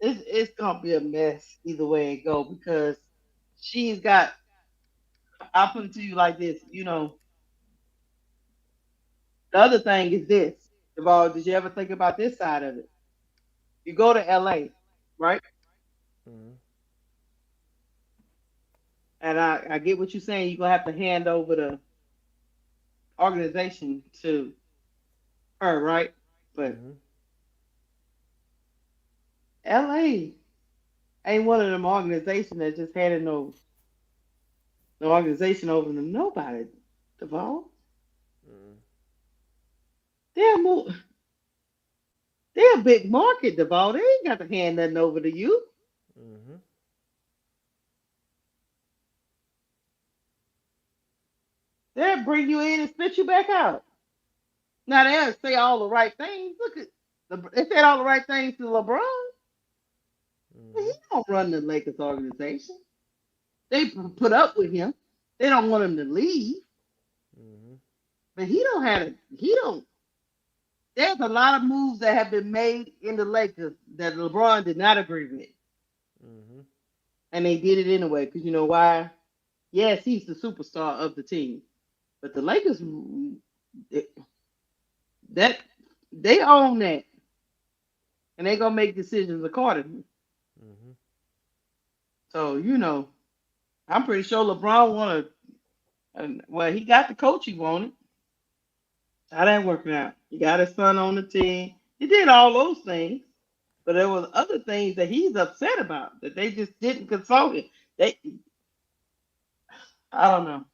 it's gonna be a mess either way it go because she's got. I'll put it to you like this. The other thing is this. Deval, did you ever think about this side of it? You go to LA, right? mm-hmm. And I get what you're saying. You're gonna have to hand over the organization to her, right? But Mm-hmm. LA ain't one of them organizations that just handed no organization over to nobody, Deval. Mm-hmm. They're more, they're a big market, Deval. They ain't got to hand nothing over to you. Mm-hmm. They'll bring you in and spit you back out. Now they'll say all the right things. Look at they said all the right things to LeBron. But he Mm-hmm. don't run the Lakers organization. They put up with him. They don't want him to leave. Mm-hmm. But he don't have it. He don't. There's a lot of moves that have been made in the Lakers that LeBron did not agree with, Mm-hmm. and they did it anyway. Because you know why? Yes, he's the superstar of the team, but the Lakers that they own that, and they gonna make decisions accordingly. Mm-hmm. So I'm pretty sure LeBron wanted. Well, he got the coach he wanted. How that working out? He got his son on the team. He did all those things, but there was other things that he's upset about that they just didn't consult him. They, I don't know.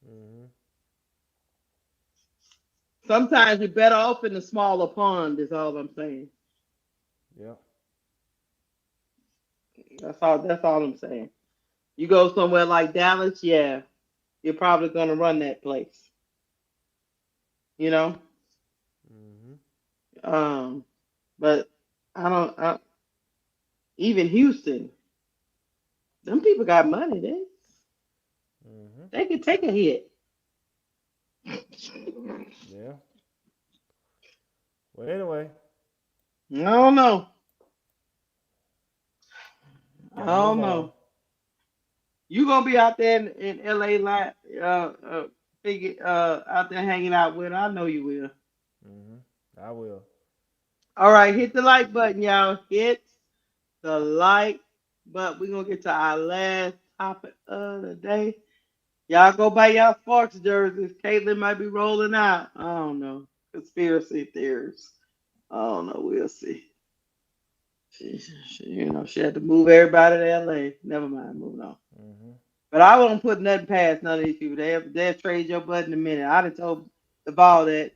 Mm-hmm. Sometimes you're better off in the smaller pond. Is all I'm saying. Yep. That's all I'm saying. You go somewhere like Dallas, yeah, you're probably gonna run that place. You know. Mm-hmm. Um, but I don't. Even Houston, them people got money. They Mm-hmm. they can take a hit. Yeah. Well, anyway, I don't know. I gotta move don't on. know. You gonna be out there in LA like figure out there hanging out with her. I know you will. Mm-hmm. I will. All right, hit the like button, y'all. Hit the like button. We're gonna get to our last topic of the day. Y'all go buy y'all Sparks jerseys. Caitlin might be rolling out. I don't know. Conspiracy theories. I don't know. We'll see. She had to move everybody to LA. Never mind. Moving on. Mm-hmm. But I won't put nothing past none of these people. They'll trade your butt in a minute. I done told the ball that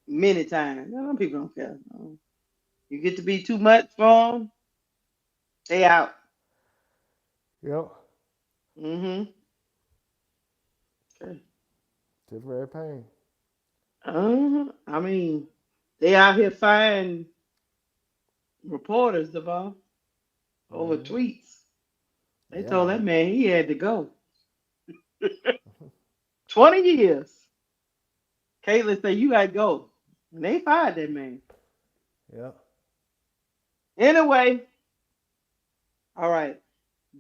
many times. Some people don't care. No. You get to be too much for them, they out. Yep. Mm-hmm. Okay. Temporary pain. I mean, they out here firing reporters, Devon, over Mm-hmm. tweets. They told Yeah. that man he had to go. 20 years. Caitlin said, you got to go. And they fired that man. Yep. Anyway, all right.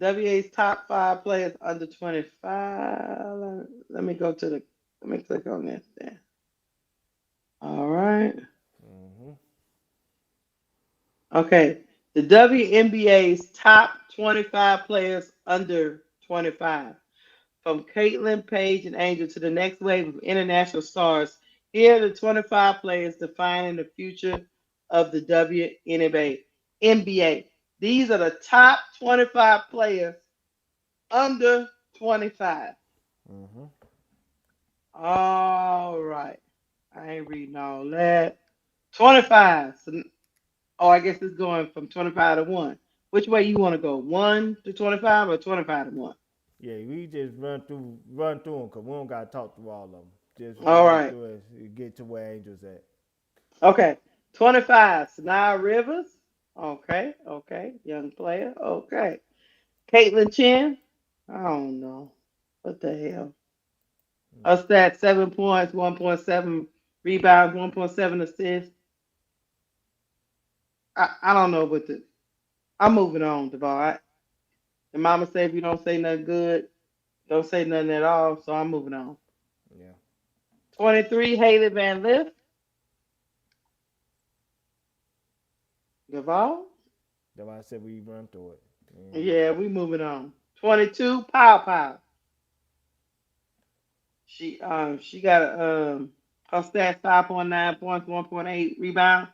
WA's top 5 players under 25. Let me go to the, let me click on this then. All right. Mm-hmm. Okay. The WNBA's top 25 players under 25. From Caitlin, Page, and Angel to the next wave of international stars, here are the 25 players defining the future of the WNBA. NBA. These are the top 25 players under 25. Mm-hmm. All right. I ain't reading all that. 25. So, oh, I guess it's going from 25 to 1. Which way you want to go? 1 to 25 or 25 to 1? Yeah, we just run through them because we don't gotta talk through all of them. Just All run right. through it and get to where Angel's at. Okay. 25. Sanaa Rivers. Okay. Okay. Young player. Okay. Caitlin Chen. I don't know. What the hell? Her stats 7 points, 1.7 rebounds, 1.7 assists. I don't know what the. I'm moving on, Devon. The mama said if you don't say nothing good, don't say nothing at all. So I'm moving on. Yeah. 23, Haley Van Lith. Devon? That's why I said we run through it. Mm-hmm. Yeah, we moving on. 22, Pow Pow. She got her stats 5.9 points, 1.8 rebound.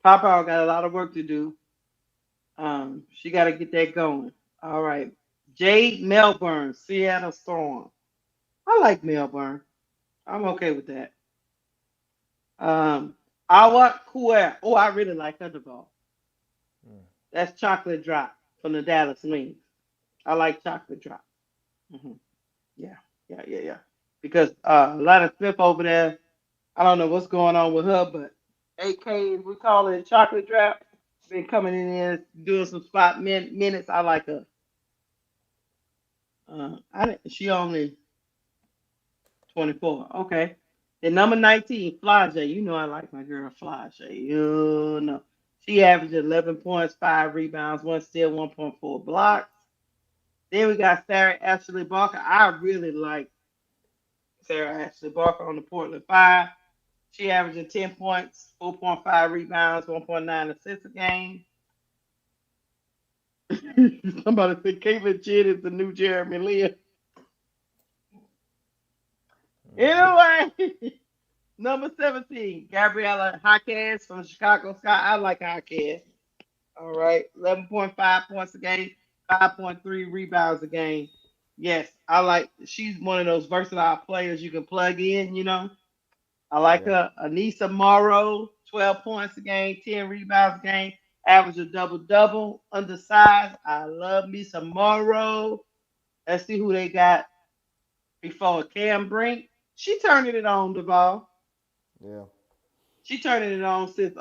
Pow Pow got a lot of work to do. She got to get that going. All right. Jade Melbourne, Seattle Storm. I like Melbourne. I'm okay with that. Um, Awa Kuer. Oh, I really like her ball. Mm. That's Chocolate Drop from the Dallas Wings. I like Chocolate Drop. Hmm. Yeah, yeah. Because Lana Smith over there, I don't know what's going on with her, but AK, we call it Chocolate Drop, been coming in there doing some spot minutes. I like her. She only 24. Okay. Then number 19, Flage. You know I like my girl Flage. You know. She averaged 11 points, 5 rebounds, 1 steal, 1.4 blocks. Then we got Sarah Ashley Barker. I really like Sarah Ashley Barker on the Portland 5. She averaging 10 points, 4.5 rebounds, 1.9 assists a game. Somebody said Caitlin Kidd is the new Jeremy Lin. Mm-hmm. Anyway, number 17, Gabriella Jaquez from Chicago Sky. I like Jaquez. All right. 11.5 points a game, 5.3 rebounds a game. Yes, I like she's one of those versatile players you can plug in. I like Yeah. her. Anissa Morrow, 12 points a game, 10 rebounds a game, average a double double, undersized. I love me some Morrow. Let's see who they got before Cam Brink. She turning it on, Duval. Yeah. She turning it on since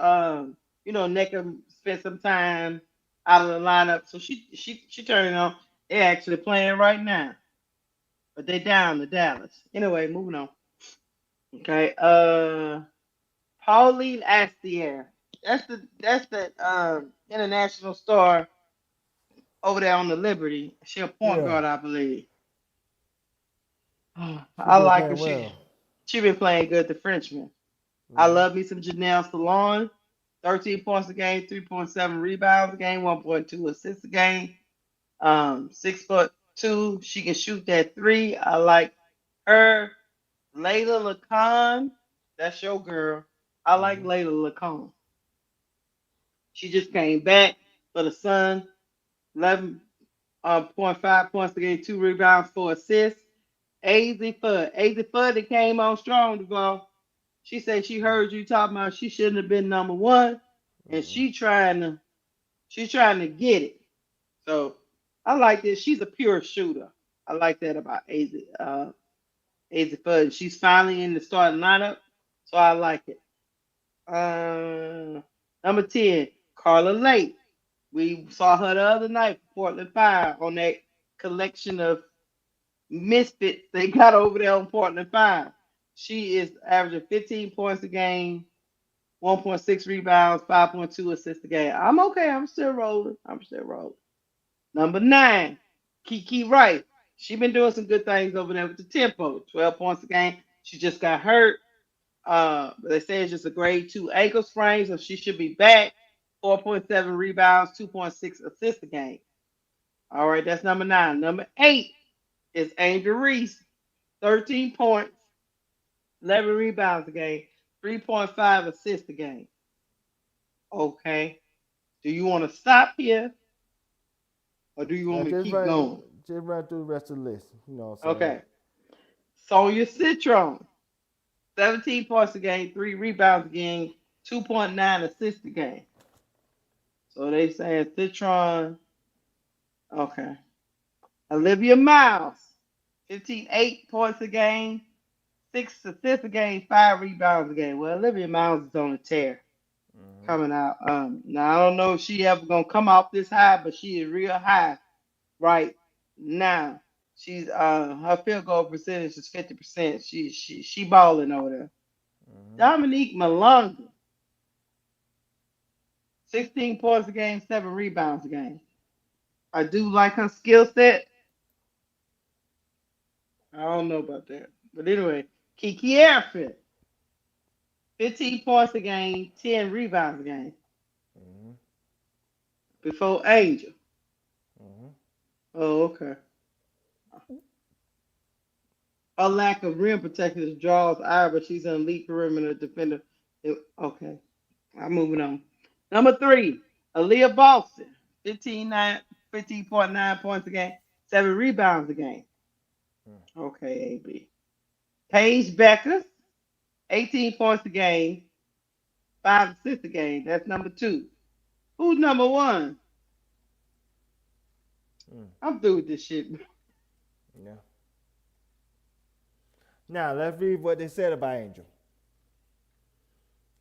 Necker spent some time out of the lineup. So she turning it on. They're actually playing right now. But they down to Dallas. Anyway, moving on. Okay. Pauline Astier. That's the international star over there on the Liberty. She a point Yeah. guard, I believe. She I been like her. playing She well. she been playing good, the Frenchman. I Mm-hmm. love me some Janelle Salon. 13 points a game, 3.7 rebounds a game, 1.2 assists a game. 6'2". She can shoot that three. I like. Her, Layla Lacan, that's your girl. I like Layla Lacan. She just came back for the Sun, 11.5 points a game, 2 rebounds, 4 assists. AZ Fudd that came on strong, Devon. She said she heard you talking about she shouldn't have been number one, and she's trying to get it. So I like this. She's a pure shooter. I like that about AZ Fudd. She's finally in the starting lineup, so I like it. Number 10, Carla Lake. We saw her the other night for Portland Fire on that collection of misfits they got over there on Portland Fire. She is averaging 15 points a game, 1.6 rebounds, 5.2 assists a game. I'm okay. I'm still rolling. Number 9, Kiki Wright. She been doing some good things over there with the tempo. 12 points a game. She just got hurt. They say it's just a grade 2 ankle sprain, so she should be back. 4.7 rebounds, 2.6 assists a game. All right, that's number 9. Number 8 is Angel Reese. 13 points, 11 rebounds a game, 3.5 assists a game. Okay. Do you want to stop here or do you want me to keep going? Just run through the rest of the list. You know what I'm saying? Okay. Sonia Citron. 17 points a game, 3 rebounds a game, 2.9 assists a game. So they saying Citron. Okay. Olivia Miles. 8 points a game, 6 assists a game, 5 rebounds a game. Well, Olivia Miles is on a tear coming out. Now I don't know if she ever gonna come off this high, but she is real high right now. She's her field goal percentage is 50%. She balling over there. Dominique Malonga, 16 points a game, 7 rebounds a game. I do like her skill set. I don't know about that. But anyway, Kiki Airfit, 15 points a game, 10 rebounds a game. Before Angel. Oh, okay. A lack of rim protection draws eye, but she's an elite perimeter defender. Okay, I'm moving on. Number 3, Aaliyah Boston, 15.9 points a game, 7 rebounds a game. Okay, AB. Paige Becker, 18 points a game, 5 assists a game. That's number 2. Who's number 1? I'm through with this shit. Yeah. Now let's read what they said about Angel.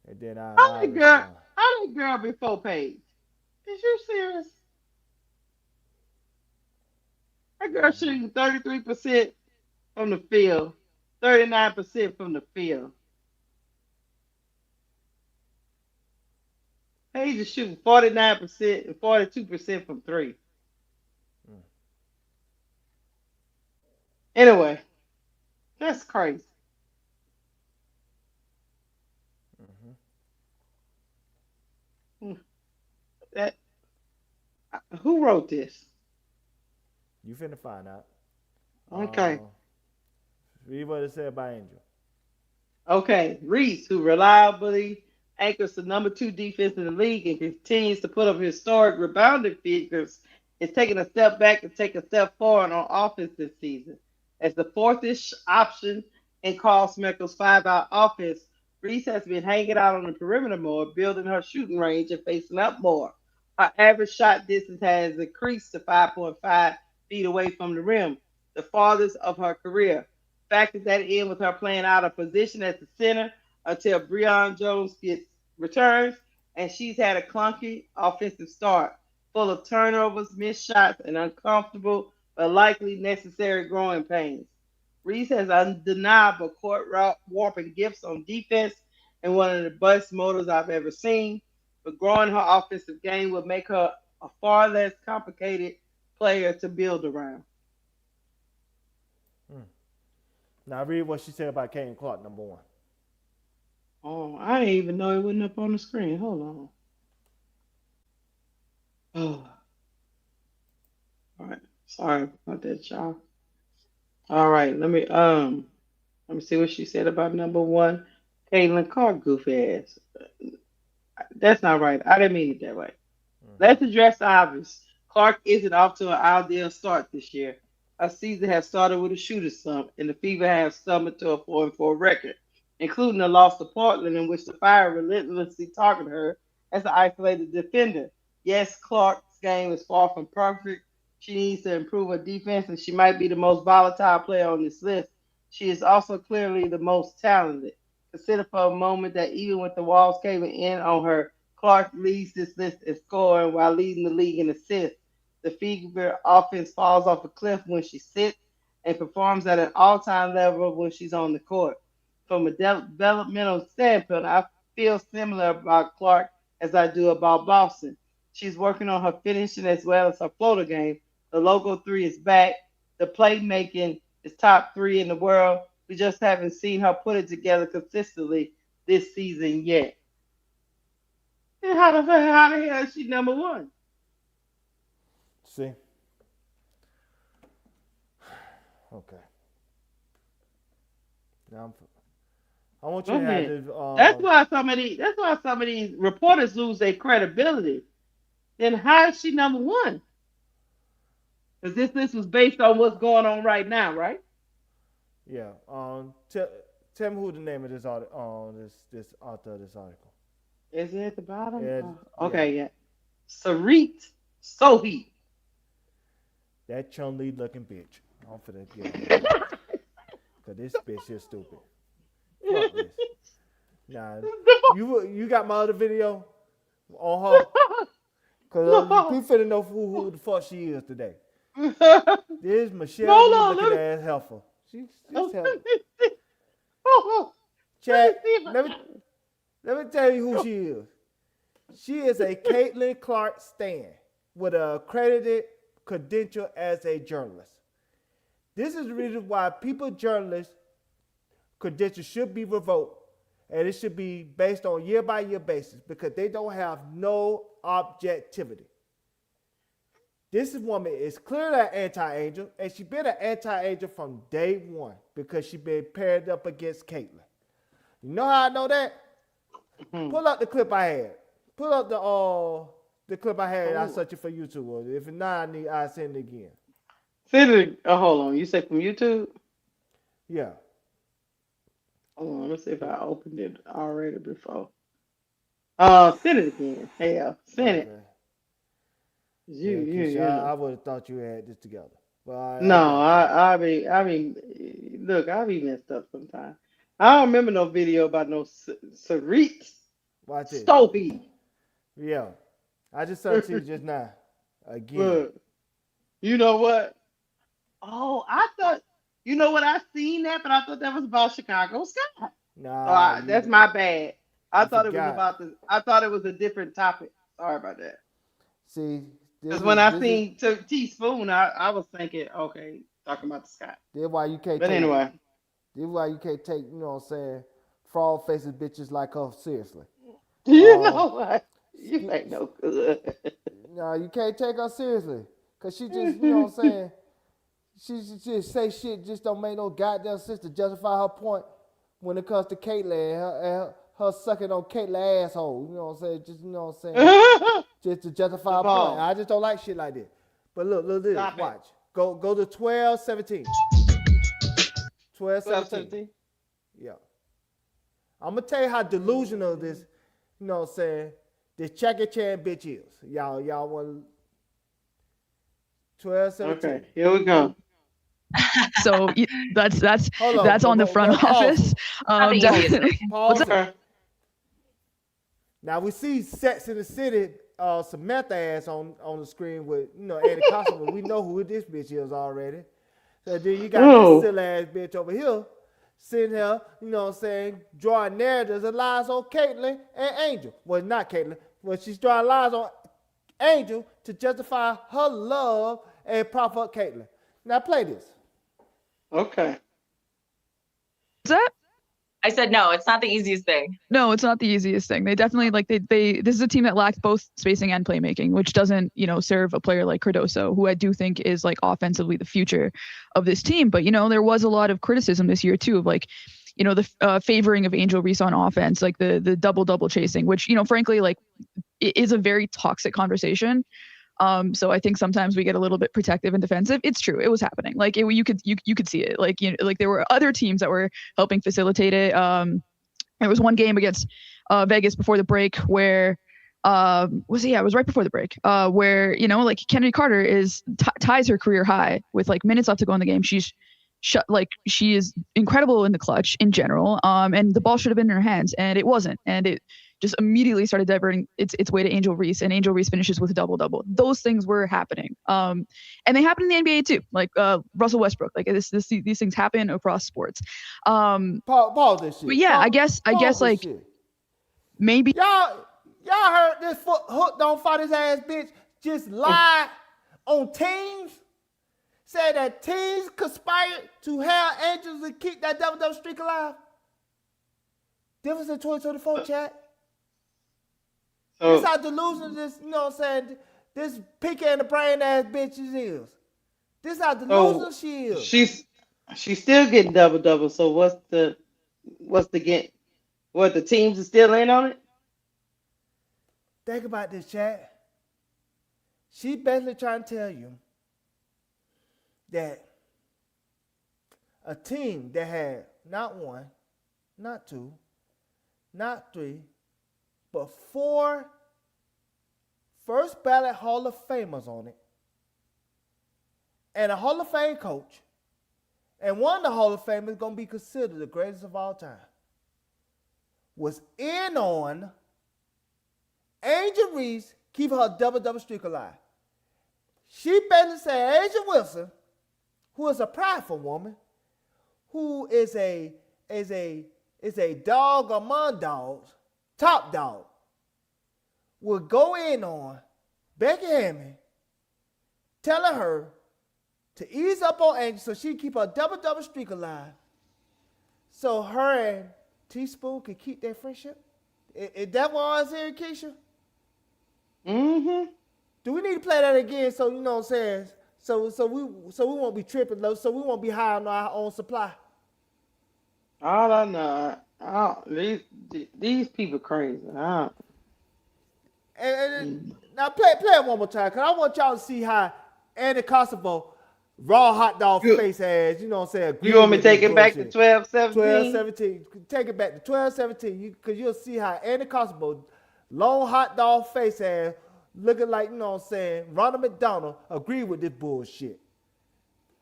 And then How that girl before Paige? Is you serious? That girl shooting 33% from the field, 39% from the field. Paige is shooting 49% and 42% from 3. Anyway, that's crazy. That who wrote this? You finna find out. Okay. Read what it said about Angel. Okay, Reese, who reliably anchors the number 2 defense in the league and continues to put up historic rebounding figures, is taking a step back and take a step forward on offense this season. As the fourth-ish option in Carl Smeckel's 5-out offense, Reese has been hanging out on the perimeter more, building her shooting range and facing up more. Her average shot distance has increased to 5.5 feet away from the rim, the farthest of her career. Factor that in with her playing out of position at the center until Breon Jones returns, and she's had a clunky offensive start, full of turnovers, missed shots, and uncomfortable but likely necessary growing pains. Reese has undeniable court warping gifts on defense and one of the best motors I've ever seen. But growing her offensive game will make her a far less complicated player to build around. Now read what she said about Caitlin Clark, number 1. Oh, I didn't even know it wasn't up on the screen. Hold on. Oh. All right. Sorry about that, y'all. All right, let me Let me see what she said about number one. Caitlin Clark, goofy ass. That's not right. I didn't mean it that way. Let's address the obvious. Clark isn't off to an ideal start this year. Our season has started with a shooter slump, and the Fever has stumbled to a 4-4 record, including a loss to Portland, in which the Fire relentlessly targeted her as an isolated defender. Yes, Clark's game is far from perfect. She needs to improve her defense, and she might be the most volatile player on this list. She is also clearly the most talented. Consider for a moment that even with the walls caving in on her, Clark leads this list in scoring while leading the league in assists. The Fever offense falls off a cliff when she sits and performs at an all-time level when she's on the court. From a developmental standpoint, I feel similar about Clark as I do about Boston. She's working on her finishing as well as her floater game. The logo three is back. The playmaking is top three in the world. We just haven't seen her put it together consistently this season yet. And how the hell is she number one? See? Okay. Now I want you Go to have ahead. this. That's why some of these reporters lose their credibility. Then how is she number one? Because this list was based on what's going on right now, right? Yeah. Tell me who the name of this article. This author of this article. Is it at the bottom? Yeah, Okay, yeah. Sarit Sohi. That Chun-Li looking bitch. I'm finna get her. Cause this bitch is stupid. Fuck this. Nah, you got my other video on her. Cause we finna know who the fuck she is today. This is Michelle looking ass helper. She's helper. Chat. Let me tell you who she is. She is a Caitlin Clark stan with a accredited credential as a journalist. This is the reason why journalists credentials should be revoked, and it should be based on year by year basis because they don't have no objectivity. This woman is clearly an anti-angel, and she's been an anti-angel from day one because she's been paired up against Caitlin. You know how I know that? Pull up the clip I had. Pull up the clip I had. I search it for YouTube. If not, I send it again. Send it. Oh, hold on. You said from YouTube? Yeah. Hold on. Let's see if I opened it already before. Send it again. Hell, send it. I would have thought you had this together. But No, I mean, look, I be messed up sometimes. I don't remember no video about no Sarit Watch it. Sohi. Yeah. I just saw it to you just now. Again. Look, you know what? Oh, I thought, you know what? I seen that, but I thought that was about Chicago Sky. Nah. That's my bad. I thought it was about the. I thought it was a different topic. Sorry about that. See, because when I seen Teaspoon, I was thinking, okay, talking about the Sky. That's why you can't. But anyway, this is why you can't take, you know what I'm saying, fraud faces bitches like her seriously. You know what? You ain't no good. No, you can't take her seriously. Cause she just, you know what I'm saying, she just say shit, just don't make no goddamn sense to justify her point when it comes to Caitlyn and her sucking on Caitlyn asshole. You know what I'm saying? Just, you know what I'm saying? Just to justify her point. I just don't like shit like this. But look this. Stop watch. It. Go to 12-17. 12-17. Yeah. I'm gonna tell you how delusional this, you know what I'm saying, this Jackie Chan bitch is. Y'all want 12-17. Okay, here we go. So that's on the front office. Pause. Now we see Sex in the City, Samantha ass on the screen with, you know, Andy Costello. We know who this bitch is already. So then you got this silly ass bitch over here sitting here, you know what I'm saying, drawing narratives and lies on Caitlyn and Angel. Well, not Caitlyn. Well, she's drawing lies on Angel to justify her love and prop up Caitlyn. Now play this. Okay. That I said no, it's not the easiest thing. No, it's not the easiest thing. They definitely this is a team that lacks both spacing and playmaking, which doesn't, serve a player like Cardoso, who I do think is like offensively the future of this team. But, there was a lot of criticism this year too of like, the favoring of Angel Reese on offense, like the double chasing, which, frankly, like it is a very toxic conversation. So I think sometimes we get a little bit protective and defensive. It's true. It was happening. Like you could see it. Like, like there were other teams that were helping facilitate it. There was one game against Vegas before the break where it was right before the break where, like Kennedy Carter ties her career high with like minutes left to go in the game. She is incredible in the clutch in general. And the ball should have been in her hands and it wasn't. And it just immediately started diverting its way to Angel Reese, and Angel Reese finishes with a double-double. Those things were happening. And they happen in the NBA too, like Russell Westbrook. Like these things happen across sports. Pause this shit. But yeah, I guess like shit. maybe y'all heard this hook don't fight his ass bitch just lie on teams. Said that teams conspired to have Angels to keep that double streak alive. Difference in 2024, chat. This how delusional this, this pinky and the brain ass bitches is. This how delusional she is. She's still getting double. So what's the game? What, the teams are still in on it? Think about this, chat. She basically trying to tell you that a team that had not one, not two, not three, but 4 first ballot Hall of Famers on it, and a Hall of Fame coach, and one of the Hall of Famers going to be considered the greatest of all time, was in on Angel Reese keeping her double double-streak alive. She basically said Angel Wilson, who is a prideful woman, who is a dog among dogs, top dog, will go in on Becky Hammond, telling her to ease up on Angel so she can keep her double streak alive, so her and Teaspoon can keep their friendship. Is that what I was hearing, Keisha? Mm-hmm. Do we need to play that again so you know what I'm saying? So we won't be tripping, so we won't be high on our own supply. All I know, these people crazy. And now play it one more time, because I want y'all to see how Andy Kosovo, raw hot dog face ass, you know what I'm saying? You want me to take it back to 12-17? 12-17. Take it back to 12-17, because you'll see how Andy Kosovo, long hot dog face ass, looking like, you know what I'm saying, Ronald McDonald, agree with this bullshit.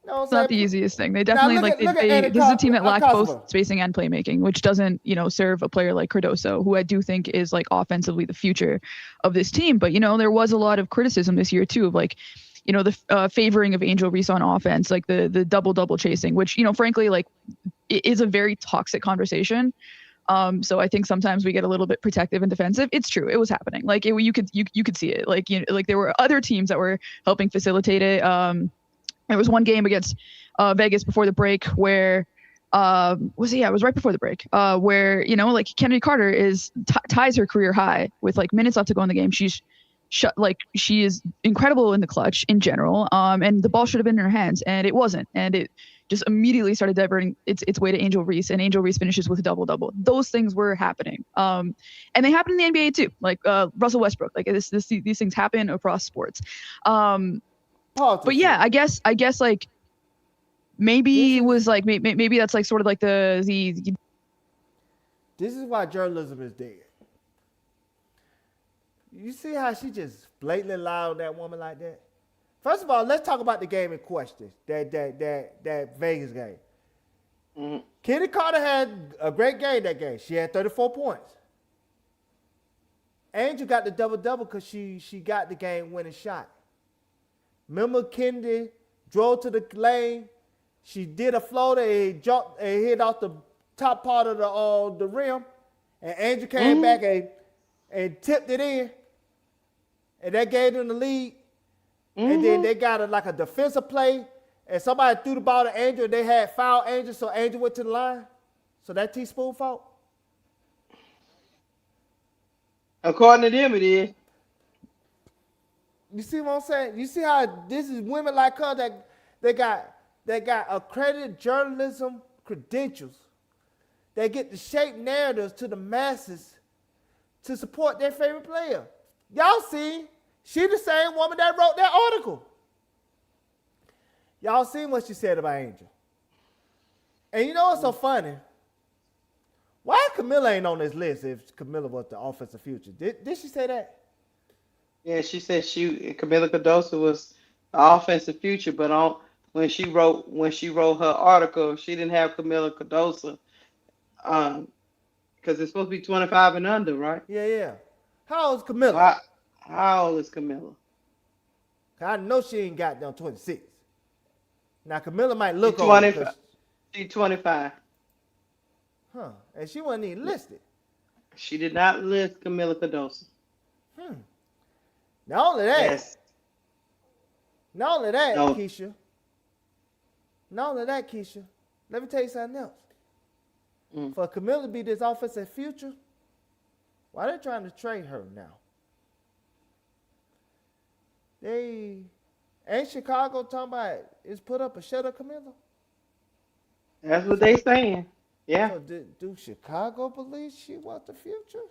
You know what I'm it's not the easiest thing. They definitely this is a team that lacks both spacing and playmaking, which doesn't, serve a player like Cardoso, who I do think is like offensively the future of this team. But, there was a lot of criticism this year too of like, the favoring of Angel Reese on offense, like the double chasing, which, frankly, like it is a very toxic conversation. So I think sometimes we get a little bit protective and defensive. It's true. It was happening. Like you could see it. Like, like there were other teams that were helping facilitate it. There was one game against Vegas before the break where it was right before the break where, like Kennedy Carter ties her career high with like minutes left to go in the game. She is incredible in the clutch in general. And the ball should have been in her hands and it wasn't. And it just immediately started diverting its way to Angel Reese, and Angel Reese finishes with a double-double. Those things were happening. And they happen in the NBA too, like Russell Westbrook. Like these things happen across sports. But yeah, I guess like maybe it was like maybe that's like sort of like the This is why journalism is dead. You see how she just blatantly lied on that woman like that? First of all, let's talk about the game in question, that Vegas game. Mm-hmm. Kennedy Carter had a great game that game. She had 34 points. Angel got the double-double because she got the game-winning shot. Remember, Kennedy drove to the lane. She did a floater and jumped and hit off the top part of the rim. And Angel came back and tipped it in. And that gave them the lead. And then they got a defensive play. And somebody threw the ball to Angel and they had fouled Angel, so Angel went to the line. So that teaspoon fault? According to them, it is. You see what I'm saying? You see how this is women like her that they got accredited journalism credentials. They get to shape narratives to the masses to support their favorite player. Y'all see, she the same woman that wrote that article. Y'all seen what she said about Angel. And you know what's so funny? Why Camilla ain't on this list if Camilla was the offensive future? Did she say that? Yeah, she said Camila Cardoso was the offensive future, but when she wrote her article, she didn't have Camila Cardoso, because it's supposed to be 25 and under, right? Yeah. How old is Camilla? How old is Camilla? I know she ain't got down 26. Now Camilla might look old. She's 25. Huh? And she wasn't even listed. She did not list Camila Cardoso. Not only that. Yes. Not only that, No. Keisha. Not only that, Keisha. Let me tell you something else. For Camilla to be this offensive future, why they trying to trade her now? Ain't Chicago talking about is put up a shut up Camilla? That's what they saying. Yeah. So do Chicago believe she wants the future?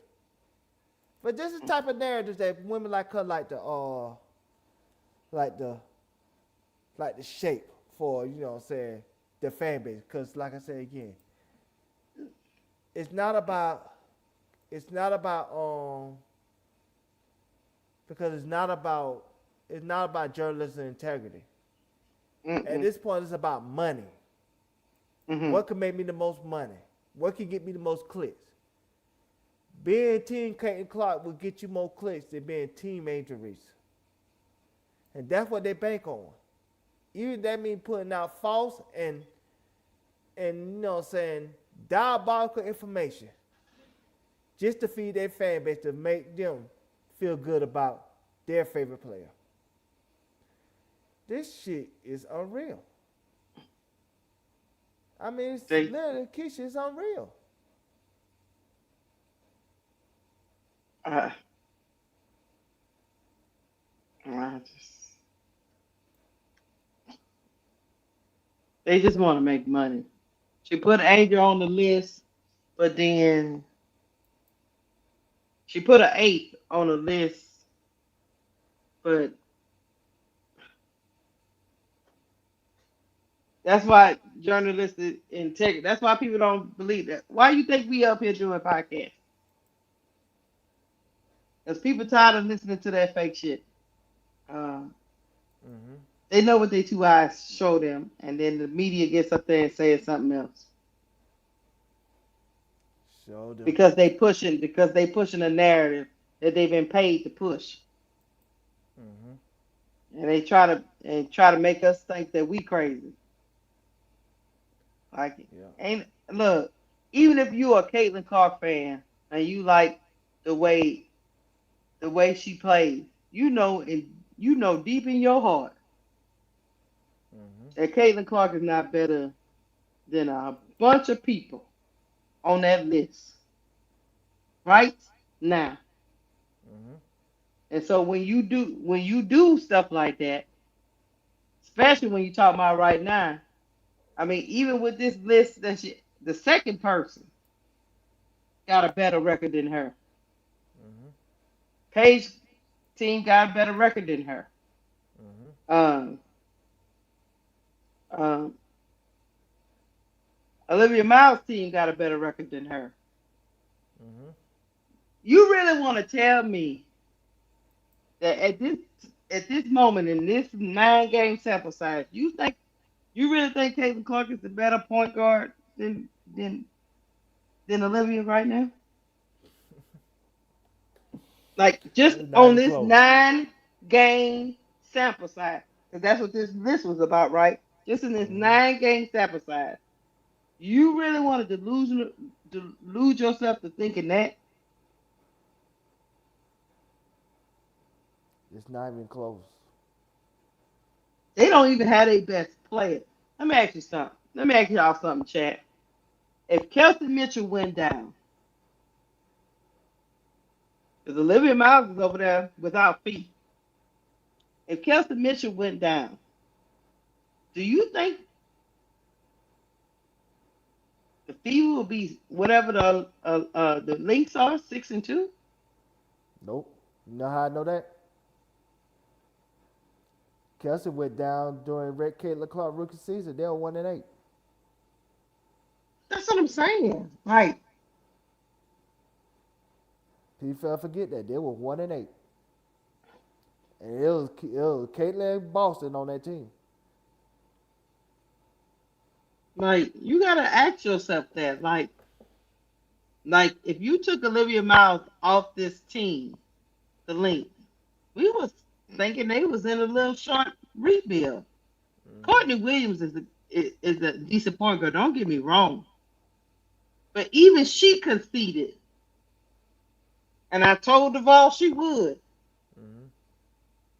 But this is the type of narrative that women like her like the shape for, you know what I'm saying, the fan base. Because like I said again, it's not about journalism integrity. At this point, it's about money. What can make me the most money? What can get me the most clicks? Being Team Caitlin Clark will get you more clicks than being Team Angel Reese. And that's what they bank on. Even that means putting out false and you know what I'm saying, diabolical information just to feed their fan base to make them feel good about their favorite player. This shit is unreal. I mean, it's literally, Keisha, it's unreal. They just want to make money. She put Angel on the list, but then she put an 8 on the list, but that's why journalistic integrity. That's why people don't believe that. Why you think we up here doing podcasts? Because people tired of listening to that fake shit. They know what their two eyes show them, and then the media gets up there and says something else. Because they pushing a narrative that they've been paid to push. And they try to make us think that we crazy. Like, look, even if you a Caitlin Clark fan and you like the way she plays, you know deep in your heart that Caitlin Clark is not better than a bunch of people on that list right now. And so when you do stuff like that, especially when you talk about right now, I mean, even with this list, the second person got a better record than her. Paige team got a better record than her. Olivia Miles' team got a better record than her. You really want to tell me that at this moment in this 9-game sample size, you really think Caitlin Clark is the better point guard than Olivia right now? Like, just on this 9-game sample size, because that's what this list was about, right? Just in this 9-game sample size, you really wanted to lose yourself to thinking that? It's not even close. They don't even have their best player. Let me ask you something. Let me ask y'all something, chat. if Kelsey Mitchell went down, because Olivia Miles is over there without feet. If Kelsey Mitchell went down, do you think the Fever will be whatever the Lynx are, 6-2? Nope. You know how I know that? Kelsey went down during Red Caitlin Clark rookie season. They were 1-8. That's what I'm saying. Like, People forget that they were 1-8, and it was Caitlin Boston on that team. like you gotta ask yourself that. Like if you took Olivia Miles off this team, the Lynx, we was thinking they was in a little short rebuild. Courtney Williams is a decent point guard. Don't get me wrong, but even she conceded, and I told Duval she would.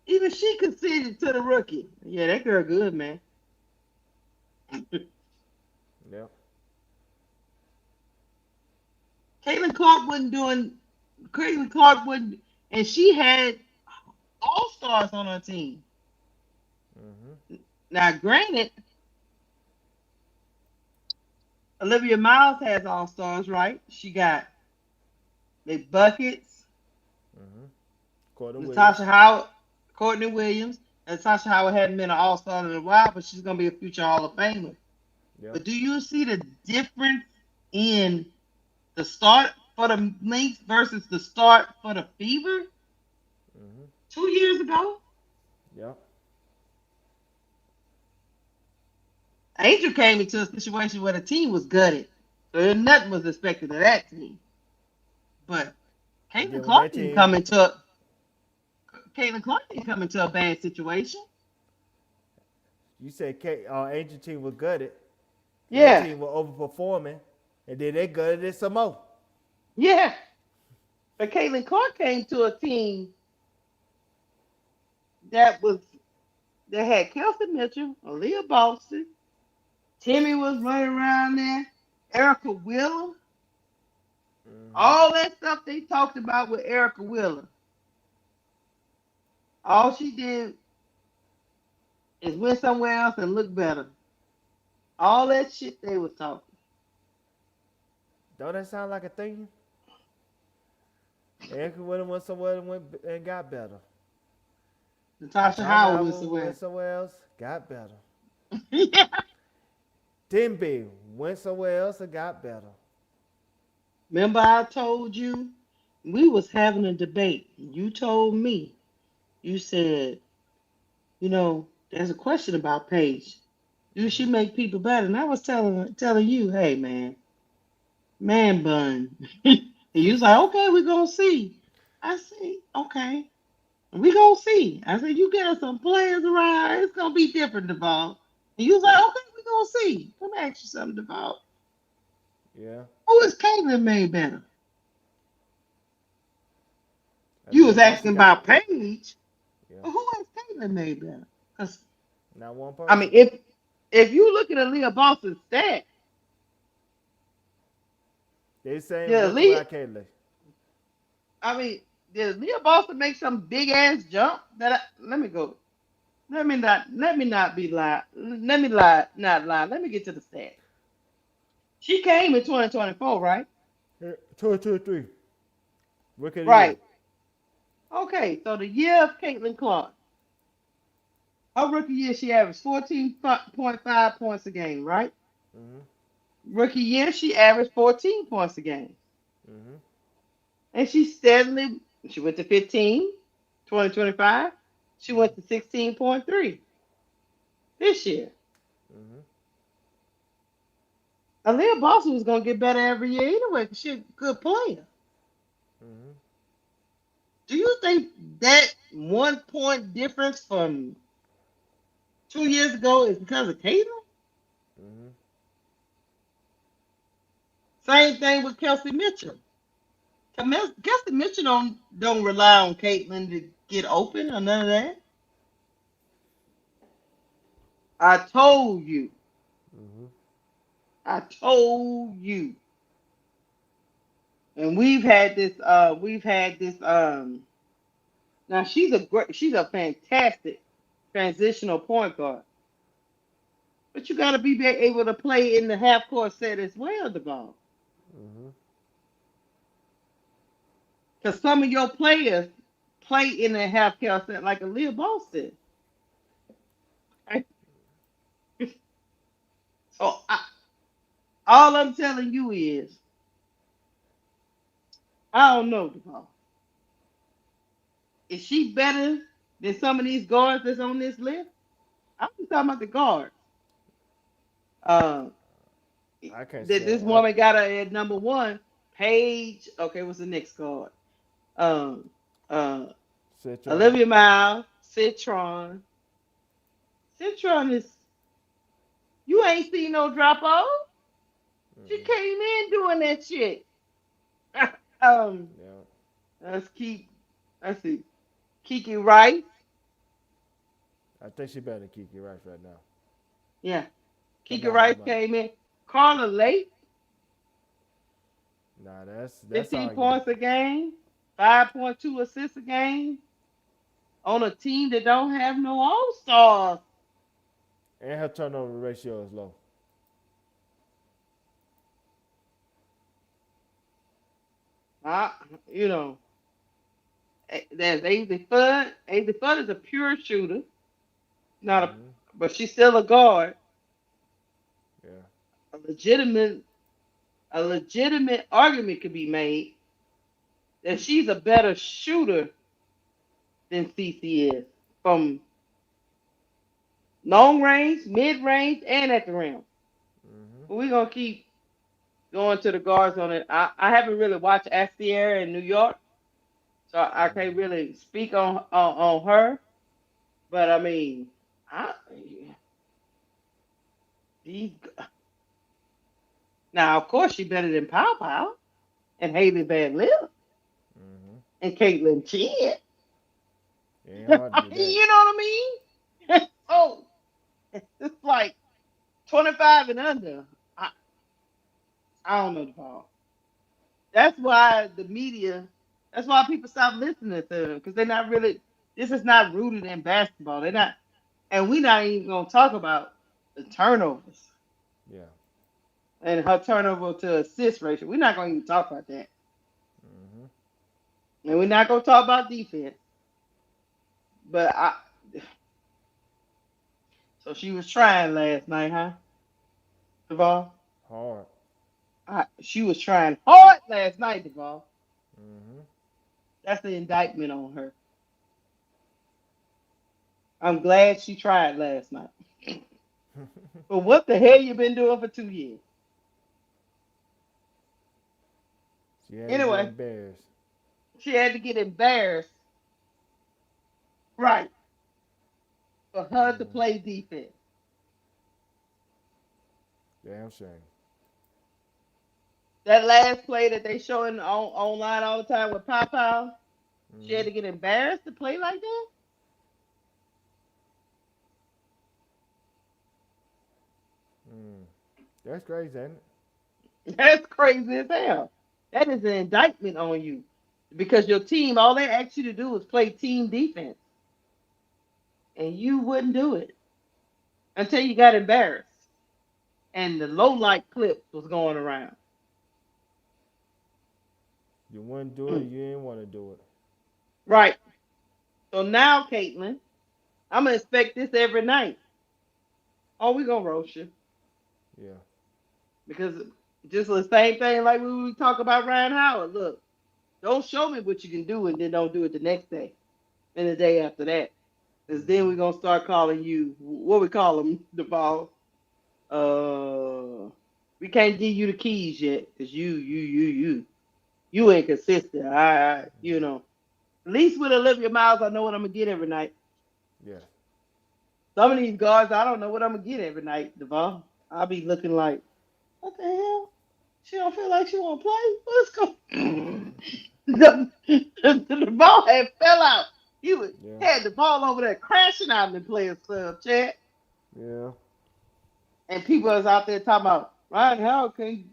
Even she conceded to the rookie. Yeah, that girl good, man. Yep. Caitlin Clark wouldn't, and she had all stars on her team. Now, granted, Olivia Miles has all stars, right? She got the buckets, Natasha Howard, Courtney Williams. Natasha Howard hadn't been an all star in a while, but she's gonna be a future Hall of Famer. Yep. But do you see the difference in the start for the Lynx versus the start for the Fever 2 years ago? Yep. Angel came into a situation where the team was gutted, so nothing was expected of that team. But Caitlin Clark didn't come into a bad situation. You said Angel team was gutted. Yeah. That team was overperforming, and then they gutted it some more. Yeah. But Caitlin Clark came to a team that had Kelsey Mitchell, Aaliyah Boston, Timmy was running around there, Erica Wheeler. All that stuff they talked about with Erica Wheeler. All she did is went somewhere else and look better. All that shit they was talking. Don't that sound like a thing? Erica Wheeler went somewhere and got better. Natasha Howard went somewhere else, got better. Yeah. Denby went somewhere else and got better. Remember I told you we was having a debate. You told me, you said, there's a question about Paige. Do she make people better? And I was telling you, hey man bun. And you was like, okay, we're gonna see. I said, okay, we gonna see. I said, you get us some players around, it's gonna be different, Devon. And you was like, okay, we gonna see. Let me ask you something, Devon. Yeah. Who is Caitlin made better? You was asking about Paige. Yeah. But who has Caitlin made better? Because not one person. I mean, if you look at Aaliyah Boston's stats, they say about Caitlin. I mean, did Leah Boston make some big ass jump? Let me go. Let me not be lie. Let me not lie. Let me get to the stats. She came in 2024, right? 2023. Right. Okay, so the year of Caitlin Clark. Her rookie year, she averaged 14.5 points a game, right? Rookie year, she averaged 14 points a game. And she went to 15, 2025. She went to 16.3 this year. Aaliyah Boston was going to get better every year anyway because she's a good player. Do you think that 1 point difference from 2 years ago is because of Caitlin? Same thing with Kelsey Mitchell. Kelsey Mitchell don't rely on Caitlin to get open or none of that. I told you. I told you. And we've had this. Now she's a fantastic transitional point guard. But you got to be able to play in the half court set as well, Devon. Mm-hmm. Because some of your players play in the half court set like a Leah Boston. So all I'm telling you is, I don't know, Devon. Is she better than some of these guards that's on this list? I'm just talking about the guards. Uh, I can't that say. this woman got her at number one. Paige. Okay, what's the next guard? Um, uh, Citron. Olivia Miles, Citron. Citron is. You ain't seen no drop off. She came in doing that shit. Yeah. Let's see. Kiki Rice. I think she better than Kiki Rice right now. Yeah. But Kiki not by Rice much. came in. Carla Lake. Nah, that's 15 arguable. points a game. 5.2 assists a game. On a team that don't have no all-stars. And her turnover ratio is low. Uh, you know, there's Azy Fudd. Azy Fudd is a pure shooter. Not a, but she's still a guard. Yeah. A legitimate argument could be made that she's a better shooter than CC is from long range, mid range, and at the rim. But we're gonna keep going to the guards on it. I haven't really watched Astier in New York, so I can't really speak on her. But I mean, these now of course she's better than Pow Pow and Haley Van Lille and Caitlin Chinn. Ain't hard to do that. You know what I mean? Oh, it's like 25 and under. I don't know the ball. That's why the media. That's why people stop listening to them because they're not really. This is not rooted in basketball. They're not, and we're not even gonna talk about the turnovers Yeah. and her turnover to assist ratio. We're not gonna even talk about that, and we're not gonna talk about defense. But so she was trying last night, huh, Duval? Hard. She was trying hard last night, Duval. Mm-hmm. That's the indictment on her. I'm glad she tried last night. But what the hell you been doing for 2 years? She had Anyway, to get embarrassed. she had to get embarrassed, right, for her to play defense. Damn shame. That last play that they showing online all the time with Pow, she had to get embarrassed to play like that. That's crazy, isn't it? That's crazy as hell. That is an indictment on you because your team, all they asked you to do was play team defense, and you wouldn't do it until you got embarrassed and the low light clips was going around. You wouldn't do it. You didn't want to do it. Right. So now, Caitlin, I'm gonna expect this every night. Oh, we gonna roast you Yeah. because just the same thing like we talk about Ryan Howard. Look, don't show me what you can do and then don't do it the next day and the day after that. Because then we're gonna start calling you what we call them, the ball. We can't give you the keys yet because you ain't consistent. You know. At least with Olivia Miles, I know what I'm gonna get every night. Yeah. Some of these guards, I don't know what I'm gonna get every night, Devon. I'll be looking like, what the hell? She don't feel like she want to play. What's going? The ball had fell out. Had the ball over there crashing out in the players' club chat, Yeah. and people was out there talking about Ryan Howard can't.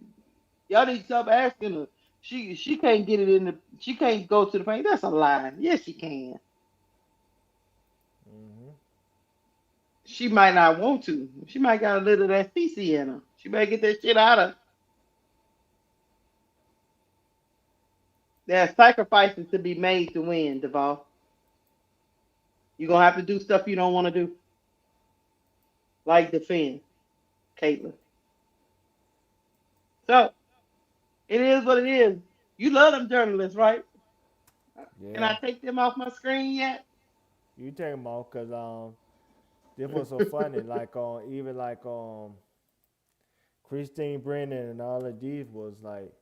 Y'all need to stop asking her. She can't get it in the. She can't go to the paint. That's a lie. Yes, she can. Mm-hmm. She might not want to. She might got a little of that CC in her. She better get that shit out of. There are sacrifices to be made to win, Duvall. You're gonna have to do stuff you don't want to do, like defend, Caitlin. So it is what it is. You love them journalists, right? Can I Yeah. take them off my screen yet? You take them off because this was so funny. Like even like Christine Brennan and all of these was like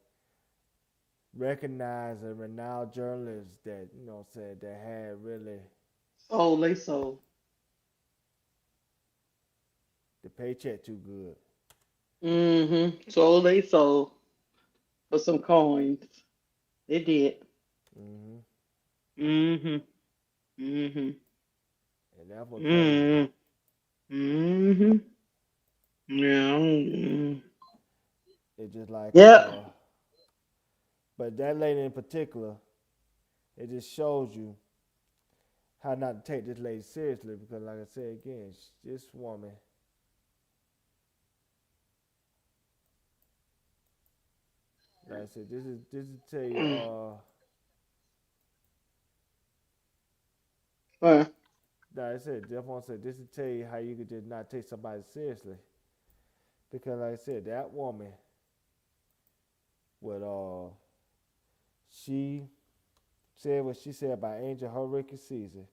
recognized and renowned journalists that said that had really Oh, they sold. the paycheck too good. Mm-hmm. So they sold for some coins. They did. Mm-hmm. Mm-hmm. Mm-hmm. And that's what crazy. Mm-hmm. Mm-hmm. Yeah. Mm-hmm. It's just like Yep. but that lady in particular, it just shows you how not to take this lady seriously because like I said again, this woman, like I said, this is tell you Well, like I said, Jeff wants said this is tell you how you could just not take somebody seriously. Because like I said, that woman would she said what she said about Angel her rookie season.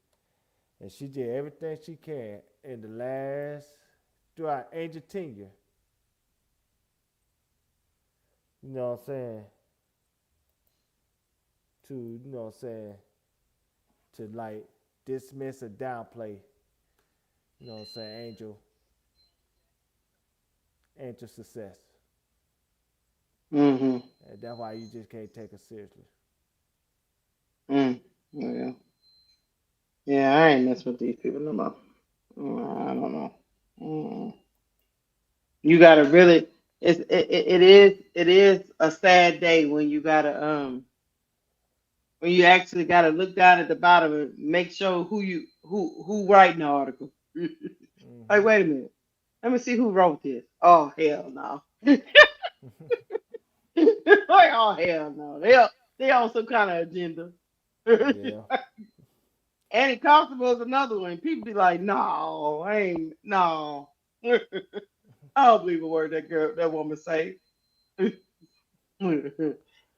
And she did everything she can in the last throughout Angel tenure. You know what I'm saying? To to like dismiss or downplay, Angel success. mm-hmm. And that's why you just can't take her seriously. Mm. Yeah. Yeah, I ain't mess with these people no more. I don't know. Mm. You gotta really. It is a sad day when you gotta when you actually gotta look down at the bottom and make sure who writing the article. Mm-hmm. Like, wait a minute. Let me see who wrote this. Oh hell no. Like, oh hell no. They on some kind of agenda. Yeah. Annie Constable is another one. People be like, no, I ain't no. I don't believe a word that woman say.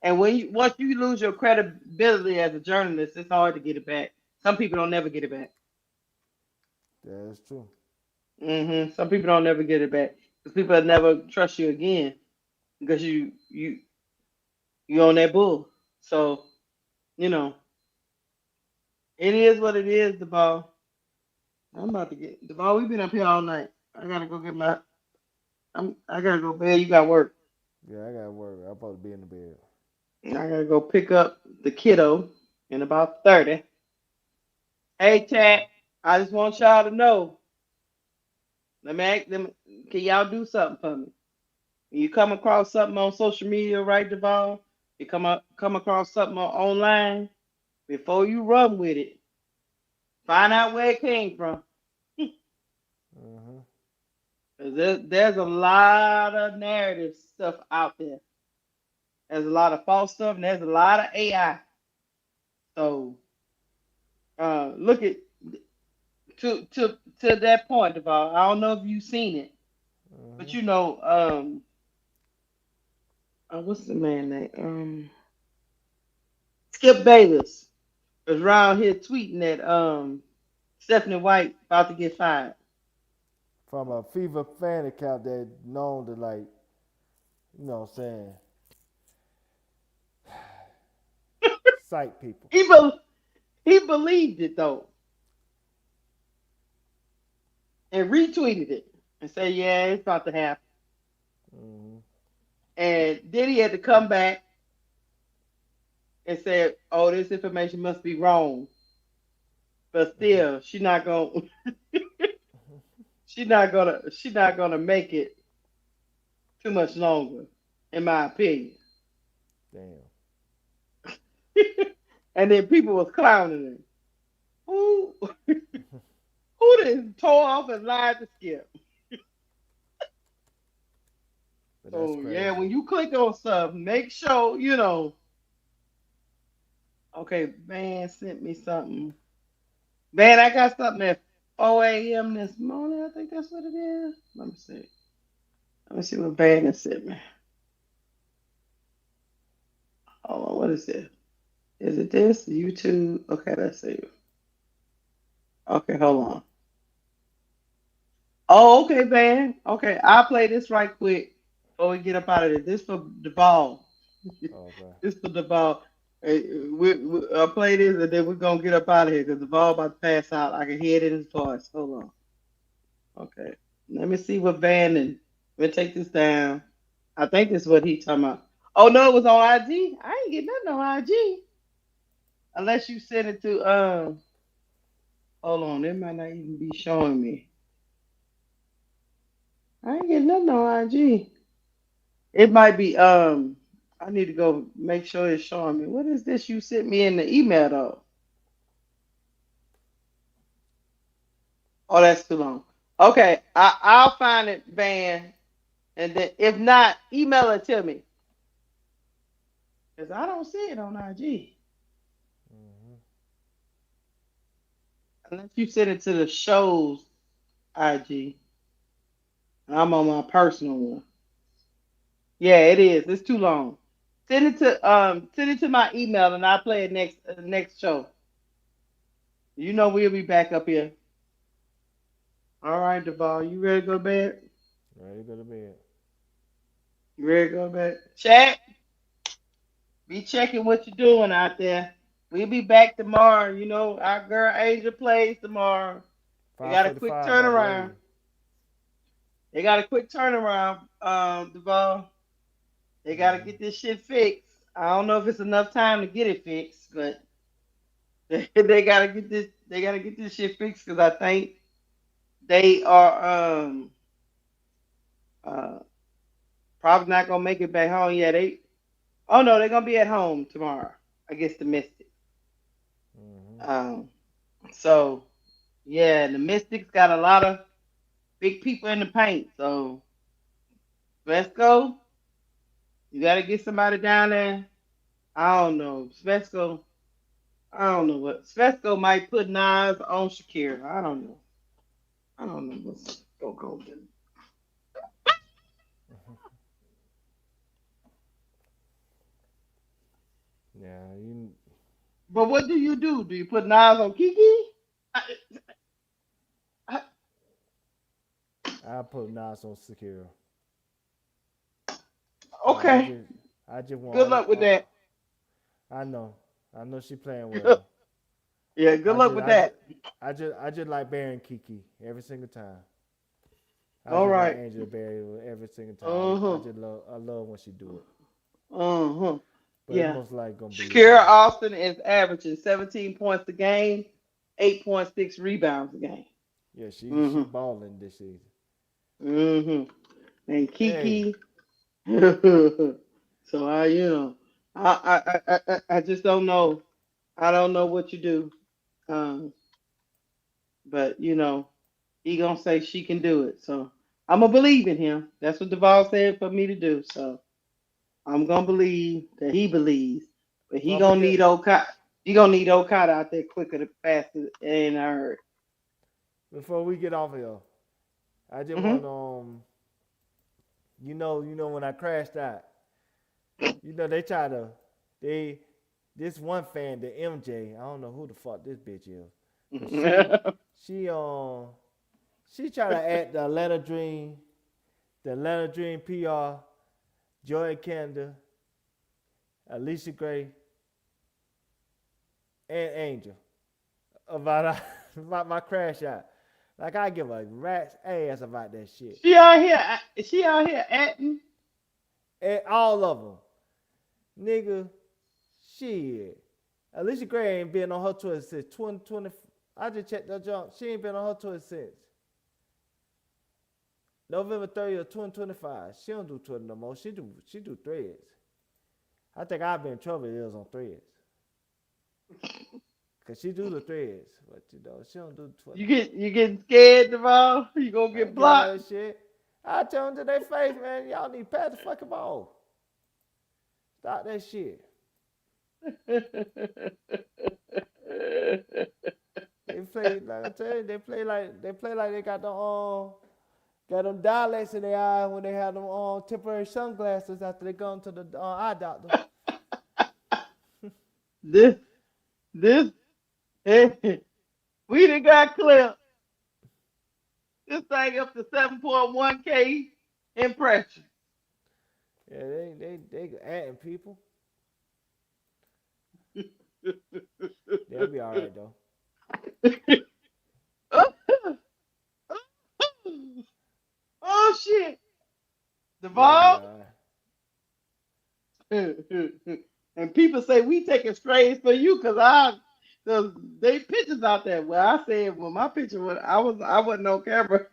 And when you once you lose your credibility as a journalist, it's hard to get it back. Some people don't never get it back. That's true. Some people don't never get it back because people never trust you again because you on that bull. So you know it is what it is. The ball. I'm about to get the ball. We've been up here all night. I gotta go get my. I gotta go bed. You got work. Yeah, I gotta work. I'm supposed to be in the bed. I gotta go pick up the kiddo in about 30. Hey, chat. I just want y'all to know. Let me ask them. Can y'all do something for me? When you come across something on social media, right, Devon? You come across something online. Before you run with it, find out where it came from. Mm-hmm. 'Cause there's a lot of narrative stuff out there. There's a lot of false stuff, and there's a lot of AI. So look at to that point, Devon. I don't know if you've seen it, but Mm-hmm. you know, what's the man name? Skip Bayless was around here tweeting that Stephanie White about to get fired. From a Fever fan account that known to like, what I'm saying, cite people. He believed it though and retweeted it and said, "Yeah, it's about to happen." Mm-hmm. And then he had to come back and say, "Oh, this information must be wrong." But still, she's not gonna she's not gonna make it too much longer, in my opinion. Damn. And then people was clowning him. Who who done tore off and lied to Skip? But that's So yeah, crazy. when you click on stuff, make sure you know. Okay, Van sent me something. Van, I got something at 4 a.m. this morning. I think that's what it is. Let me see. Let me see what Van has sent me. Hold on, what is this? Is it this? YouTube? Okay, let's see. Okay, hold on. Oh, okay, Van. Okay, I'll play this right quick before we get up out of here. This for the ball. Okay. This for the ball. Hey, I'll play this and then we're gonna get up out of here because the ball about to pass out. I can hear it in his voice. Hold on. Okay. Let me see what Van and let me take this down. I think this is what he talking about. Oh no, it was on IG. I ain't getting nothing on IG. Unless you send it to hold on, it might not even be showing me. I ain't getting nothing on IG. It might be I need to go make sure it's showing me. What is this you sent me in the email though? Oh, that's too long. Okay, I'll find it, Van, and then if not, email it to me. Cause I don't see it on IG. Mm-hmm. Unless you send it to the show's IG. I'm on my personal one. Yeah, it is. It's too long. Send it to my email and I'll play it next show. You know we'll be back up here. All right, Duval, you ready to go to bed? Ready to go to bed. You ready to go to bed? Chat, be checking what you're doing out there. We'll be back tomorrow. You know, our girl Angel plays tomorrow. They got a quick 5:45, I turnaround. believe. They got a quick turnaround, Duval. They got to Mm-hmm. get this shit fixed. I don't know if it's enough time to get it fixed, but they gotta get this. They gotta get this shit fixed because I think they are uh probably not gonna make it back home. Yeah, they. Oh no, they're gonna be at home tomorrow against the Mystics. Mm-hmm. Um, so yeah, the Mystics got a lot of big people in the paint. So let's go. You gotta get somebody down there. I don't know. Svesco. I don't know what Svesco might put knives on Shakira. I don't know. I don't know what's gonna go with. Yeah, you. But what do you do? Do you put knives on Kiki? I, I, I put Nas on secure. I okay. just, I just want Good luck with all. that. I know, I know she playing well. Yeah, good I luck just, with I just, that. I just like bearing Kiki every single time. I All just like right. Angela Berry every single time. I Uh-huh. just love, I love when she do it. Uh-huh. But it's Yeah. most likely gonna be Shakira Austin is averaging 17 points a game, 8.6 rebounds a game. yeah, she Mm-hmm. balling this season. Mm-hmm. And Hey, Kiki. So I just don't know. I don't know what you do. Um, but he gonna say she can do it. So I'm gonna believe in him. That's what Duval said for me to do. So I'm gonna believe that he believes. But he well, gonna forget need Okada. He gonna need Okada out there quicker, faster, and I heard. before we get off here. I just Hmm. want when I crashed out. They try to they this one fan, the MJ. I don't know who the fuck this bitch is, but she she try to act the Atlanta Dream PR, Joy Canada, Alicia Gray, and Angel about about my crash out. Like I give a rat's ass about that shit. she out here. She out here acting. And all of them, nigga, shit. Alicia Gray ain't been on her Twitter since 2020. I just checked that jump. She ain't been on her Twitter since. November 30th of 2025. She don't do Twitter no more. She do threads. I think I've been in trouble years on threads. Cause she do the threads, but she don't do Twitter. You getting scared, Devon? You gonna get blocked? That shit. I tell them to their face, man, y'all need to pass the fucking ball. Stop that shit. They play like I tell you, they play like they got them dialects in their eye when they have them temporary sunglasses after they go to the eye doctor. This we done got clipped. This thing up to 7.1K impressions. Yeah, they adding people. They'll be all right though. Oh shit, Devon. And people say we taking strays for you because they pictures out there. Well, I said, well, my picture was I wasn't on camera.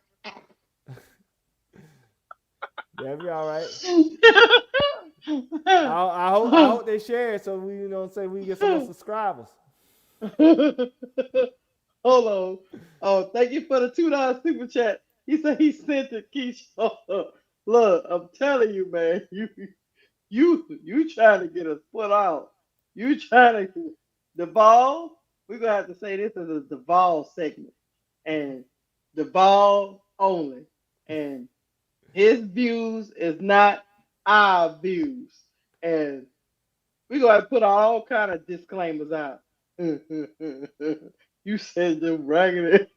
They'll be all right. I hope they share it so we we get some more subscribers. Hold on. Oh, thank you for the $2 super chat. He said he sent it, Keisha. Look, I'm telling you, man, you trying to get us put out. You trying to the ball. We're gonna have to say this is the ball segment, and the ball only, and his views is not our views, and we're gonna have to put all kind of disclaimers out. You said you're raggedy.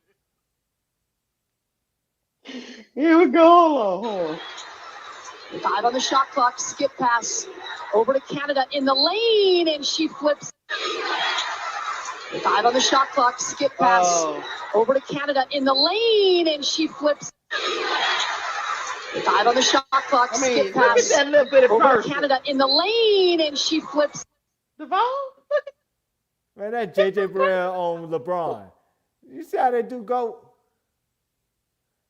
Here we go. Hold on. 5 on the shot clock. Skip pass over to Canada in the lane, and she flips. 5 on the shot clock. Skip pass over to Canada in the lane, and she flips. 5 on the shot clock. Skip pass that little bit of over to Canada in the lane, and she flips. Devon? Man, that JJ Burrell on LeBron. You see how they do go?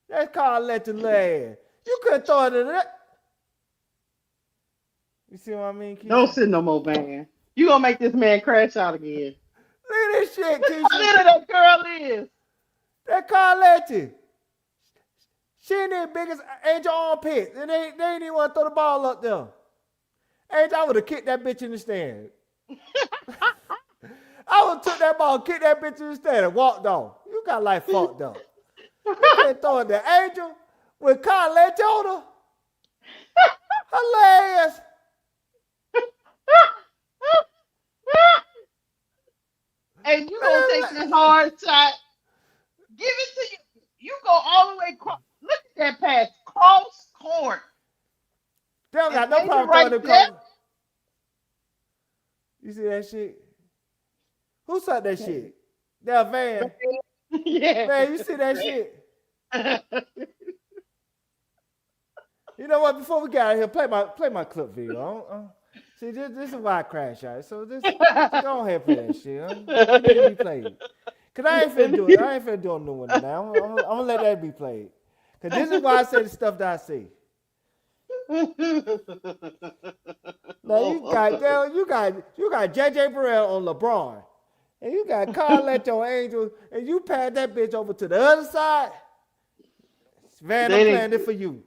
That's called let the lay. You couldn't throw it in that. You see what I mean, Keisha? Don't sit no more, man. You gonna make this man crash out again. Look at this shit, Keisha. How little that girl is. That Carletti. She ain't the biggest Angel armpit. And they ain't even want to throw the ball up there. Angel, I would have kicked that bitch in the stand. I would have took that ball, kicked that bitch in the stand, and walked off. You got like fucked up. You can't throw it the Angel with Carletti on her. Hilarious. And you gonna take this hard shot, give it to you. You go all the way across. Look at that pass, cross court. They don't got no problem throwing the court. You see that shit? Who saw that shit? That Van. Yeah. Man, you see that shit? You know what? Before we get out of here, play my clip video. See, this is why I crash out. So just go ahead and play that shit. It need to be played. Cause I ain't finna do it. I ain't finna do a new one now. I'm gonna let that be played. Cause this is why I say the stuff that I say. Now you got JJ Burrell on LeBron, and you got Carletti on Angel, and you pass that bitch over to the other side. Man, I'm playing it for you.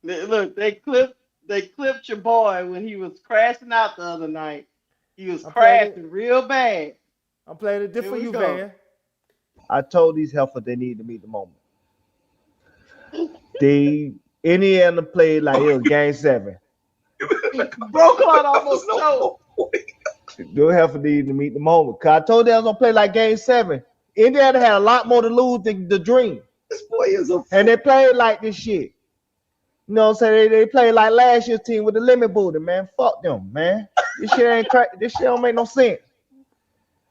Look, they clipped your boy when he was crashing out the other night. He was crashing real bad. I'm playing it for you, man. I told these heifers they need to meet the moment. Indiana played like it was game 7. Bro Claude almost choked. Those heifers need to meet the moment. Cause I told them I was gonna play like game 7. Indiana had a lot more to lose than the dream. This boy is and they played like this shit. You know what I'm saying? They played like last year's team with the limit booty, man. Fuck them, man. This shit ain't this shit don't make no sense.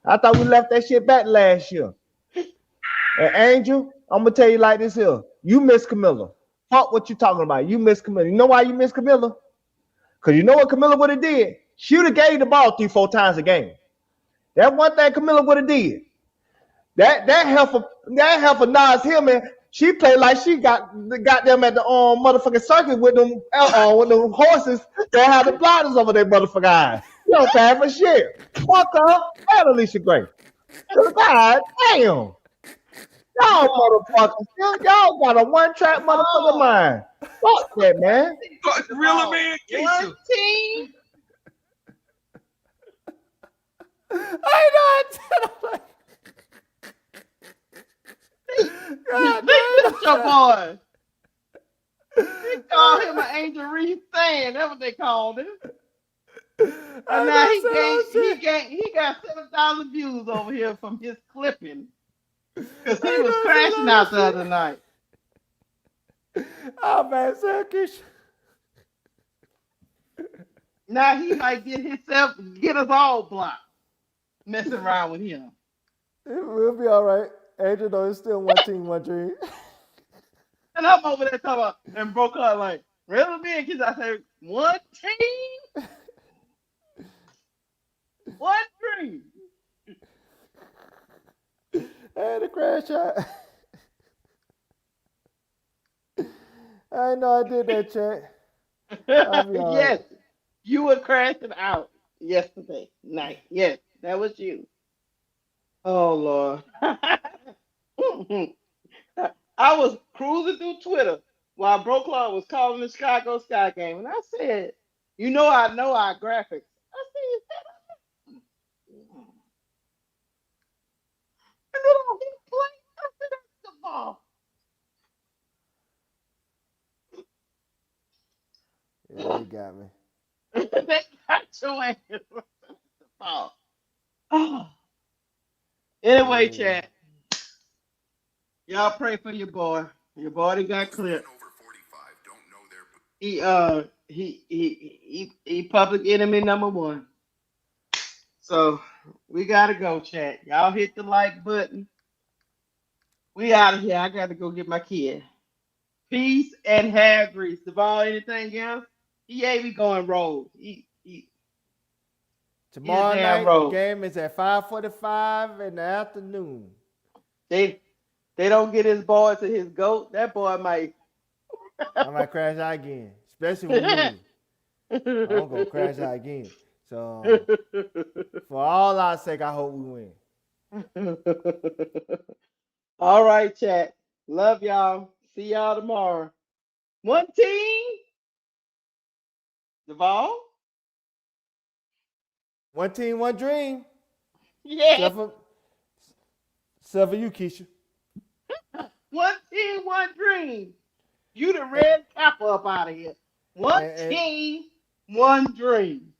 I thought we left that shit back last year. And Angel, I'm gonna tell you like this here. You miss Camilla. Fuck what you talking about. You miss Camilla. You know why you miss Camilla? Because you know what Camilla would have did? She would have gave the ball 3-4 times a game. That one thing Camilla would have did. That heifer Nas Hillman She played like she got them at the motherfucking circus with them horses that had the blinders over their motherfucking eyes. You don't pay for shit. Fuck her and Alicia Gray. God damn. Y'all motherfuckers. Y'all got a one-track motherfucking mind. Fuck that, man. Real man, One team. I know. They took your boy. They called him an Angel Reese fan. That's what they called him. And now he got 7,000 views over here from his clipping. Because he was crashing out the other night. Oh man, Circus. Now he might get us all blocked. Messing around with him. We'll be all right. Angel, though, it's still one team, one dream. And I'm over there talking about, and broke out like, really big kids. I said, one team, one dream. Hey, the crash out. I know I did that, chat. Yes, you were crashing out yesterday night. Yes, that was you. Oh, Lord. I was cruising through Twitter while Brooklyn was calling the Chicago Sky game. And I said, I know our graphics. I said, is that and then I hit play. I said, that's the ball. Yeah, they got me. They got your ass. That's the ball. Oh. Anyway, chat. Y'all pray for your boy. Your boy that got cleared. He public enemy number one. So we gotta go, chat. Y'all hit the like button. We out of here. I gotta go get my kid. Peace and have grease. Duvall, anything else? We going rogue. Tomorrow night, rogue. the game is at 5:45 in the afternoon. They don't get his boy to his goat. That boy might. I might crash out again, especially when you lose. I'm gonna crash out again. So, for all our sake, I hope we win. All right, chat. Love y'all. See y'all tomorrow. One team. Duvall. One team, one dream. Yeah. Except for you, Keisha. One team, one dream. You the red capper up out of here. One team, one dream.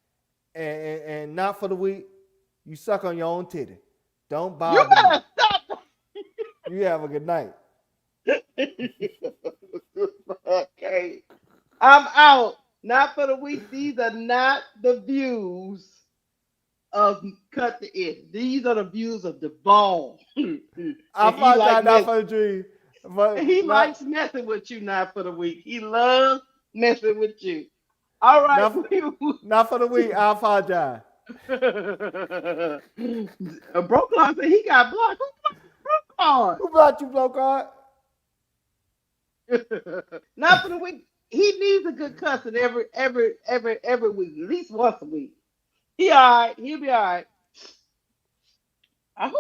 And not for the weak. You suck on your own titty. Don't bother You better me. stop. You have a good night. Okay. I'm out. Not for the weak. These are not the views of Cut the It. These are the views of the ball. I apologize, not for the dream. He likes messing with you, not for the week. He loves messing with you. All right. Not for the week. I apologize. Brooklyn said he got blocked. Who blocked you, Brooklyn? Not for the week. He needs a good cussing every week, at least once a week. He all right. He'll be all right. Who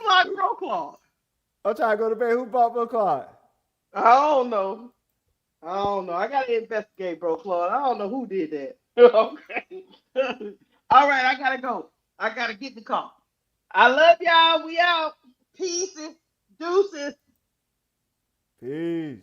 blocked Brooklyn? I'm trying to go to bed. Who blocked Brooklyn? I don't know. I gotta investigate, bro, Claude. I don't know who did that. Okay. All right, I gotta go. I gotta get the call. I love y'all. We out. Pieces. Deuces. Peace.